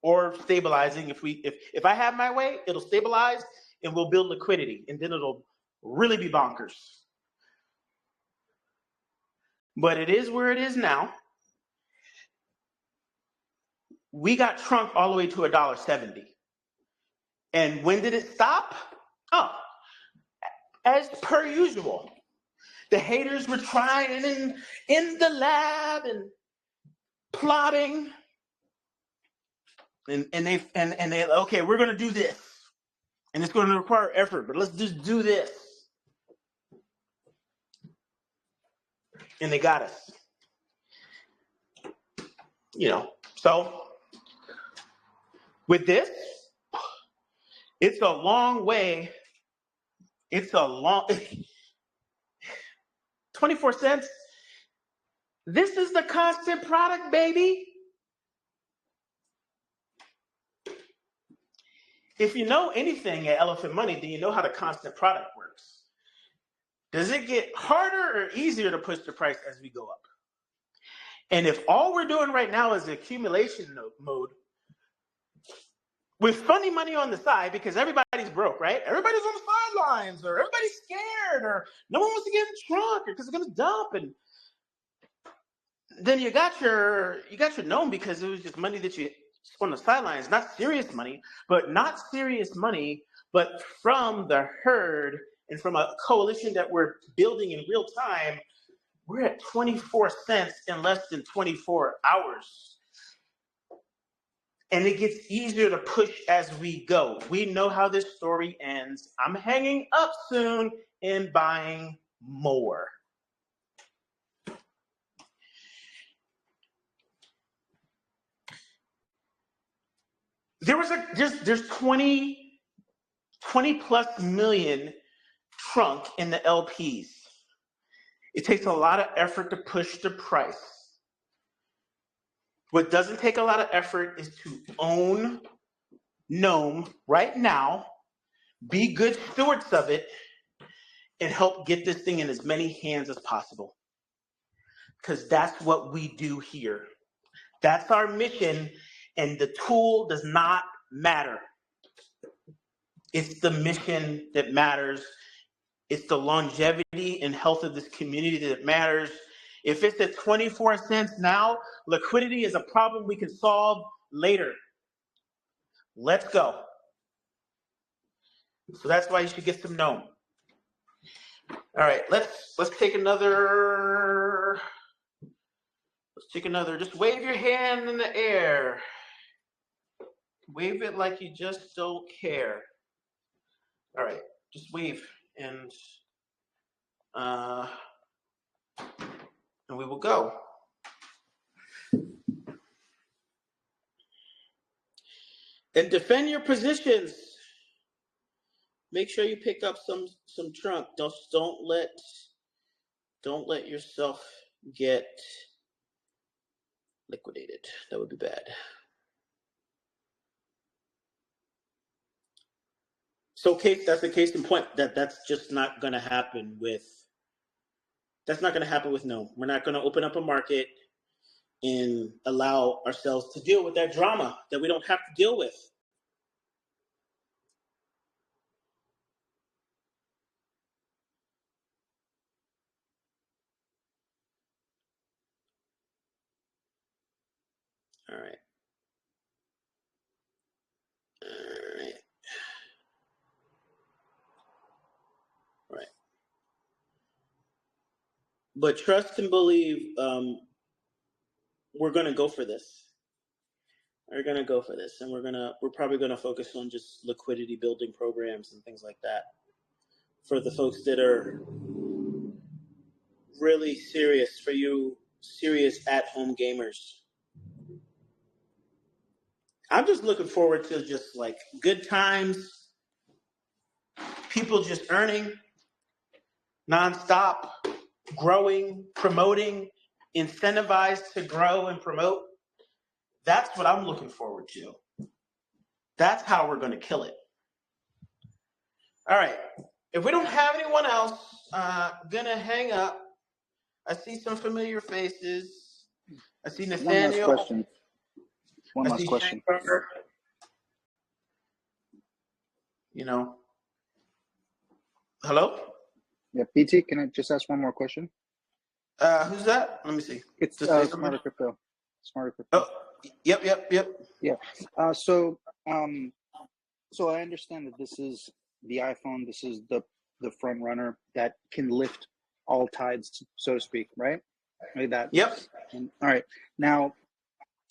or stabilizing. If I have my way, it'll stabilize and we'll build liquidity, and then it'll really be bonkers. But it is where it is now. We got trunked all the way to $1.70. And when did it stop? Oh, as per usual. The haters were trying in the lab and plotting. And they okay, we're gonna do this. And it's gonna require effort, but let's just do this. And they got us. So with this, it's a long way. It's a long 24 cents. This is the constant product, baby. If you know anything at Elephant Money, then you know how the constant product works. Does it get harder or easier to push the price as we go up? And if all we're doing right now is accumulation mode, with funny money on the side, because everybody's broke, right? Everybody's on the sidelines, or everybody's scared, or no one wants to get in the trunk because it's gonna dump, and then you got your gnome because it was just money that you on the sidelines, not serious money, but from the herd and from a coalition that we're building in real time. We're at 24 cents in less than 24 hours. And it gets easier to push as we go. We know how this story ends. I'm hanging up soon and buying more. There's 20 plus million trunk in the LPs. It takes a lot of effort to push the price. What doesn't take a lot of effort is to own Gnome right now, be good stewards of it, and help get this thing in as many hands as possible. Because that's what we do here. That's our mission, and the tool does not matter. It's the mission that matters. It's the longevity and health of this community that matters. If it's at 24 cents now, liquidity is a problem we can solve later. Let's go. So that's why you should get some Gnome. All right, let's take another. Just wave your hand in the air. Wave it like you just don't care. All right, just wave and we will go. And defend your positions. Make sure you pick up some trunk. Don't let yourself get liquidated. That would be bad. So that's the case in point. That's just not going to happen with. That's not going to happen with Gnome. We're not going to open up a market and allow ourselves to deal with that drama that we don't have to deal with. All right. But trust and believe we're going to go for this. We're going to go for this, and we're probably going to focus on just liquidity building programs and things like that for the folks that are really serious, for you serious at-home gamers. I'm just looking forward to just like good times, people just earning nonstop, growing, promoting, incentivized to grow and promote. That's what I'm looking forward to. That's how we're going to kill it. All right. If we don't have anyone else, gonna hang up. I see some familiar faces. I see Nathaniel. One last question. Shankar. You know. Hello? Yeah, PT, can I just ask one more question? Who's that? Let me see. It's Smarter Crypto. Smarter Crypto. Oh, yep. Yeah. So I understand that this is the iPhone. This is the front runner that can lift all tides, so to speak, right? Like that. Yep. And, all right. Now,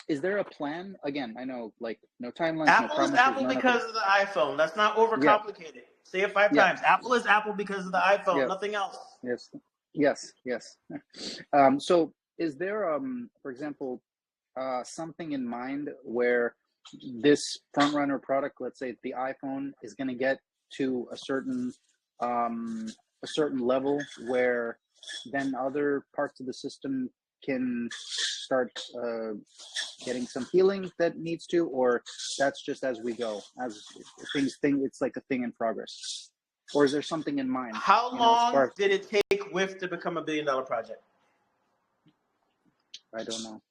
is there a plan? Again, I know, like, no timelines, Apple no is promises, Apple because of the iPhone. That's not overcomplicated. Yeah. Say it 5 times. Apple is Apple because of the iPhone. Nothing else. Yes. So is there, for example, something in mind where this front runner product, let's say the iPhone, is going to get to a certain level where then other parts of the system can start getting some healing that needs to, or that's just as we go, as it's like a thing in progress, or is there something in mind? How long did it take WIF to become $1 billion project? I don't know.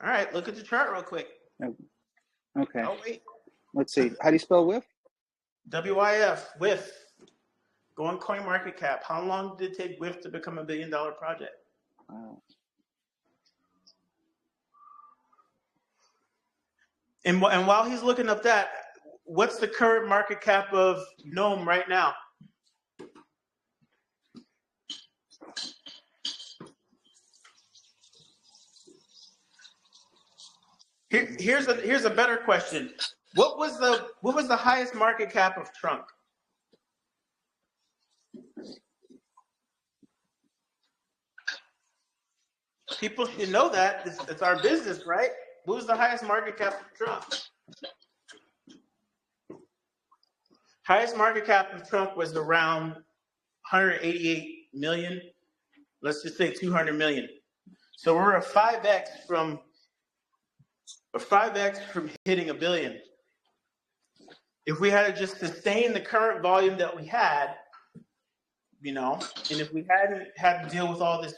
All right, look at the chart real quick. Okay. Oh, wait. Let's see. How do you spell WIF? WIF, WIF. Go on CoinMarketCap. How long did it take WIF to become $1 billion project? Wow. And while he's looking up that, what's the current market cap of Gnome right now? Here's a better question. What was the highest market cap of Trunk? People should know that. It's our business, right? What was the highest market cap of Trunk? Highest market cap of Trunk was around 188 million. Let's just say 200 million. So we're a 5x from hitting $1 billion. If we had to just sustain the current volume that we had, and if we hadn't had to deal with all this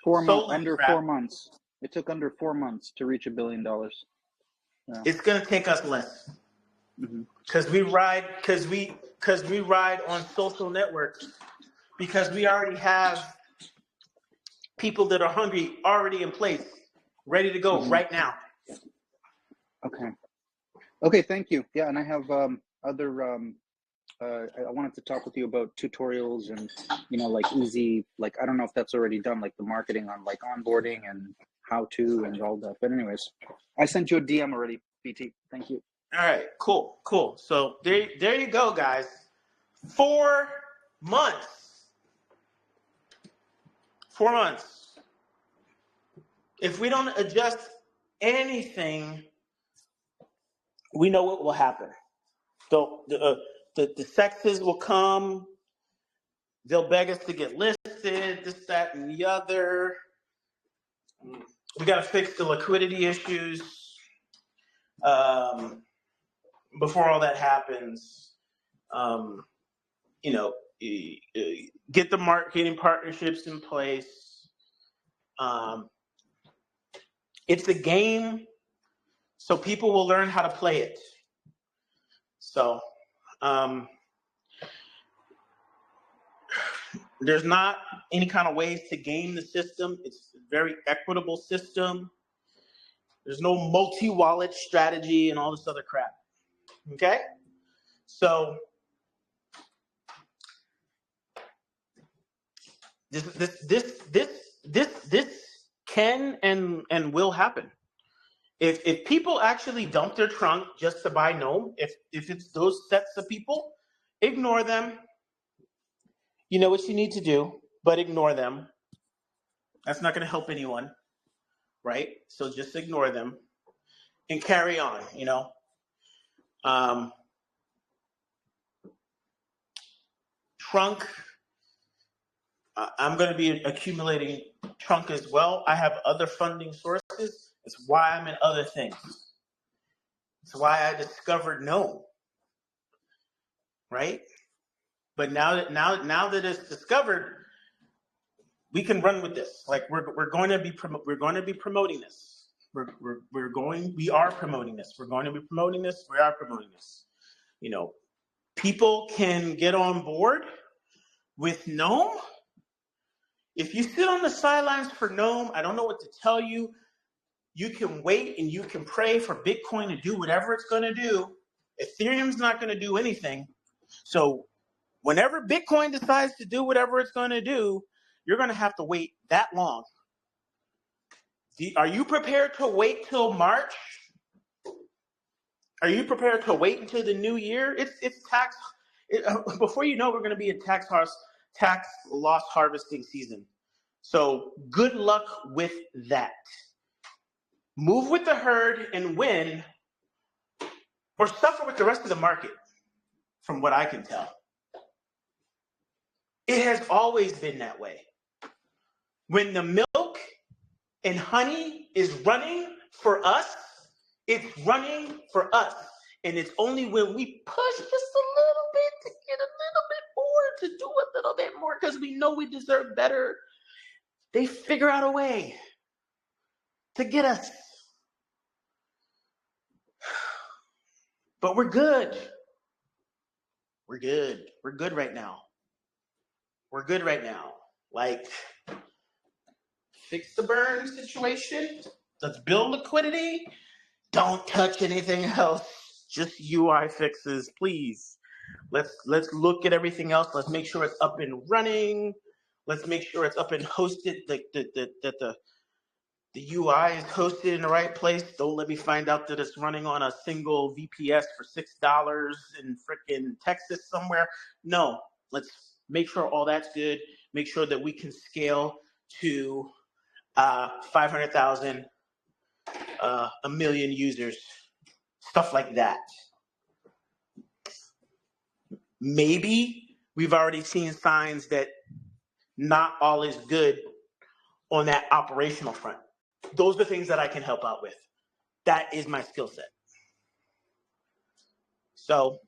4 months. It took under 4 months to reach $1 billion. Yeah. It's gonna take us less because we ride on social networks, because we already have people that are hungry already in place, ready to go right now. Okay. Thank you. Yeah, and I have other. I wanted to talk with you about tutorials and like easy, like I don't know if that's already done, like the marketing on like onboarding and how to and all that. But anyways, I sent you a DM already, PT. Thank you. All right, cool. So there you go, guys. 4 months. 4 months. If we don't adjust anything, we know what will happen. So the sexes will come. They'll beg us to get listed, this, that, and the other. We got to fix the liquidity issues before all that happens. Get the marketing partnerships in place. It's a game, so people will learn how to play it. So there's not any kind of ways to game the system. It's a very equitable system. There's no multi-wallet strategy and all this other crap. Okay? So this can and will happen. If people actually dump their trunk just to buy Gnome, if it's those sets of people, ignore them. You know what you need to do, but ignore them. That's not going to help anyone. right? So just ignore them and carry on, you know. Trunk, I'm going to be accumulating Trunk as well. I have other funding sources. It's why I'm in other things. It's why I discovered Gnome, right? But now that it's discovered, we can run with this. Like we're going to be promoting this. We are promoting this. We're going to be promoting this. We are promoting this. You know, people can get on board with Gnome. If you sit on the sidelines for Gnome, I don't know what to tell you. You can wait and you can pray for Bitcoin to do whatever it's going to do. Ethereum's not going to do anything. So whenever Bitcoin decides to do whatever it's going to do, you're going to have to wait that long. Are you prepared to wait till March? Are you prepared to wait until the new year? It's tax. Before you know, we're going to be in tax loss harvesting season. So good luck with that. Move with the herd and win, or suffer with the rest of the market, from what I can tell. It has always been that way. When the milk and honey is running for us, it's running for us. And it's only when we push just a little bit to get a little bit more, to do a little bit more, because we know we deserve better, they figure out a way to get us. But we're good. We're good. We're good right now. We're good right now. Like, fix the burn situation. Let's build liquidity. Don't touch anything else. Just UI fixes, please. Let's look at everything else. Let's make sure it's up and running. Let's make sure it's up and hosted. That the UI is hosted in the right place. Don't let me find out that it's running on a single VPS for $6 in frickin' Texas somewhere. No, let's make sure all that's good. Make sure that we can scale to 500,000, a million users, stuff like that. Maybe we've already seen signs that not all is good on that operational front. Those are things that I can help out with. That is my skill set. So,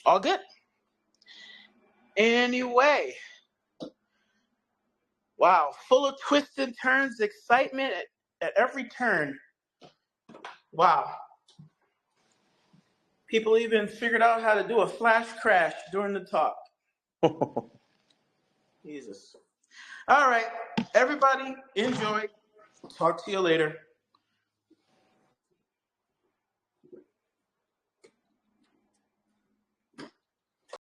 all good. Anyway, wow, full of twists and turns, excitement at every turn. Wow. People even figured out how to do a flash crash during the talk. Jesus. All right, everybody, enjoy. Talk to you later.